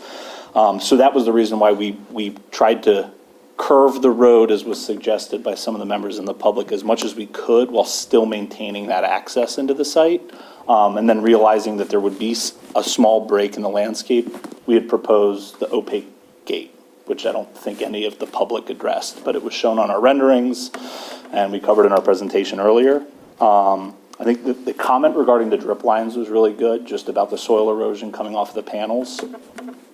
So that was the reason why we tried to curve the road, as was suggested by some of the members in the public, as much as we could while still maintaining that access into the site. And then realizing that there would be a small break in the landscape, we had proposed the opaque gate, which I don't think any of the public addressed, but it was shown on our renderings and we covered in our presentation earlier. I think the comment regarding the drip lines was really good, just about the soil erosion coming off of the panels.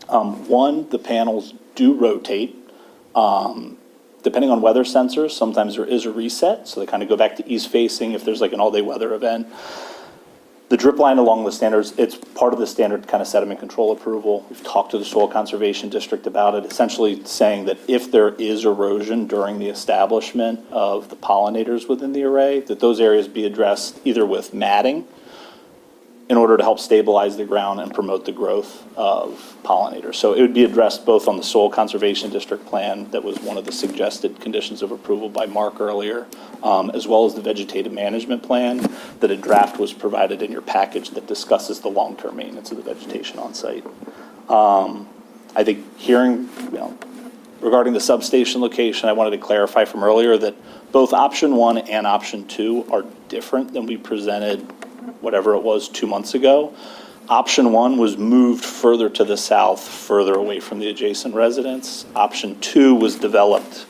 One, the panels do rotate. Depending on weather sensors, sometimes there is a reset, so they kind of go back to east facing if there's like an all-day weather event. The drip line along the standards, it's part of the standard kind of sediment control approval. We've talked to the Soil Conservation District about it, essentially saying that if there is erosion during the establishment of the pollinators within the array, that those areas be addressed either with matting in order to help stabilize the ground and promote the growth of pollinators. So it would be addressed both on the Soil Conservation District plan, that was one of the suggested conditions of approval by Mark earlier, as well as the vegetative management plan, that a draft was provided in your package that discusses the long-term maintenance of the vegetation on site. I think hearing, regarding the substation location, I wanted to clarify from earlier that both option 1 and option 2 are different than we presented, whatever it was, 2 months ago. Option 1 was moved further to the south, further away from the adjacent residents. Option 2 was developed,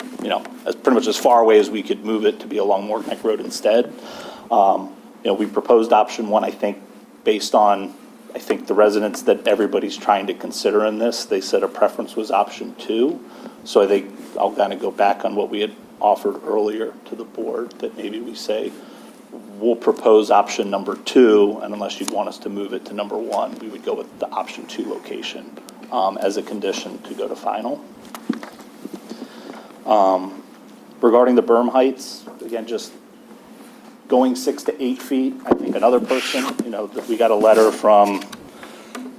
as pretty much as far away as we could move it to be along Mortneck Road instead. We proposed option 1, I think, based on, the residents that everybody's trying to consider in this, they said a preference was option 2. So I think I'll kind of go back on what we had offered earlier to the board, that maybe we say, we'll propose option number 2, and unless you'd want us to move it to number 1, we would go with the option 2 location as a condition to go to final. Regarding the berm heights, again, just going 6 to 8 feet. I think another person, that we got a letter from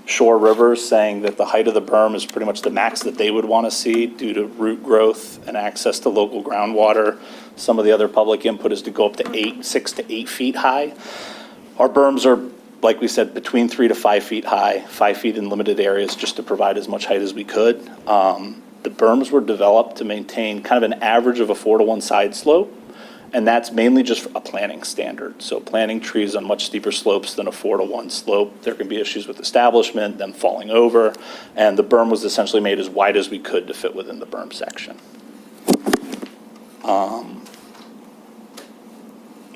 Shore Rivers saying that the height of the berm is pretty much the max that they would want to see due to root growth and access to local groundwater. Some of the other public input is to go up to 6 to 8 feet high. Our berms are, like we said, between 3 to 5 feet high, 5 feet in limited areas, just to provide as much height as we could. The berms were developed to maintain kind of an average of a 4-to-1 side slope, and that's mainly just a planting standard. So planting trees on much steeper slopes than a 4-to-1 slope, there can be issues with establishment, them falling over, and the berm was essentially made as wide as we could to fit within the berm section.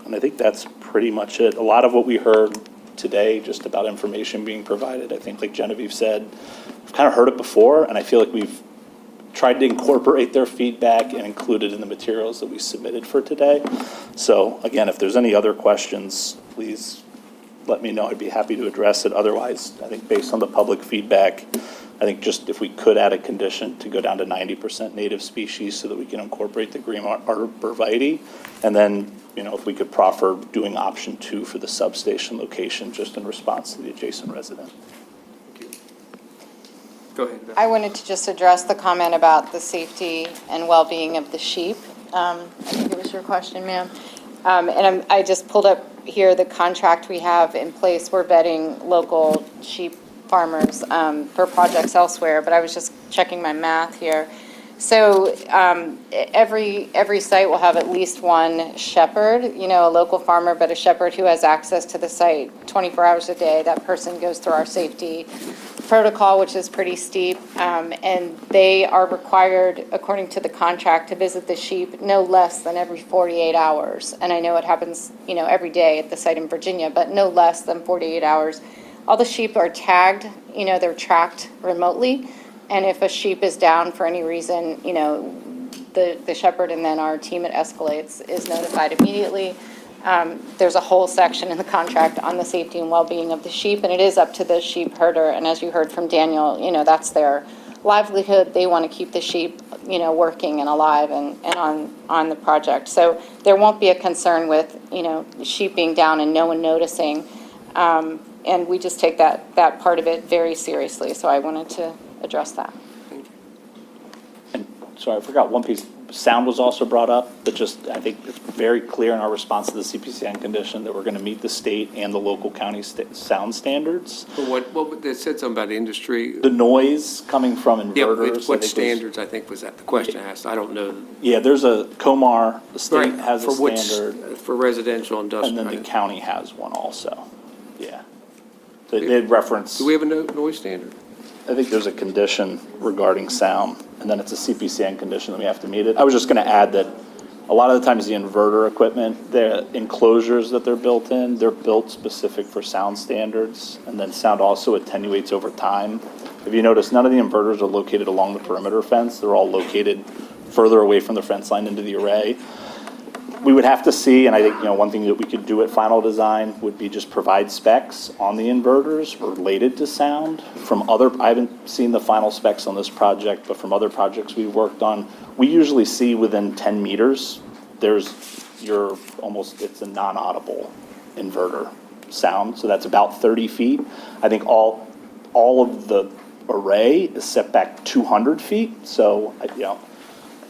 And I think that's pretty much it. A lot of what we heard today, just about information being provided, I think like Genevieve said, we've kind of heard it before, and I feel like we've tried to incorporate their feedback and include it in the materials that we submitted for today. So again, if there's any other questions, please let me know. I'd be happy to address it. Otherwise, I think based on the public feedback, I think just if we could add a condition to go down to 90% native species so that we can incorporate the green arborvitae. And then, if we could proffer doing option 2 for the substation location, just in response to the adjacent resident. Go ahead. I wanted to just address the comment about the safety and well-being of the sheep. I think it was your question, ma'am. I just pulled up here the contract we have in place. We're vetting local sheep farmers for projects elsewhere, but I was just checking my math here. So every site will have at least one shepherd, a local farmer, but a shepherd who has access to the site 24 hours a day. That person goes through our safety protocol, which is pretty steep, and they are required, according to the contract, to visit the sheep no less than every 48 hours. And I know it happens, every day at the site in Virginia, but no less than 48 hours. All the sheep are tagged, they're tracked remotely. And if a sheep is down for any reason, the shepherd and then our team at Escalates is notified immediately. There's a whole section in the contract on the safety and well-being of the sheep, and it is up to the sheep herder. And as you heard from Daniel, that's their livelihood. They want to keep the sheep, working and alive and on the project. So there won't be a concern with, sheep being down and no one noticing. And we just take that part of it very seriously. So I wanted to address that. And sorry, I forgot one piece. Sound was also brought up, but just, I think it's very clear in our response to the CPCN condition that we're going to meet the state and the local county sound standards. But what, they said something about industry. The noise coming from inverters. Yeah, what standards, I think, was that the question asked? I don't know. Yeah, there's a COMAR, the state Right, has a for which- standard. For residential, industrial. And then the county has one also. Yeah. So they did reference. Do we have a noise standard? I think there's a condition regarding sound, and then it's a CPCN condition that we have to meet it. I was just going to add that a lot of the times the inverter equipment, the enclosures that they're built in, they're built specific for sound standards, and then sound also attenuates over time. If you notice, none of the inverters are located along the perimeter fence. They're all located further away from the fence line into the array. We would have to see, and I think, one thing that we could do at final design would be just provide specs on the inverters related to sound from I haven't seen the final specs on this project, but from other projects we've worked on, we usually see within 10 meters, it's a non-audible inverter sound. So that's about 30 feet. I think all of the array is set back 200 feet. So,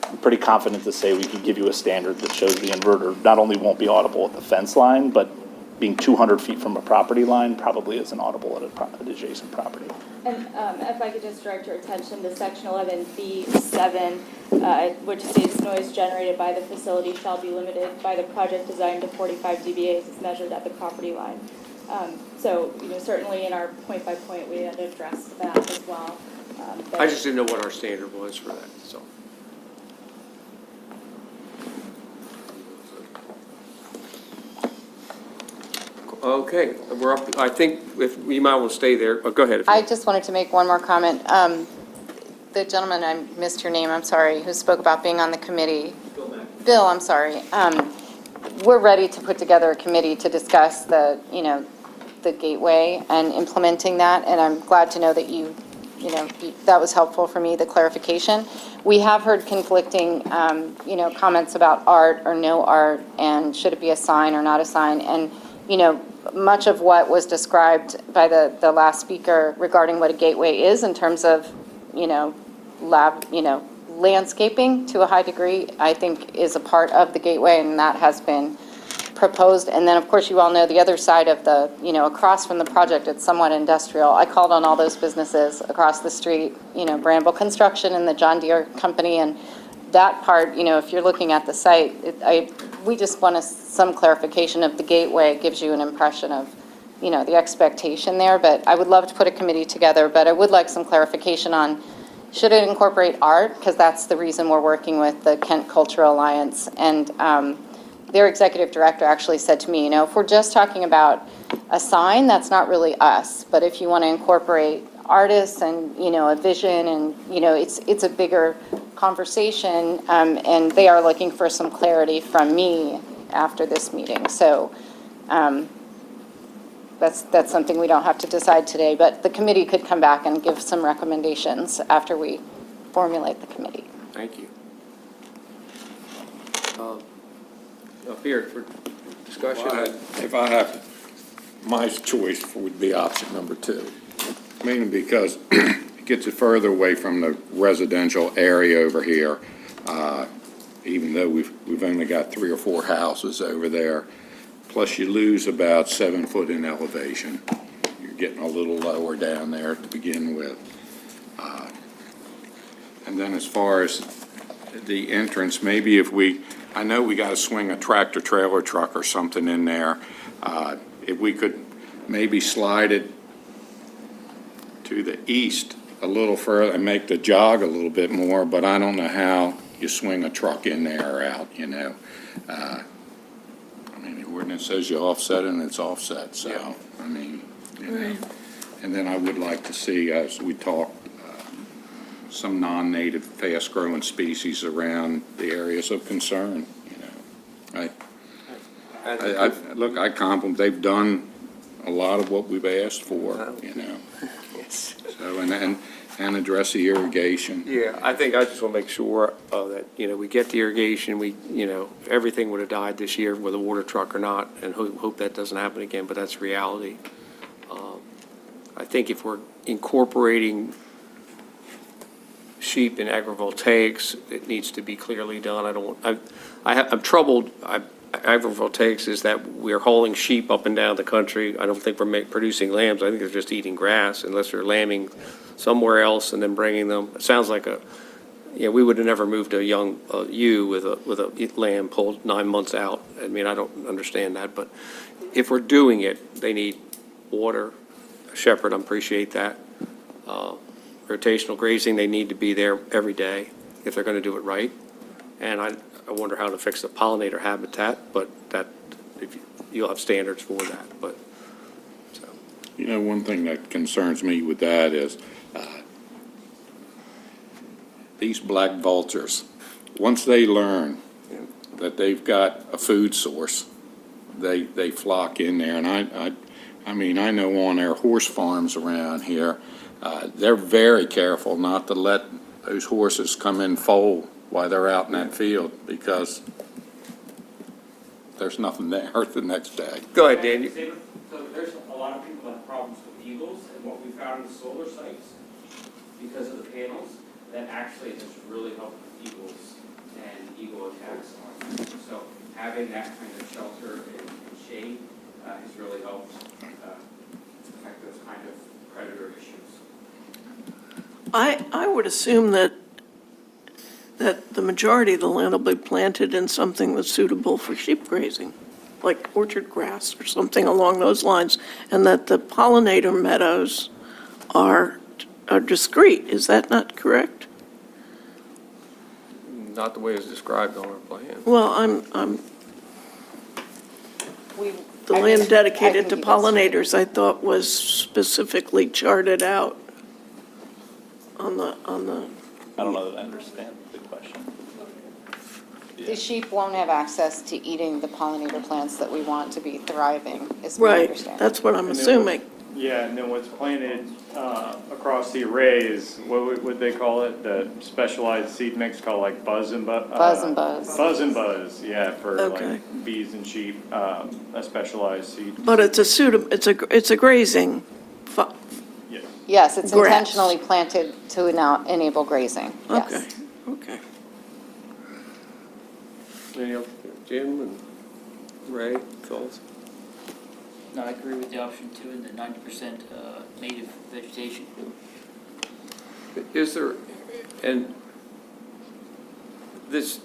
I'm pretty confident to say we could give you a standard that shows the inverter not only won't be audible at the fence line, but being 200 feet from a property line probably isn't audible at an adjacent property. And if I could just direct your attention to section 11B7, which states noise generated by the facility shall be limited by the project design to 45 dBA as measured at the property line. So, certainly in our point by point, we had addressed that as well. I just didn't know what our standard was for that, so. Okay, we're up, I think if you might want to stay there. Oh, go ahead. I just wanted to make one more comment. The gentleman, I missed your name, I'm sorry, who spoke about being on the committee. Bill, I'm sorry. We're ready to put together a committee to discuss the gateway and implementing that, and I'm glad to know that that was helpful for me, the clarification. We have heard conflicting, comments about art or no art, and should it be a sign or not a sign, and, much of what was described by the last speaker regarding what a gateway is in terms of, landscaping to a high degree, I think is a part of the gateway, and that has been proposed. And then, of course, you all know the other side of the, across from the project, it's somewhat industrial. I called on all those businesses across the street, Bramble Construction and the John Deere Company, and that part, if you're looking at the site, we just want some clarification of the gateway. It gives you an impression of, the expectation there. But I would love to put a committee together, but I would like some clarification on, should it incorporate art? Because that's the reason we're working with the Kent Cultural Alliance. And their executive director actually said to me, if we're just talking about a sign, that's not really us. But if you want to incorporate artists and, a vision and, it's a bigger conversation, and they are looking for some clarity from me after this meeting. So that's something we don't have to decide today, but the committee could come back and give some recommendations after we formulate the committee. Thank you. Up here for discussion. If I have, my choice would be option number 2, mainly because it gets it further away from the residential area over here, even though we've only got 3 or 4 houses over there. Plus you lose about 7 foot in elevation. You're getting a little lower down there to begin with. And then as far as the entrance, maybe if I know we got to swing a tractor trailer truck or something in there. If we could maybe slide it to the east a little further and make the jog a little bit more, but I don't know how you swing a truck in there or out, you know. I mean, the ordinance says you offset it and it's offset, so, I mean, you know. And then I would like to see, as we talk, some non-native fast-growing species around the areas of concern, you know. Look, I compliment, they've done a lot of what we've asked for, you know. Yes. So, and address the irrigation. Yeah, I think I just want to make sure that, you know, we get the irrigation, everything would have died this year with a water truck or not, and hope that doesn't happen again, but that's reality. I think if we're incorporating sheep in agrivoltaics, it needs to be clearly done. I'm troubled. Agrivoltaics is that we're hauling sheep up and down the country. I don't think we're producing lambs. I think they're just eating grass unless they're lambing somewhere else and then bringing them. It sounds like we would have never moved a young ewe with a lamb pulled 9 months out. I mean, I don't understand that, but if we're doing it, they need water. Shepherd, I appreciate that. Rotational grazing, they need to be there every day if they're going to do it right. And I wonder how to fix the pollinator habitat, but you'll have standards for that, but, so. You know, one thing that concerns me with that is these black vultures, once they learn that they've got a food source, they flock in there. And I mean, I know on our horse farms around here, they're very careful not to let those horses come in foal while they're out in that field, because there's nothing there the next day. Go ahead, Daniel. So there's a lot of people that have problems with eagles, and what we found in the solar sites, because of the panels, that actually has really helped with eagles and eagle attacks on them. So having that kind of shelter and shade has really helped affect those kind of predator issues. I would assume that the majority of the land will be planted in something that's suitable for sheep grazing, like orchard grass or something along those lines, and that the pollinator meadows are discrete. Is that not correct? Not the way it's described on our plan. Well, the land dedicated to pollinators, I thought, was specifically charted out on the. I don't know that I understand the question. The sheep won't have access to eating the pollinator plants that we want to be thriving, is my Right, understanding. that's what I'm And then assuming. Yeah, and then what's planted across the array is, what would they call it? The specialized seed mix called like Buzz and Buzz? Buzz and Buzz. Buzz and Buzz, yeah, for Okay. like bees and sheep, a specialized seed. But it's a grazing. Yes, it's Grass. intentionally planted to now enable grazing, yes. Okay. Any else? Jim and Ray, thoughts? No, I agree with the option 2 and the 90% native vegetation. Is there, and this,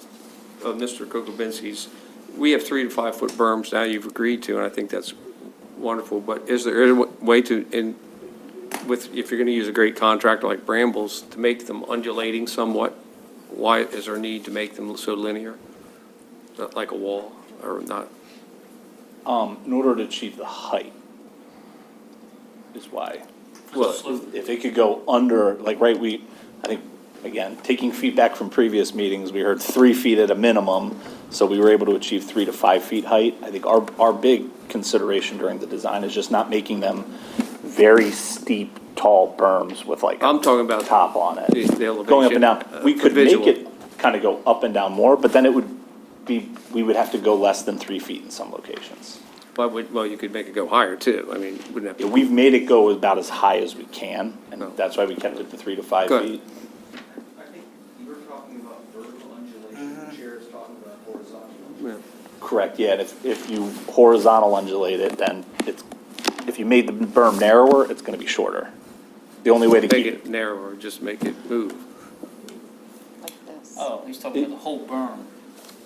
Mr. Kokobinski's, we have 3 to 5 foot berms now you've agreed to, and I think that's wonderful, but is there a way to, if you're going to use a great contractor like Brambles, to make them undulating somewhat? Why is there a need to make them so linear? Not like a wall, or not? In order to achieve the height is why. Well, If it could go under, like, right, I think, again, taking feedback from previous meetings, we heard 3 feet at a minimum, so we were able to achieve 3 to 5 feet height. I think our big consideration during the design, is just not making them very steep, tall berms with like I'm talking about top on it. the elevation. Going up and down. We for could make visual. it kind of go up and down more, but then it would be, we would have to go less than 3 feet in some locations. Well, you could make it go higher too. I mean, wouldn't have to. We've made it go about as high as we can, and that's why we kept it to 3 to 5 Good. feet. I think you were talking about vertical undulation, the chair is talking about horizontal. Correct, yeah, and if you horizontal undulate it, then it's, if you made the berm narrower, it's gonna be shorter. The only way to Make keep it narrower, just make it move. Like this. Oh, he's talking about the whole berm.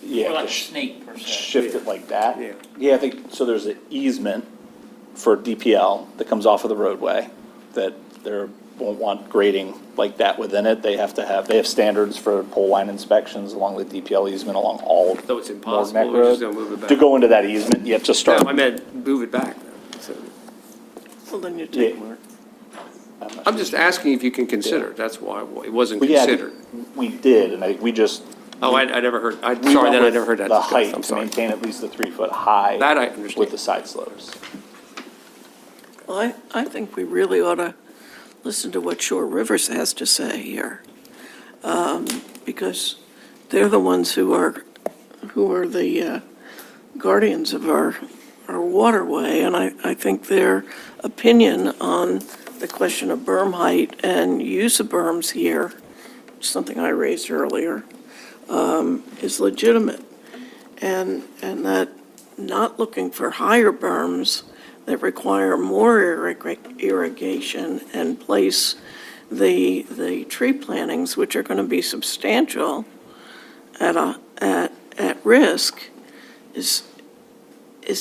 Yeah, Or like a just snake per se. shift it like that. Yeah. Yeah, I think, so there's an easement for DPL that comes off of the roadway, that they won't want grading like that within it. They have standards for pole line inspections along the DPL easement along all of So it's Morgan impossible, Neck we're just Road. gonna move it back. To go into that easement, you have to start. No, I meant move it back then. So Well, then you take Yeah. more. I'm just asking if you can consider, it. That's why it wasn't Well, yeah, considered. we did, and we just. Oh, I never heard, we sorry, went then I with never heard that the discussed, height I'm to sorry. maintain at least the 3 foot high. That I understand. With the side slopes. Well, I think we really ought to listen to what Shore Rivers has to say here, because they're the ones who are the guardians of our waterway, and I think their opinion on the question of berm height and use of berms here, something I raised earlier, is legitimate. And that not looking for higher berms that require more irrigation and place the tree plantings, which are going to be substantial, at risk, is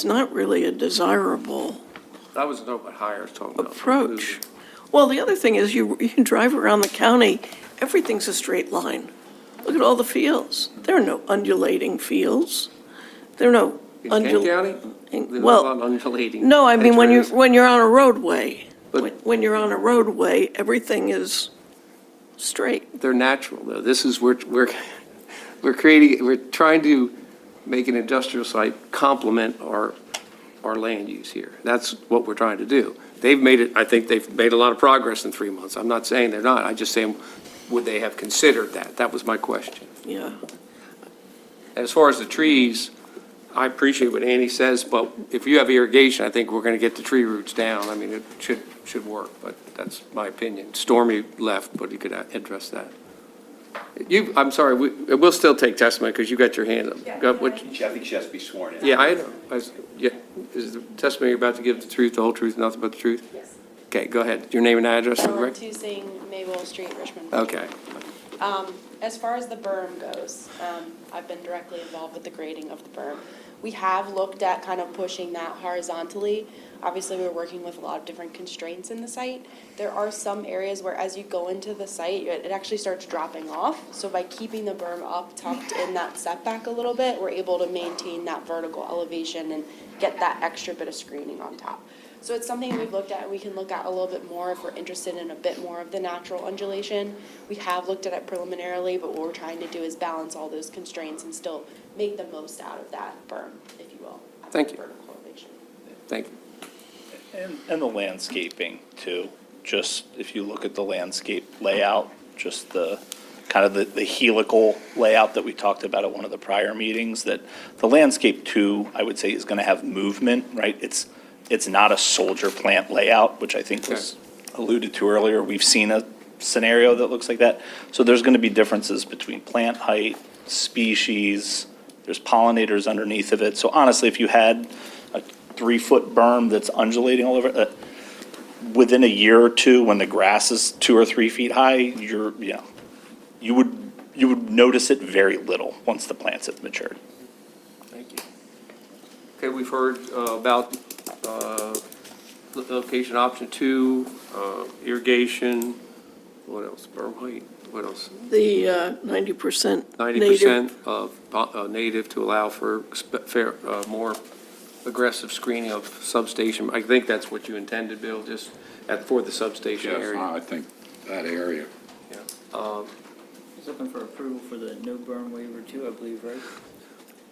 not really a desirable I wasn't talking about higher, I was talking about. approach. Well, the other thing is, you can drive around the county, everything's a straight line. Look at all the fields. There are no undulating fields. There are no In Kent County? There's well, a lot of undulating no, I mean, edge when you're on a roadway, But- when you're on a roadway, everything is straight. They're natural, though. This is, we're creating, we're trying to make an industrial site complement our land use here. That's what we're trying to do. They've made it, I think they've made a lot of progress in 3 months. I'm not saying they're not. I'm just saying, would they have considered that? That was my question. Yeah. As far as the trees, I appreciate what Andy says, but if you have irrigation, I think we're going to get the tree roots down. I mean, it should work, but that's my opinion. Stormy left, but he could address that. I'm sorry, we'll still take testimony because you got your hand up. I think she has to be sworn in. Yeah, I know. Yeah, is the testimony you're about to give the truth, the whole truth, nothing but the truth? Yes. Okay, go ahead. Your name and address for the Ellen record? Tusing, Maple Street, Richmond. Okay. As far as the berm goes, I've been directly involved with the grading of the berm. We have looked at kind of pushing that horizontally. Obviously, we're working with a lot of different constraints in the site. There are some areas where as you go into the site, it actually starts dropping off. So by keeping the berm up, tucked in that setback a little bit, we're able to maintain that vertical elevation and get that extra bit of screening on top. So it's something we've looked at, and we can look at a little bit more if we're interested in a bit more of the natural undulation. We have looked at it preliminarily, but what we're trying to do is balance all those constraints and still make the most out of that berm, if you will. Thank you. Vertical elevation. Thank you. And the landscaping too, just if you look at the landscape layout, just the kind of the helical layout that we talked about at one of the prior meetings, that the landscape too, I would say, is going to have movement, right? It's not a soldier plant layout, which I think was alluded to earlier. We've seen a scenario that looks like that. So there's going to be differences between plant height, species, there's pollinators underneath of it. So honestly, if you had a 3 foot berm that's undulating all over, within a year or two, when the grass is 2 or 3 feet high, you would notice it very little once the plants have matured. Thank you. Okay, we've heard about location option 2, irrigation, what else? Berm height, what else? The 90% 90% of native to allow for more aggressive screening of substation. I think that's what you intended, Bill, just for the substation Yes, area. I think that area. Yeah. He's looking for approval for the no berm waiver too, I believe, right?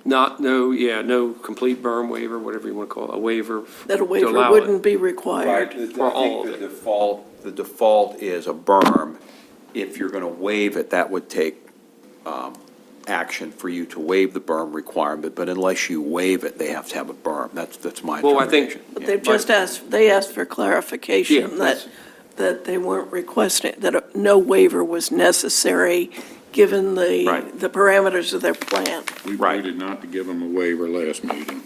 No complete berm waiver, whatever you want to call it, a waiver. That a to waiver allow it. wouldn't be required. For all of I it. think the default is a berm. If you're going to waive it, that would take action for you to waive the berm requirement, but unless you waive it, they have to have a berm. That's my Well, I think- interpretation. But they've just asked, they asked for clarification that's- that they weren't requesting, that no waiver was necessary, given Right. the parameters of their plan. We voted not to give them a waiver last meeting.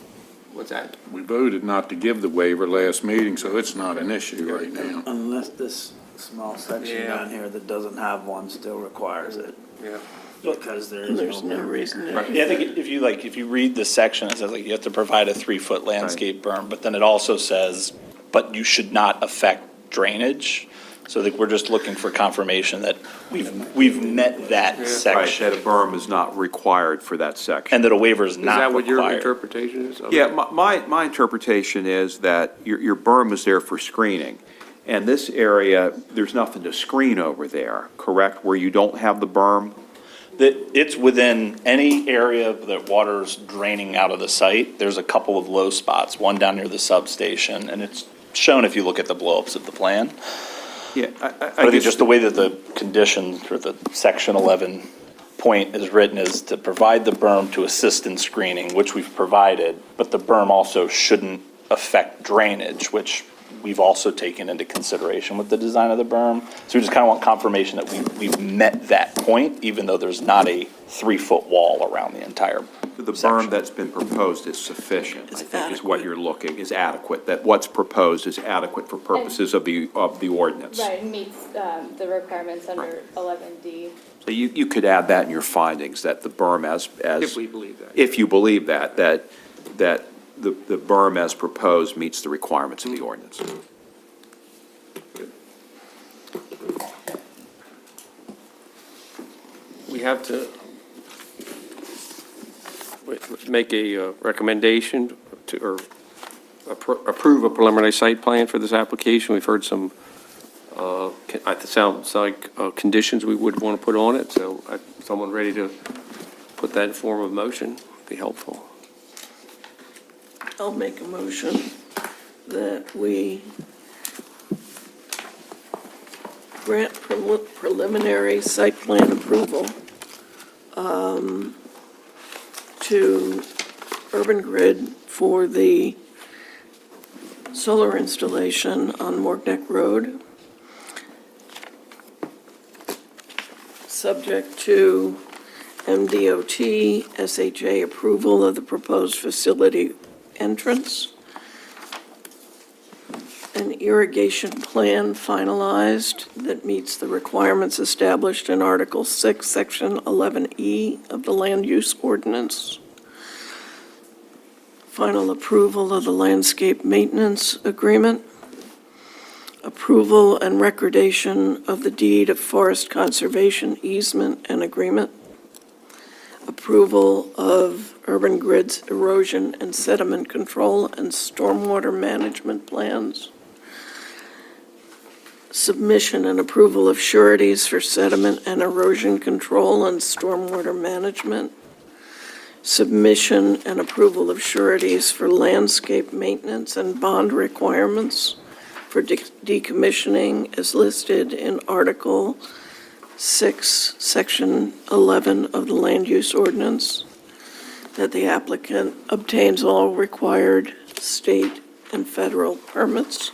What's that? We voted not to give the waiver last meeting, so it's not an issue right now. Unless this small section Yeah. down here that doesn't have one still requires it, Yeah. because there And is there's no no berm. reason to. Yeah, I think if you read the section, it says like you have to provide a 3-foot landscape berm, but then it also says, but you should not affect drainage. So I think we're just looking for confirmation that we've met that Right, section, that a berm is not required for that section. and that a waiver is Is not that what your required. interpretation is? Yeah, my interpretation is that your berm is there for screening. And this area, there's nothing to screen over there, correct? Where you don't have the berm? That it's within any area that water's draining out of the site. There's a couple of low spots, one down near the substation, and it's shown if you look at the blow-ups of the plan. Yeah, But I think just the way that the condition or the section 11 point is written is to provide the berm to assist in screening, which we've provided, but the berm also shouldn't affect drainage, which we've also taken into consideration with the design of the berm. So we just kind of want confirmation that we've met that point, even though there's not a 3-foot wall around the entire The berm that's been proposed is sufficient, I It's think is what you're looking, is adequate, that what's proposed is adequate for purposes of the ordinance. Right, meets the requirements under 11D. So you could add that in your findings, that the berm as. If we believe that. If you believe that the berm as proposed meets the requirements of the ordinance. We have to make a recommendation to, or approve a preliminary site plan for this application. We've heard some, it sounds like conditions we would want to put on it, so someone ready to put that in form of motion would be helpful. I'll make a motion that we grant preliminary site plan approval to Urban Grid for the solar installation on Morgneck Road, subject to MDOT, SHA approval of the proposed facility entrance, an irrigation plan finalized that meets the requirements established in Article 6, Section 11E of the Land Use Ordinance, final approval of the landscape maintenance agreement, approval and recordation of the deed of forest conservation easement and agreement, approval of Urban Grid's erosion and sediment control and stormwater management plans, submission and approval of sureties for sediment and erosion control and stormwater management, submission and approval of sureties for landscape maintenance and bond requirements for decommissioning as listed in Article 6, Section 11 of the Land Use Ordinance, that the applicant obtains all required state and federal permits,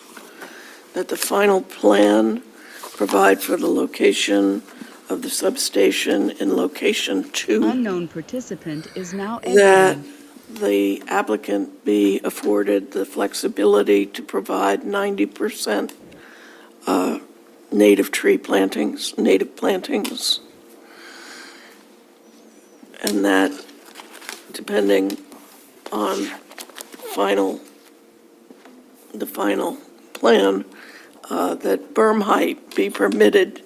that the final plan provide for the location of the substation in location 2, Unknown participant is now that exiting. the applicant be afforded the flexibility to provide 90% native plantings, and that depending on the final plan, that berm height be permitted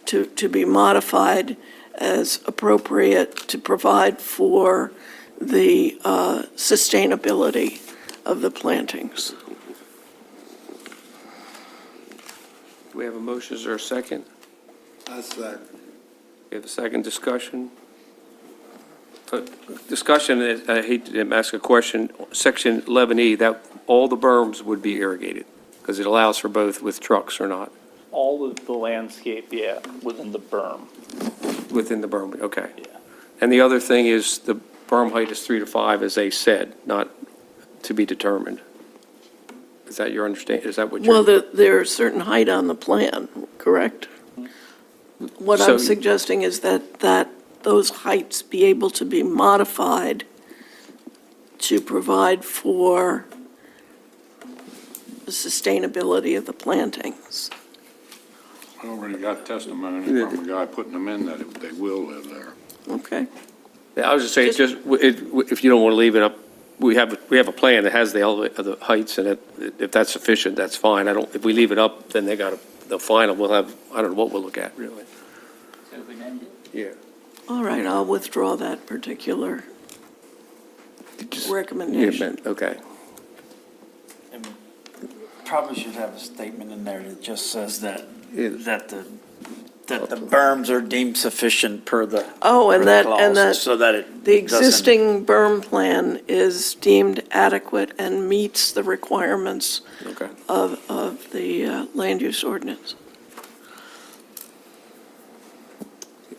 to be modified as appropriate to provide for the sustainability of the plantings. Do we have a motion? Is there a second? I second. We have a second discussion? Discussion, I hate to ask a question, section 11E, that all the berms would be irrigated, because it allows for both with trucks or not, All of the landscape, yeah, within the berm. within the berm, okay. Yeah. And the other thing is the berm height is 3 to 5, as they said, not to be determined. Is that your understanding, is that what you're? Well, there's certain height on the plan, correct? What So- I'm suggesting is that those heights be able to be modified to provide for the sustainability of the plantings. I already got testimony from a guy putting them in that they will live there. Okay? Yeah, I was just saying, if you don't want to leave it up, we have a plan that has the heights, and if that's sufficient, that's fine. If we leave it up, then the final, we'll have, I don't know what we'll look at, really. Yeah. All right, I'll withdraw that particular recommendation. Okay. Probably should have a statement in there that just says that, Yeah. that the berms are deemed sufficient per the. Oh, and per the that, clause, and that So that it. the doesn't- existing berm plan is deemed adequate and meets the requirements Okay. of the land use ordinance.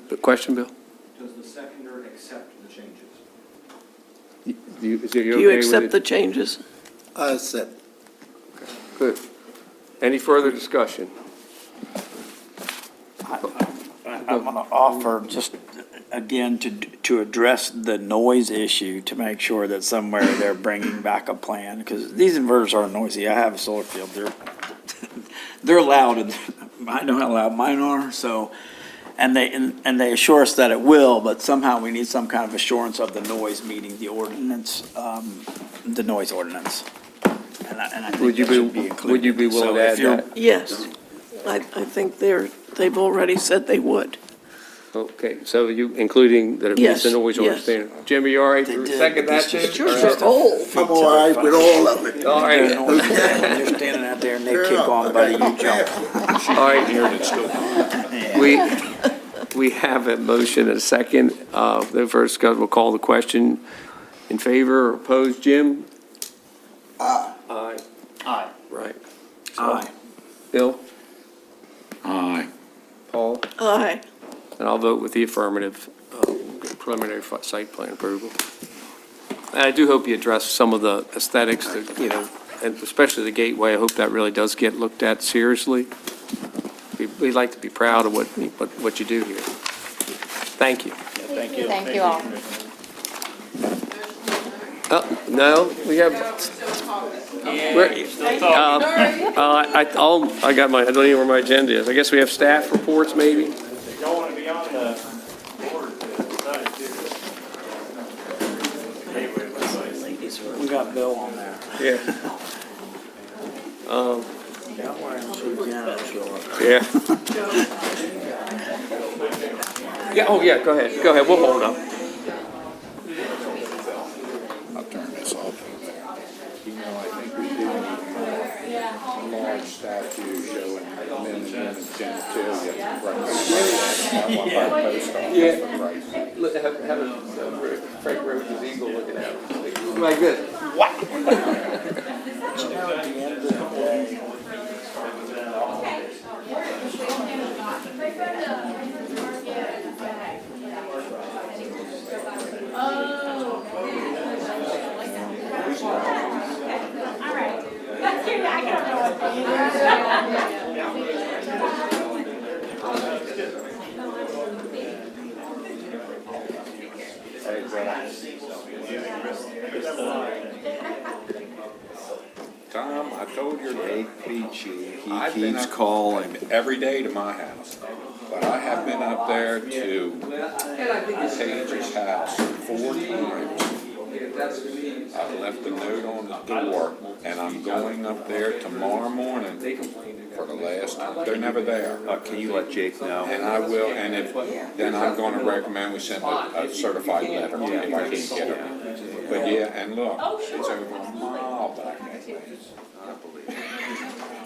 The question, Bill? Does the seconder accept the changes? Do you Do you accept the changes? I said. Good. Any further discussion? I'm going to offer just, again, to address the noise issue, to make sure that somewhere they're bringing back a plan, because these inverters are noisy. I have a solar field, they're loud, and I know how loud mine are, so, and they assure us that it will, but somehow we need some kind of assurance of the noise meeting the ordinance, the noise ordinance. And I think Would you that should be- be included. would you be willing So to if add you're- that? Yes. I think they've already said they would. Okay, so you, including that it meets Yes, the noise yes. understanding. Jim, are you all right to did. second that, It's too? just- All right. Just old. I'm all right with all of it. All right, You're standing out there and they kick on, buddy, you jump. all right. We have a motion and a second. The first, we'll call the question. In favor or opposed, Jim? Aye. Aye. Right. Aye. Bill? Aye. Paul? Aye. And I'll vote with the affirmative, preliminary site plan approval. And I do hope you address some of the aesthetics, and especially the gateway. I hope that really does get looked at seriously. We'd like to be proud of what you do here. Thank you. Thank you. Thank you all. No, we have. I got I don't even know where my agenda is. I guess we have staff reports, maybe? Y'all want to be on the board to decide. We got Bill on there. Yeah. Don't worry, I'm sure Jan will show up. Yeah. Yeah, oh, yeah, go ahead, we'll hold up. I'll turn this off over there. I think we do need a large statue showing men and women's genitalia. Yeah. Have Frank Rose's eagle looking at him. Like this. Tom, I told your date. He I've been keeps up calling. every day to my house, but I have been up there to Paige's house 4 times. I've left a note on the door, and I'm going up there tomorrow morning for the last time. They're never there. Can you let Jake know? And I will, and then I'm gonna recommend we send a certified letter if I can't get it. But yeah, and look, it's over a mile back.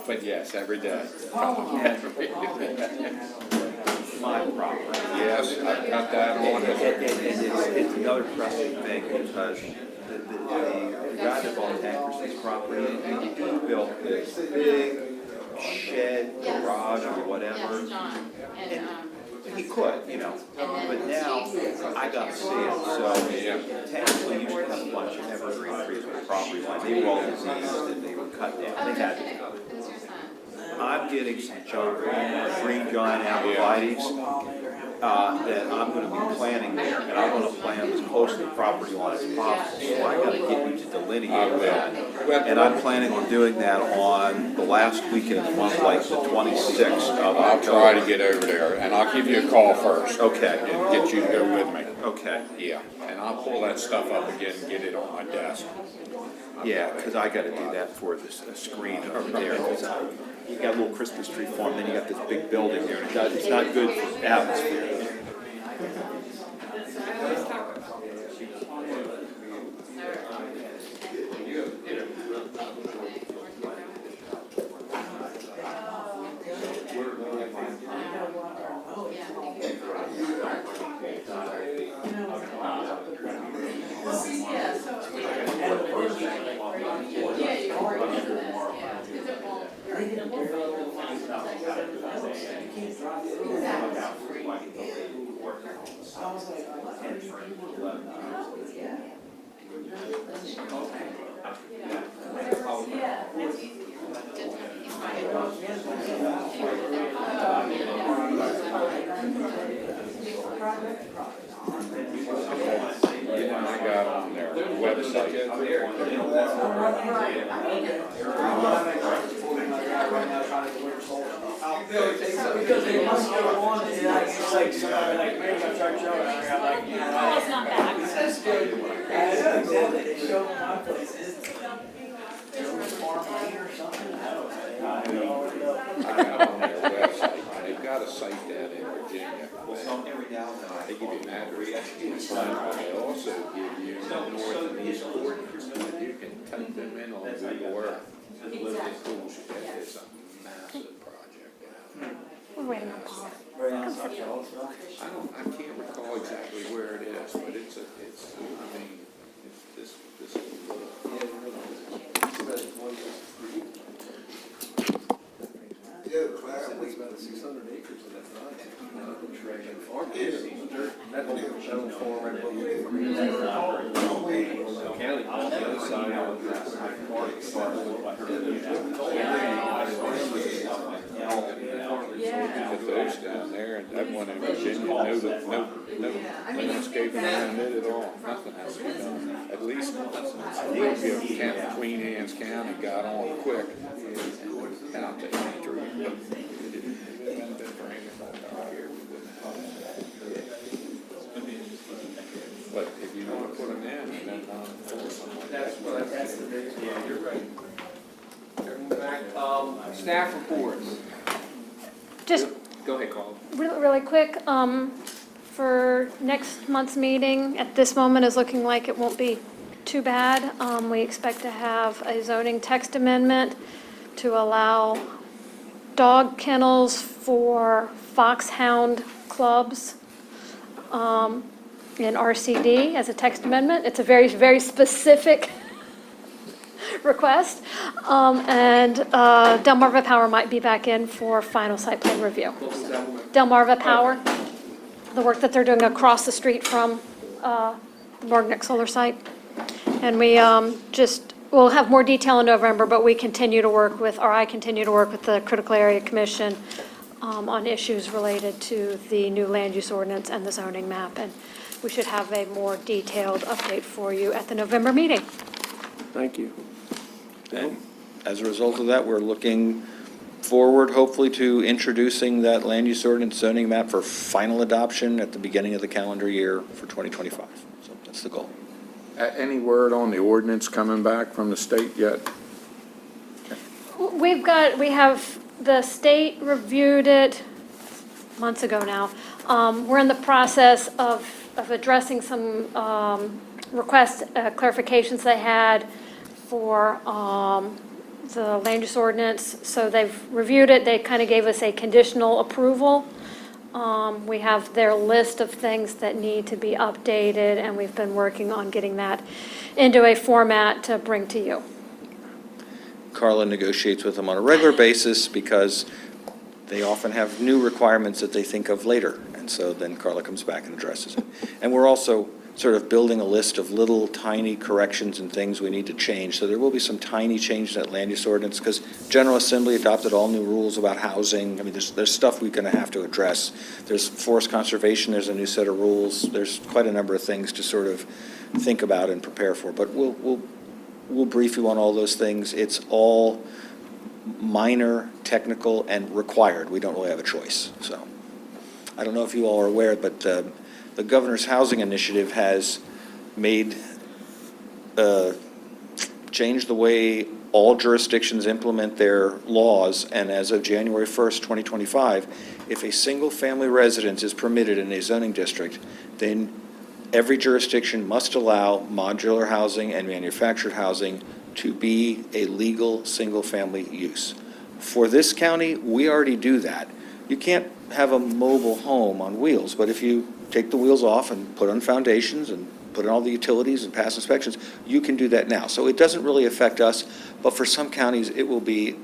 But yes, every day. My property. Yes, I've got that on. It's another pressing thing because the guy that bought Tankerson's property, he built this big shed, garage or whatever. And he could, you know, but now I got to see it, so Tankerson used to have a bunch of evergreen trees on the property line. They were all diseased and they were cut down, they had to go. I'm getting some green giant abrevieties that I'm gonna be planting there, and I wanna plant as close to the property line as possible, so I gotta get you to delineate that. And I'm planning on doing that on the last weekend of the month, like the 26th of I'll October. try to get over there, and I'll give you a call first. Okay. And get you to go with me. Okay. Yeah, and I'll pull that stuff up again and get it on my desk. Yeah, because I gotta do that for this screen over there, because you got a little Christmas tree farm, then you got this big building there, and it's not good for atmosphere. I got on their website. Because they must go on, and it's like, maybe I'm trying to show it, and I got like, oh, it's not bad. That's good. Yeah, exactly, they show them my places. Farm lane or something, I don't know. I got on their website, they've got a site down in Virginia. They give you an address, they also give you north and east coordinates, you can type them in on Google Earth. It's a massive project. We're waiting on Paul. I can't recall exactly where it is, but it's, I mean, it's this. Yeah, Claire, we about 600 acres of that farm. That whole farm right above the county, on the other side of With those down there, and that one in Virginia, no landscaping around it at all, nothing has to be done. At least, Queen Anne's County got on quick and out to any tree. But if you want to put them in, and then That's the big, yeah, you're right. Staff reports. Just go ahead, Colin. really quick, for next month's meeting, at this moment is looking like it won't be too bad. We expect to have a zoning text amendment to allow dog kennels for foxhound clubs in RCD as a text amendment. It's a very, very specific request. And Delmarva Power might be back in for final site plan review. Delmarva Power, the work that they're doing across the street from the Morgnick Solar site. And we we'll have more detail in November, but we continue to work with, or I continue to work with the Critical Area Commission on issues related to the new land use ordinance and the zoning map. And we should have a more detailed update for you at the November meeting. Thank you. And as a result of that, we're looking forward, hopefully, to introducing that land use ordinance zoning map for final adoption at the beginning of the calendar year for 2025. So that's the goal. Any word on the ordinance coming back from the state yet? We have, the state reviewed it months ago now. We're in the process of addressing some requests, clarifications they had for the land use ordinance, so they've reviewed it, they kind of gave us a conditional approval. We have their list of things that need to be updated, and we've been working on getting that into a format to bring to you. Carla negotiates with them on a regular basis because they often have new requirements that they think of later. And so then Carla comes back and addresses it. And we're also sort of building a list of little tiny corrections and things we need to change. So there will be some tiny changes in that land use ordinance because General Assembly adopted all new rules about housing. I mean, there's stuff we're going to have to address. There's forest conservation, there's a new set of rules. There's quite a number of things to sort of think about and prepare for. But we'll brief you on all those things. It's all minor, technical, and required. We don't really have a choice. So I don't know if you all are aware, but the Governor's Housing Initiative has changed the way all jurisdictions implement their laws, and as of January 1st, 2025, if a single-family residence is permitted in a zoning district, then every jurisdiction must allow modular housing and manufactured housing to be a legal single-family use. For this county, we already do that. You can't have a mobile home on wheels, but if you take the wheels off and put on foundations and put in all the utilities and pass inspections, you can do that now. So it doesn't really affect us, but for some counties, it will be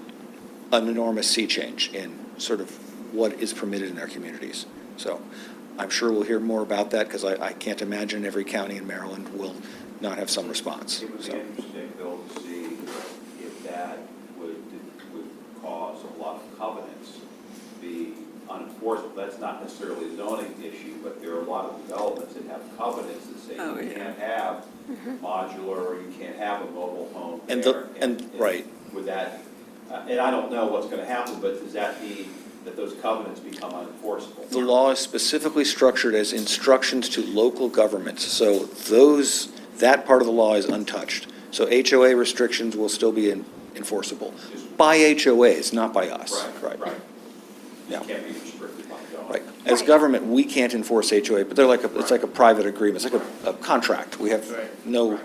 an enormous sea change in sort of what is permitted in our communities. So I'm sure we'll hear more about that because I can't imagine every county in Maryland will not have some response. It would be So. interesting, Bill, to see if that would cause a lot of covenants to be unenforceable. That's not necessarily a zoning issue, but there are a lot of developments that have covenants that say you can't have modular, or you can't have a mobile home And there. right. With that, and I don't know what's going to happen, but does that mean that those covenants become unenforceable? The law is specifically structured as instructions to local governments, so that part of the law is untouched. So HOA restrictions will still be enforceable by HOAs, not by us. Right. Yeah. It can't be restricted by zoning. Right. As government, we can't enforce HOA, but it's like a private agreement, it's like a contract. We have no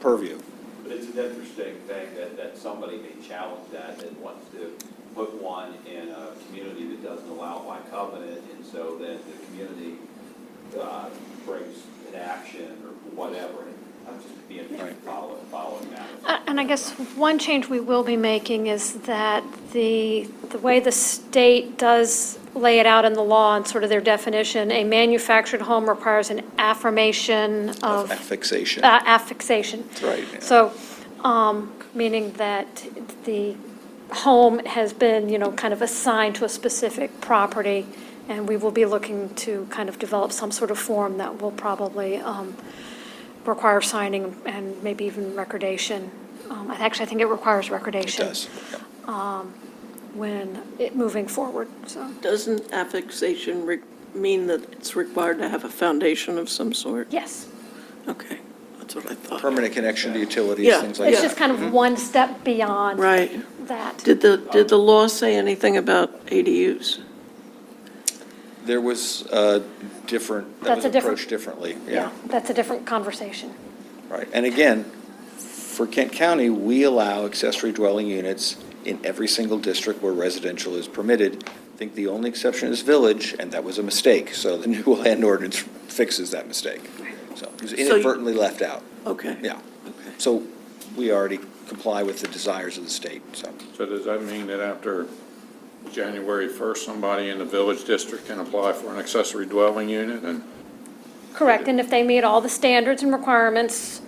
purview. But it's an interesting thing that somebody may challenge that wants to put one in a community that doesn't allow by covenant, and so then the community brings an action or whatever. And I'm just being following that. And I guess one change we will be making is that the way the state does lay it out in the law and sort of their definition, a manufactured home requires an affirmation of Affixation. affixation. That's right. Yeah. So, meaning that the home has been, kind of assigned to a specific property, and we will be looking to kind of develop some sort of form that will probably require signing and maybe even recordation. I think it requires recordation. It does. Moving forward, so. Doesn't affixation mean that it's required to have a foundation of some sort? Yes. Okay, that's what I thought. Permanent connection to utilities, Yeah. things like It's that. just kind of one step beyond Right. that. Did the law say anything about ADUs? There was different, that That's was a different- approached differently, Yeah, that's a different conversation. Right, and again, for Kent County, we allow accessory dwelling units in every single district where residential is permitted. I think the only exception is Village, and that was a mistake, so the new land ordinance fixes that mistake. So it was inadvertently left out, Okay. yeah. So we already comply with the desires of the state, so. So does that mean that after January 1st, somebody in the Village District can apply for an accessory dwelling unit? And Correct, and if they meet all the standards and requirements,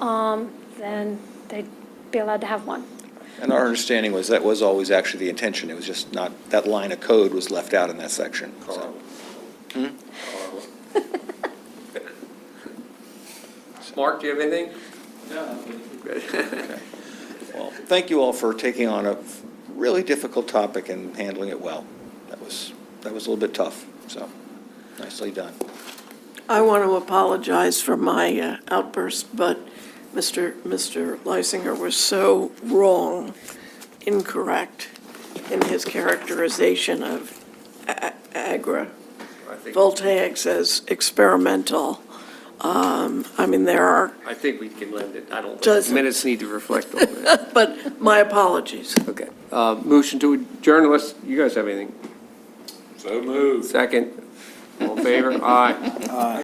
then they'd be allowed to have one. And our understanding was that was always actually the intention, it was just not, that line of code was left out in that section, so. Mark, do you have anything? Okay. Well, thank you all for taking on a really difficult topic and handling it well. That was a little bit tough, so nicely done. I want to apologize for my outburst, but Mr. Leisinger was so wrong, incorrect in his characterization of agrivoltaics as experimental. I mean, there are, I think we can lend it. I don't, Does- minutes need to reflect on that. but my apologies. Okay. Motion to adjourn unless you guys have anything. So moved. Second. All in favor? Aye.